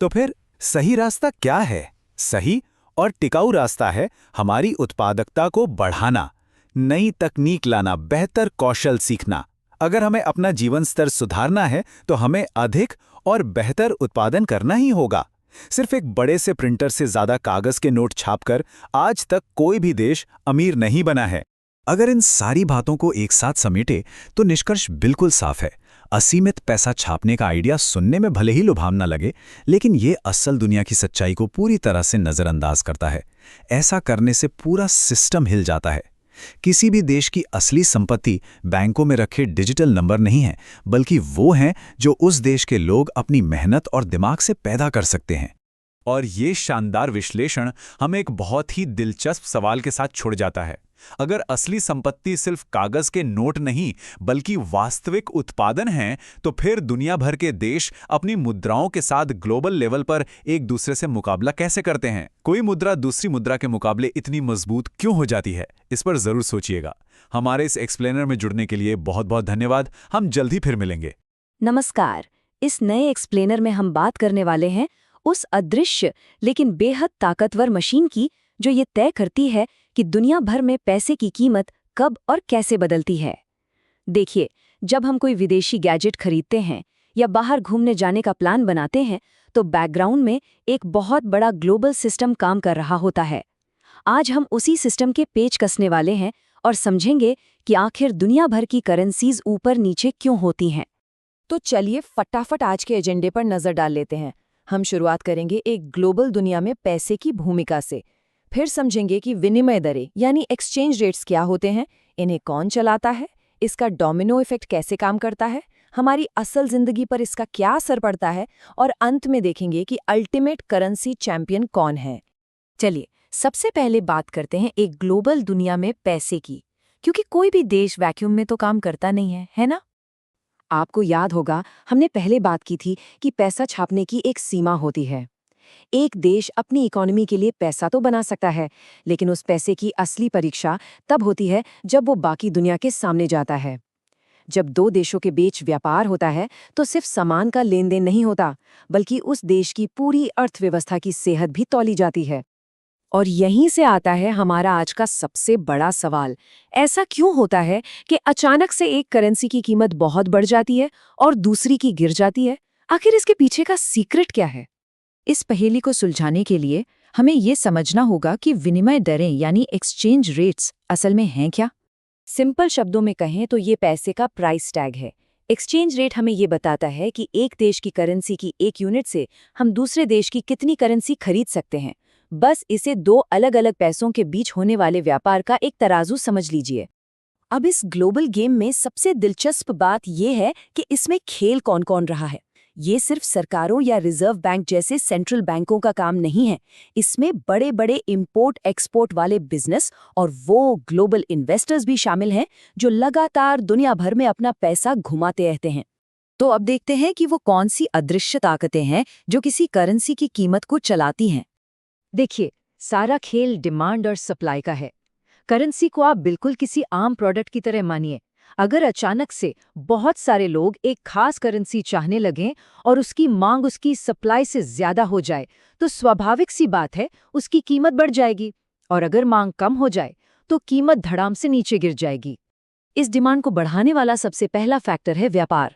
तो फिर सही रास्ता क्या है? सही और टिकाऊ रास्ता है हमारी उत्पादकता को बढ़ाना, नई तकनीक लाना, बेहतर कौशल सीखना। अगर हमें अपना जीवन स्तर सुधारना है तो हमें अधिक और बेहतर उत्पादन करना ही होगा। सिर्फ एक बड़े से प्रिंटर से ज्यादा कागज के नोट छापकर आज तक कोई भी देश अमीर नहीं बना है। अगर इन सारी बातों को एक साथ समेटे तो निष्कर्ष बिल्कुल साफ है। असीमित पैसा छापने का आइडिया सुनने में भले ही लुभावना लगे, लेकिन ये असल दुनिया की सच्चाई को पूरी तरह से नज़रअंदाज करता है। ऐसा करने से पूरा सिस्टम हिल जाता है। किसी भी देश की असली संपत्ति बैंकों में रखे डिजिटल नंबर नहीं है, बल्कि वो हैं जो उस देश के लोग अपनी मेहनत और दिमाग से पैदा कर सकते हैं। और ये शानदार विश्लेषण हमें एक बहुत ही दिलचस्प सवाल के साथ छोड़ जाता है अगर असली संपत्ति सिर्फ कागज के नोट नहीं बल्कि वास्तविक उत्पादन हैं, तो फिर दुनिया भर के देश अपनी मुद्राओं के साथ ग्लोबल लेवल पर एक दूसरे से मुकाबला कैसे करते हैं? कोई मुद्रा दूसरी मुद्रा के मुकाबले इतनी मजबूत क्यों हो जाती है? इस पर जरूर सोचिएगा। हमारे इस एक्सप्लेनर में जुड़ने के लिए बहुत बहुत धन्यवाद। हम जल्दी फिर मिलेंगे। नमस्कार। इस नए एक्सप्लेनर में हम बात करने वाले हैं उस अदृश्य लेकिन बेहद ताकतवर मशीन की जो ये तय करती है कि दुनिया भर में पैसे की कीमत कब और कैसे बदलती है। देखिए, जब हम कोई विदेशी गैजेट खरीदते हैं या बाहर घूमने जाने का प्लान बनाते हैं, तो बैकग्राउंड में एक बहुत बड़ा ग्लोबल सिस्टम काम कर रहा होता है। आज हम उसी सिस्टम के पेच कसने वाले हैं और समझेंगे कि आखिर दुनिया भर की करेंसीज ऊपर नीचे क्यों होती हैं। तो चलिए फटाफट आज के एजेंडे पर नजर डाल लेते हैं। हम शुरुआत करेंगे एक ग्लोबल दुनिया में पैसे की भूमिका से। फिर समझेंगे कि विनिमय दरें यानी एक्सचेंज रेट्स क्या होते हैं, इन्हें कौन चलाता है, इसका डोमिनो इफेक्ट कैसे काम करता है, हमारी असल जिंदगी पर इसका क्या असर पड़ता है, और अंत में देखेंगे कि अल्टीमेट करेंसी चैंपियन कौन है। चलिए सबसे पहले बात करते हैं एक ग्लोबल दुनिया में पैसे की, क्योंकि कोई भी देश वैक्यूम में तो काम करता नहीं है ना? आपको याद होगा हमने पहले बात की थी कि पैसा छापने की एक सीमा होती है। एक देश अपनी इकोनॉमी के लिए पैसा तो बना सकता है, लेकिन उस पैसे की असली परीक्षा तब होती है जब वो बाकी दुनिया के सामने जाता है। जब दो देशों के बीच व्यापार होता है तो सिर्फ सामान का लेन देन नहीं होता, बल्कि उस देश की पूरी अर्थव्यवस्था की सेहत भी तौली जाती है। और यहीं से आता है हमारा आज का सबसे बड़ा सवाल। ऐसा क्यों होता है कि अचानक से एक करेंसी की कीमत बहुत बढ़ जाती है और दूसरी की गिर जाती है? आखिर इसके पीछे का सीक्रेट क्या है? इस पहेली को सुलझाने के लिए हमें ये समझना होगा कि विनिमय दरें यानी एक्सचेंज रेट्स असल में हैं क्या। सिंपल शब्दों में कहें तो ये पैसे का प्राइस टैग है। एक्सचेंज रेट हमें ये बताता है कि एक देश की करेंसी की एक यूनिट से हम दूसरे देश की कितनी करेंसी खरीद सकते हैं। बस इसे दो अलग अलग पैसों के बीच होने वाले व्यापार का एक तराजू समझ लीजिए। अब इस ग्लोबल गेम में सबसे दिलचस्प बात यह है कि इसमें खेल कौन कौन रहा है। ये सिर्फ सरकारों या रिजर्व बैंक जैसे सेंट्रल बैंकों का काम नहीं है। इसमें बड़े बड़े इंपोर्ट एक्सपोर्ट वाले बिजनेस और वो ग्लोबल इन्वेस्टर्स भी शामिल हैं जो लगातार दुनिया भर में अपना पैसा घुमाते रहते हैं। तो अब देखते हैं कि वो कौन सी अदृश्य ताकतें हैं जो किसी करेंसी की कीमत को चलाती हैं। देखिए, सारा खेल डिमांड और सप्लाई का है। करेंसी को आप बिल्कुल किसी आम प्रोडक्ट की तरह मानिए। अगर अचानक से बहुत सारे लोग एक खास करेंसी चाहने लगें और उसकी मांग उसकी सप्लाई से ज्यादा हो जाए, तो स्वाभाविक सी बात है उसकी कीमत बढ़ जाएगी। और अगर मांग कम हो जाए तो कीमत धड़ाम से नीचे गिर जाएगी। इस डिमांड को बढ़ाने वाला सबसे पहला फैक्टर है व्यापार।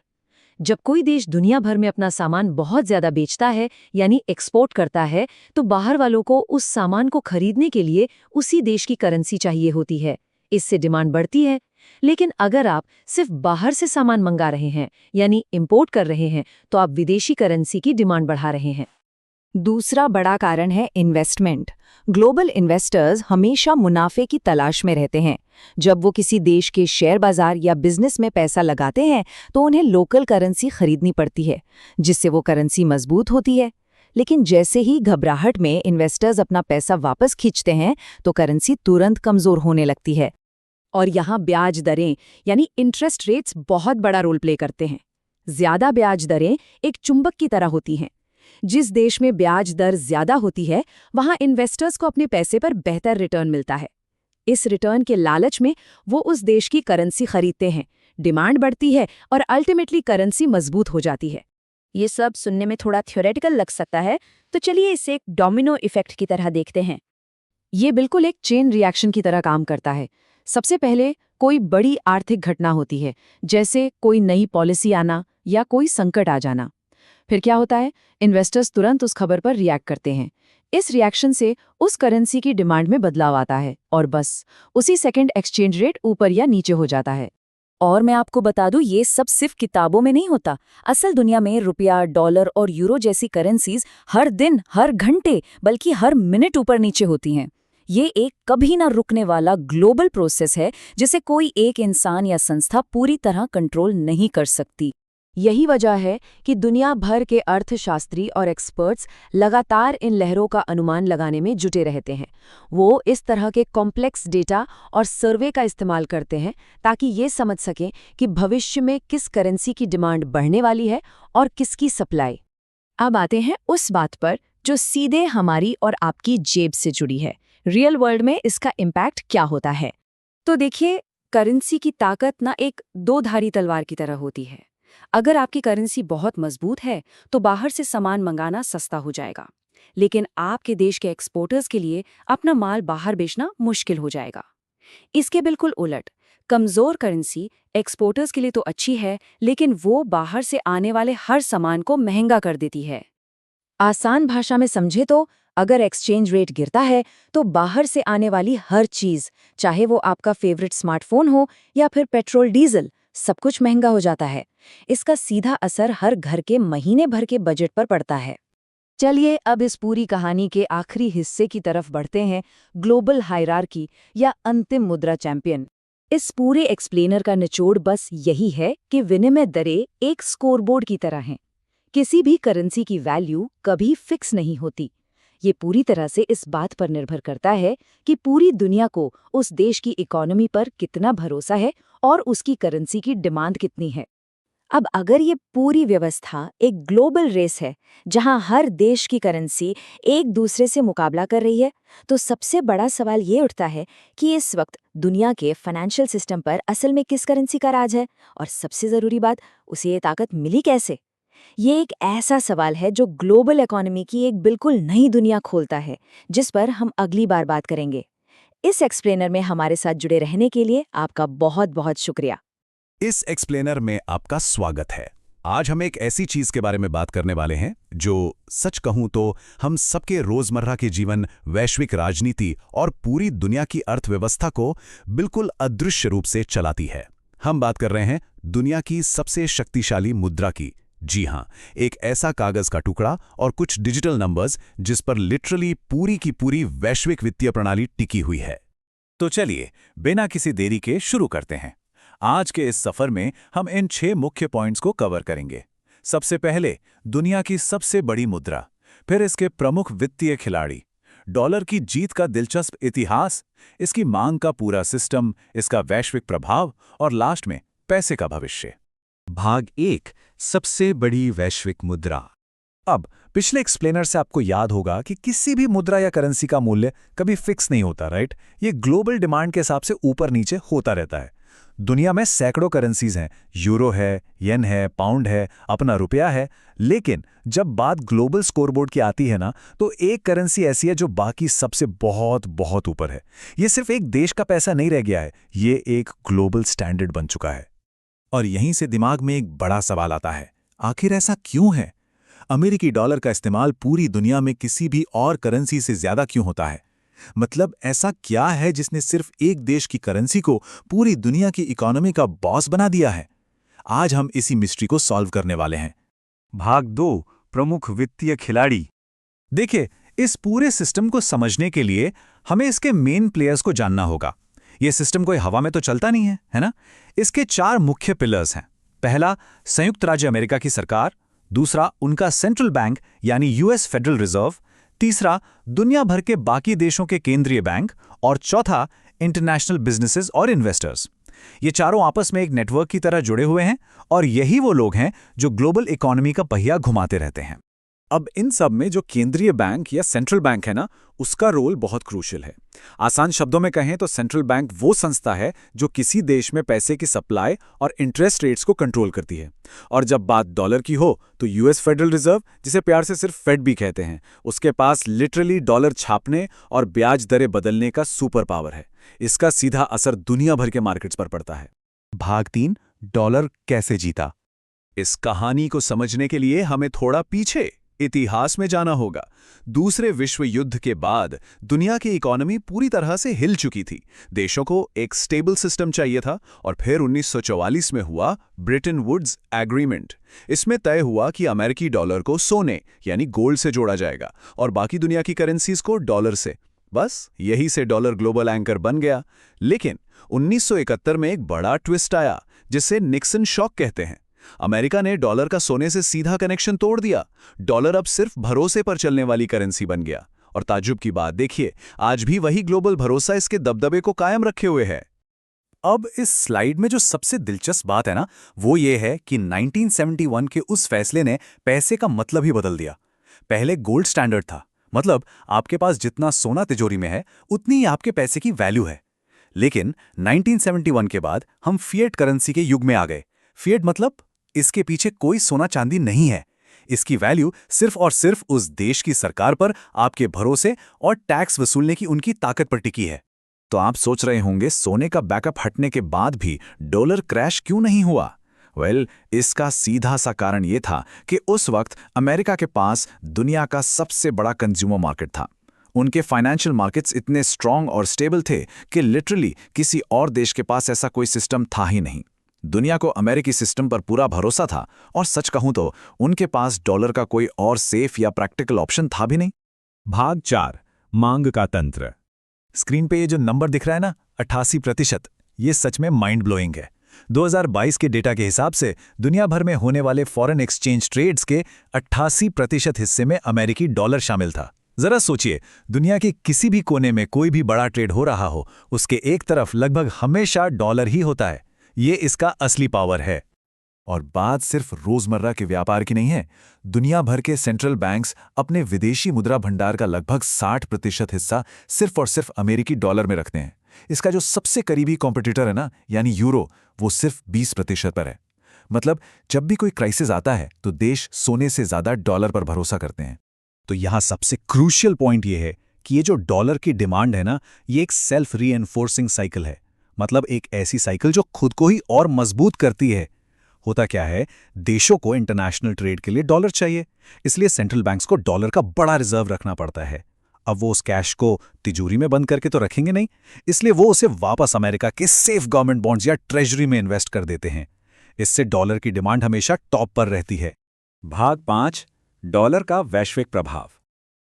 जब कोई देश दुनिया भर में अपना सामान बहुत ज्यादा बेचता है यानी एक्सपोर्ट करता है, तो बाहर वालों को उस सामान को खरीदने के लिए उसी देश की करेंसी चाहिए होती है। इससे डिमांड बढ़ती है। लेकिन अगर आप सिर्फ बाहर से सामान मंगा रहे हैं यानी इंपोर्ट कर रहे हैं, तो आप विदेशी करेंसी की डिमांड बढ़ा रहे हैं। दूसरा बड़ा कारण है इन्वेस्टमेंट। ग्लोबल इन्वेस्टर्स हमेशा मुनाफे की तलाश में रहते हैं। जब वो किसी देश के शेयर बाजार या बिजनेस में पैसा लगाते हैं, तो उन्हें लोकल करेंसी खरीदनी पड़ती है, जिससे वो करेंसी मजबूत होती है। लेकिन जैसे ही घबराहट में इन्वेस्टर्स अपना पैसा वापस खींचते हैं, तो करेंसी तुरंत कमजोर होने लगती है। और यहाँ ब्याज दरें यानी इंटरेस्ट रेट्स बहुत बड़ा रोल प्ले करते हैं। ज्यादा ब्याज दरें एक चुंबक की तरह होती हैं। जिस देश में ब्याज दर ज्यादा होती है, वहां इन्वेस्टर्स को अपने पैसे पर बेहतर रिटर्न मिलता है। इस रिटर्न के लालच में वो उस देश की करेंसी खरीदते हैं, डिमांड बढ़ती है और अल्टीमेटली करेंसी मजबूत हो जाती है। ये सब सुनने में थोड़ा थ्योरेटिकल लग सकता है, तो चलिए इसे एक डोमिनो इफेक्ट की तरह देखते हैं। ये बिल्कुल एक चेन रिएक्शन की तरह काम करता है। सबसे पहले कोई बड़ी आर्थिक घटना होती है, जैसे कोई नई पॉलिसी आना या कोई संकट आ जाना। फिर क्या होता है? इन्वेस्टर्स तुरंत उस खबर पर रिएक्ट करते हैं। इस रिएक्शन से उस करेंसी की डिमांड में बदलाव आता है और बस उसी सेकंड एक्सचेंज रेट ऊपर या नीचे हो जाता है। और मैं आपको बता दूं, ये सब सिर्फ किताबों में नहीं होता। असल दुनिया में रुपया, डॉलर और यूरो जैसी करेंसीज हर दिन, हर घंटे, बल्कि हर मिनट ऊपर नीचे होती हैं। ये एक कभी ना रुकने वाला ग्लोबल प्रोसेस है जिसे कोई एक इंसान या संस्था पूरी तरह कंट्रोल नहीं कर सकती। यही वजह है कि दुनिया भर के अर्थशास्त्री और एक्सपर्ट्स लगातार इन लहरों का अनुमान लगाने में जुटे रहते हैं। वो इस तरह के कॉम्प्लेक्स डेटा और सर्वे का इस्तेमाल करते हैं ताकि ये समझ सकें कि भविष्य में किस करेंसी की डिमांड बढ़ने वाली है और किसकी सप्लाई। अब आते हैं उस बात पर जो सीधे हमारी और आपकी जेब से जुड़ी है। रियल वर्ल्ड में इसका इम्पैक्ट क्या होता है? तो देखिए, करेंसी की ताकत ना एक दो-धारी तलवार की तरह होती है। अगर आपकी करेंसी बहुत मजबूत है तो बाहर से सामान मंगाना सस्ता हो जाएगा, लेकिन आपके देश के एक्सपोर्टर्स के लिए अपना माल बाहर बेचना मुश्किल हो जाएगा। इसके बिल्कुल उलट, कमजोर करेंसी एक्सपोर्टर्स के लिए तो अच्छी है, लेकिन वो बाहर से आने वाले हर सामान को महंगा कर देती है। आसान भाषा में समझे तो अगर एक्सचेंज रेट गिरता है तो बाहर से आने वाली हर चीज, चाहे वो आपका फेवरेट स्मार्टफोन हो या फिर पेट्रोल डीजल, सब कुछ महंगा हो जाता है। इसका सीधा असर हर घर के महीने भर के बजट पर पड़ता है। चलिए अब इस पूरी कहानी के आखिरी हिस्से की तरफ बढ़ते हैं, ग्लोबल हायरार्की या अंतिम मुद्रा चैंपियन। इस पूरे एक्सप्लेनर का निचोड़ बस यही है कि विनिमय दरें एक स्कोरबोर्ड की तरह हैं। किसी भी करेंसी की वैल्यू कभी फिक्स नहीं होती। ये पूरी तरह से इस बात पर निर्भर करता है कि पूरी दुनिया को उस देश की इकोनॉमी पर कितना भरोसा है और उसकी करेंसी की डिमांड कितनी है। अब अगर ये पूरी व्यवस्था एक ग्लोबल रेस है जहां हर देश की करेंसी एक दूसरे से मुकाबला कर रही है, तो सबसे बड़ा सवाल ये उठता है कि इस वक्त दुनिया के फाइनेंशियल सिस्टम पर असल में किस करेंसी का राज है, और सबसे ज़रूरी बात, उसे ये ताकत मिली कैसे। ये एक ऐसा सवाल है जो ग्लोबल इकोनॉमी की एक बिल्कुल नई दुनिया खोलता है, जिस पर हम अगली बार बात करेंगे। इस एक्सप्लेनर में हमारे साथ जुड़े रहने के लिए आपका बहुत बहुत शुक्रिया। इस एक्सप्लेनर में आपका स्वागत है। आज हम एक ऐसी चीज के बारे में बात करने वाले हैं जो सच कहूं तो हम सबके रोजमर्रा के जीवन, वैश्विक राजनीति और पूरी दुनिया की अर्थव्यवस्था को बिल्कुल अदृश्य रूप से चलाती है। हम बात कर रहे हैं दुनिया की सबसे शक्तिशाली मुद्रा की। जी हां, एक ऐसा कागज का टुकड़ा और कुछ डिजिटल नंबर्स जिस पर लिटरली पूरी की पूरी वैश्विक वित्तीय प्रणाली टिकी हुई है। तो चलिए बिना किसी देरी के शुरू करते हैं। आज के इस सफर में हम इन 6 मुख्य पॉइंट्स को कवर करेंगे। सबसे पहले दुनिया की सबसे बड़ी मुद्रा, फिर इसके प्रमुख वित्तीय खिलाड़ी, डॉलर की जीत का दिलचस्प इतिहास, इसकी मांग का पूरा सिस्टम, इसका वैश्विक प्रभाव और लास्ट में पैसे का भविष्य। भाग 1, सबसे बड़ी वैश्विक मुद्रा। अब पिछले एक्सप्लेनर से आपको याद होगा कि किसी भी मुद्रा या करेंसी का मूल्य कभी फिक्स नहीं होता, राइट? ये ग्लोबल डिमांड के हिसाब से ऊपर नीचे होता रहता है। दुनिया में सैकड़ों करेंसीज हैं, यूरो है, येन है, पाउंड है, अपना रुपया है, लेकिन जब बात ग्लोबल स्कोरबोर्ड की आती है ना, तो एक करेंसी ऐसी है जो बाकी सबसे बहुत बहुत ऊपर है। ये सिर्फ एक देश का पैसा नहीं रह गया है, ये एक ग्लोबल स्टैंडर्ड बन चुका है। और यहीं से दिमाग में एक बड़ा सवाल आता है, आखिर ऐसा क्यों है? अमेरिकी डॉलर का इस्तेमाल पूरी दुनिया में किसी भी और करेंसी से ज्यादा क्यों होता है? मतलब ऐसा क्या है जिसने सिर्फ एक देश की करेंसी को पूरी दुनिया की इकोनॉमी का बॉस बना दिया है? आज हम इसी मिस्ट्री को सॉल्व करने वाले हैं। भाग 2, प्रमुख वित्तीय खिलाड़ी। देखिए, इस पूरे सिस्टम को समझने के लिए हमें इसके मेन प्लेयर्स को जानना होगा। यह सिस्टम कोई हवा में तो चलता नहीं है, है ना? इसके 4 मुख्य पिलर्स हैं। पहला, संयुक्त राज्य अमेरिका की सरकार। दूसरा, उनका सेंट्रल बैंक यानी यूएस फेडरल रिजर्व। तीसरा, दुनिया भर के बाकी देशों के केंद्रीय बैंक। और चौथा, इंटरनेशनल बिजनेसेस और इन्वेस्टर्स। ये चारों आपस में एक नेटवर्क की तरह जुड़े हुए हैं और यही वो लोग हैं जो ग्लोबल इकोनॉमी का पहिया घुमाते रहते हैं। अब इन सब में जो केंद्रीय बैंक या सेंट्रल बैंक है ना, उसका रोल बहुत क्रूशियल है। आसान शब्दों में कहें तो सेंट्रल बैंक वो संस्था है जो किसी देश में पैसे की सप्लाई और इंटरेस्ट रेट्स को कंट्रोल करती है। और जब बात डॉलर की हो तो यूएस फेडरल रिजर्व, जिसे प्यार से सिर्फ फेड भी कहते हैं, उसके पास लिटरली डॉलर छापने और ब्याज दरें बदलने का सुपर पावर है। इसका सीधा असर दुनिया भर के मार्केट्स पर पड़ता है। भाग 3, डॉलर कैसे जीता। इस कहानी को समझने के लिए हमें थोड़ा पीछे इतिहास में जाना होगा। दूसरे विश्व युद्ध के बाद दुनिया की इकोनॉमी पूरी तरह से हिल चुकी थी। देशों को एक स्टेबल सिस्टम चाहिए था और फिर 1944 में हुआ ब्रेटन वुड्स एग्रीमेंट। इसमें तय हुआ कि अमेरिकी डॉलर को सोने यानी गोल्ड से जोड़ा जाएगा और बाकी दुनिया की करेंसीज को डॉलर से। बस यही से डॉलर ग्लोबल एंकर बन गया। लेकिन 1971 में एक बड़ा ट्विस्ट आया जिसे निक्सन शॉक कहते हैं। अमेरिका ने डॉलर का सोने से सीधा कनेक्शन तोड़ दिया। डॉलर अब सिर्फ भरोसे पर चलने वाली करेंसी बन गया। और ताज्जुब की बात देखिए, आज भी वही ग्लोबल भरोसा इसके दबदबे को कायम रखे हुए है। अब इस स्लाइड में जो सबसे दिलचस्प बात है ना, वो ये है कि 1971 के उस फैसले ने पैसे का मतलब ही बदल दिया। पहले गोल्ड स्टैंडर्ड था, मतलब आपके पास जितना सोना तिजोरी में है उतनी ही आपके पैसे की वैल्यू है। लेकिन 1971 के बाद हम फिएट करेंसी के युग में आ गए। फिएट मतलब इसके पीछे कोई सोना चांदी नहीं है, इसकी वैल्यू सिर्फ और सिर्फ उस देश की सरकार पर आपके भरोसे और टैक्स वसूलने की उनकी ताकत पर टिकी है। तो आप सोच रहे होंगे सोने का बैकअप हटने के बाद भी डॉलर क्रैश क्यों नहीं हुआ? इसका सीधा सा कारण ये था कि उस वक्त अमेरिका के पास दुनिया का सबसे बड़ा कंज्यूमर मार्केट था। उनके फाइनेंशियल मार्केट्स इतने स्ट्रांग और स्टेबल थे कि लिटरली किसी और देश के पास ऐसा कोई सिस्टम था ही नहीं। दुनिया को अमेरिकी सिस्टम पर पूरा भरोसा था, और सच कहूं तो उनके पास डॉलर का कोई और सेफ या प्रैक्टिकल ऑप्शन था भी नहीं। भाग 4, मांग का तंत्र। स्क्रीन पे ये जो नंबर दिख रहा है ना, 88%, ये सच में माइंड ब्लोइंग है। 2022 के डेटा के हिसाब से दुनिया भर में होने वाले फॉरेन एक्सचेंज ट्रेड्स के 88% हिस्से में अमेरिकी डॉलर शामिल था। जरा सोचिए, दुनिया के किसी भी कोने में कोई भी बड़ा ट्रेड हो रहा हो, उसके एक तरफ लगभग हमेशा डॉलर ही होता है। ये इसका असली पावर है। और बात सिर्फ रोजमर्रा के व्यापार की नहीं है। दुनिया भर के सेंट्रल बैंक्स अपने विदेशी मुद्रा भंडार का लगभग 60% हिस्सा सिर्फ और सिर्फ अमेरिकी डॉलर में रखते हैं। इसका जो सबसे करीबी कॉम्पिटिटर है ना, यानी यूरो, वो सिर्फ 20% पर है। मतलब जब भी कोई क्राइसिस आता है तो देश सोने से ज्यादा डॉलर पर भरोसा करते हैं। तो यहां सबसे क्रूशियल पॉइंट ये है कि ये जो डॉलर की डिमांड है ना, ये एक सेल्फ रीएनफोर्सिंग साइकिल है। मतलब एक ऐसी साइकिल जो खुद को ही और मजबूत करती है। होता क्या है, देशों को इंटरनेशनल ट्रेड के लिए डॉलर चाहिए, इसलिए सेंट्रल बैंक्स को डॉलर का बड़ा रिजर्व रखना पड़ता है। अब वो उस कैश को तिजोरी में बंद करके तो रखेंगे नहीं, इसलिए वो उसे वापस अमेरिका के सेफ गवर्नमेंट बॉन्ड्स या ट्रेजरी में इन्वेस्ट कर देते हैं। इससे डॉलर की डिमांड हमेशा टॉप पर रहती है। भाग 5, डॉलर का वैश्विक प्रभाव।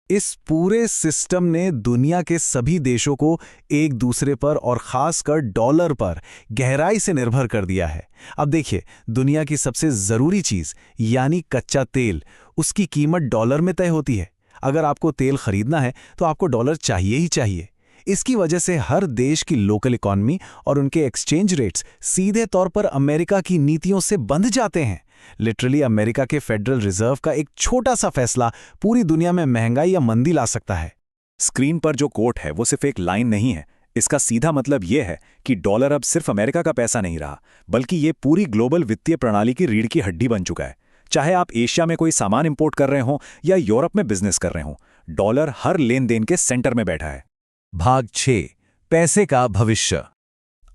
इस पूरे सिस्टम ने दुनिया के सभी देशों को एक दूसरे पर और खासकर डॉलर पर गहराई से निर्भर कर दिया है। अब देखिए, दुनिया की सबसे जरूरी चीज यानी कच्चा तेल, उसकी कीमत डॉलर में तय होती है। अगर आपको तेल खरीदना है तो आपको डॉलर चाहिए ही चाहिए। इसकी वजह से हर देश की लोकल इकॉनमी और उनके एक्सचेंज रेट्स सीधे तौर पर अमेरिका की नीतियों से बंध जाते हैं। लिटरली अमेरिका के फेडरल रिजर्व का एक छोटा सा फैसला पूरी दुनिया में महंगाई या मंदी ला सकता है। स्क्रीन पर जो कोट है वो सिर्फ एक लाइन नहीं है। इसका सीधा मतलब यह है कि डॉलर अब सिर्फ अमेरिका का पैसा नहीं रहा, बल्कि ये पूरी ग्लोबल वित्तीय प्रणाली की रीढ़ की हड्डी बन चुका है। चाहे आप एशिया में कोई सामान इंपोर्ट कर रहे हों या यूरोप में बिजनेस कर रहे हों, डॉलर हर लेन देन के सेंटर में बैठा है। भाग 6, पैसे का भविष्य।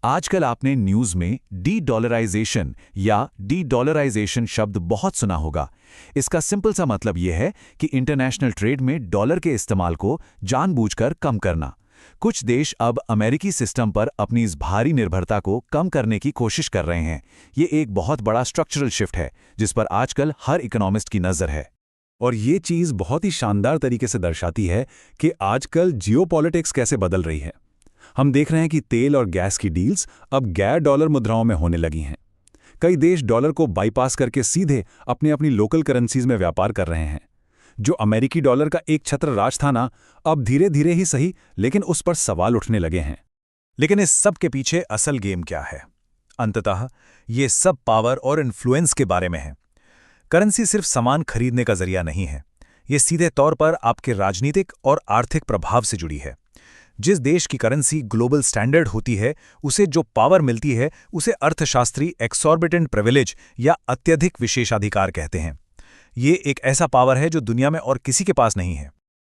आजकल आपने न्यूज में डी-डॉलराइजेशन या डी-डॉलराइजेशन शब्द बहुत सुना होगा। इसका सिंपल सा मतलब यह है कि इंटरनेशनल ट्रेड में डॉलर के इस्तेमाल को जानबूझकर कम करना। कुछ देश अब अमेरिकी सिस्टम पर अपनी इस भारी निर्भरता को कम करने की कोशिश कर रहे हैं। ये एक बहुत बड़ा स्ट्रक्चरल शिफ्ट है जिस पर आजकल हर इकोनॉमिस्ट की नजर है। और ये चीज बहुत ही शानदार तरीके से दर्शाती है कि आजकल जियोपॉलिटिक्स कैसे बदल रही है। हम देख रहे हैं कि तेल और गैस की डील्स अब गैर डॉलर मुद्राओं में होने लगी हैं। कई देश डॉलर को बाईपास करके सीधे अपनी लोकल करेंसीज में व्यापार कर रहे हैं। जो अमेरिकी डॉलर का एक छत्र राज था ना, अब धीरे धीरे ही सही लेकिन उस पर सवाल उठने लगे हैं। लेकिन इस सब के पीछे असल गेम क्या है? अंततः ये सब पावर और इन्फ्लुएंस के बारे में है। करेंसी सिर्फ सामान खरीदने का जरिया नहीं है, ये सीधे तौर पर आपके राजनीतिक और आर्थिक प्रभाव से जुड़ी है। जिस देश की करेंसी ग्लोबल स्टैंडर्ड होती है, उसे जो पावर मिलती है उसे अर्थशास्त्री एक्सॉर्बिटेंट प्रिविलेज या अत्यधिक विशेषाधिकार कहते हैं। ये एक ऐसा पावर है जो दुनिया में और किसी के पास नहीं है।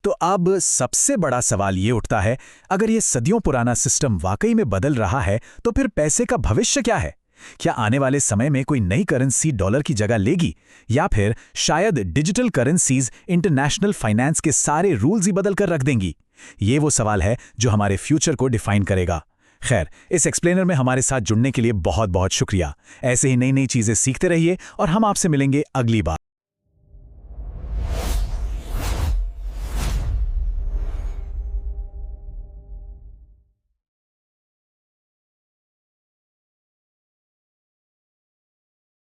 तो अब सबसे बड़ा सवाल ये उठता है, अगर ये सदियों पुराना सिस्टम वाकई में बदल रहा है तो फिर पैसे का भविष्य क्या है? क्या आने वाले समय में कोई नई करेंसी डॉलर की जगह लेगी, या फिर शायद डिजिटल करेंसीज इंटरनेशनल फाइनेंस के सारे रूल्स ही बदल कर रख देंगी? ये वो सवाल है जो हमारे फ्यूचर को डिफाइन करेगा। खैर, इस एक्सप्लेनर में हमारे साथ जुड़ने के लिए बहुत बहुत शुक्रिया। ऐसे ही नई नई चीजें सीखते रहिए और हम आपसे मिलेंगे अगली बार।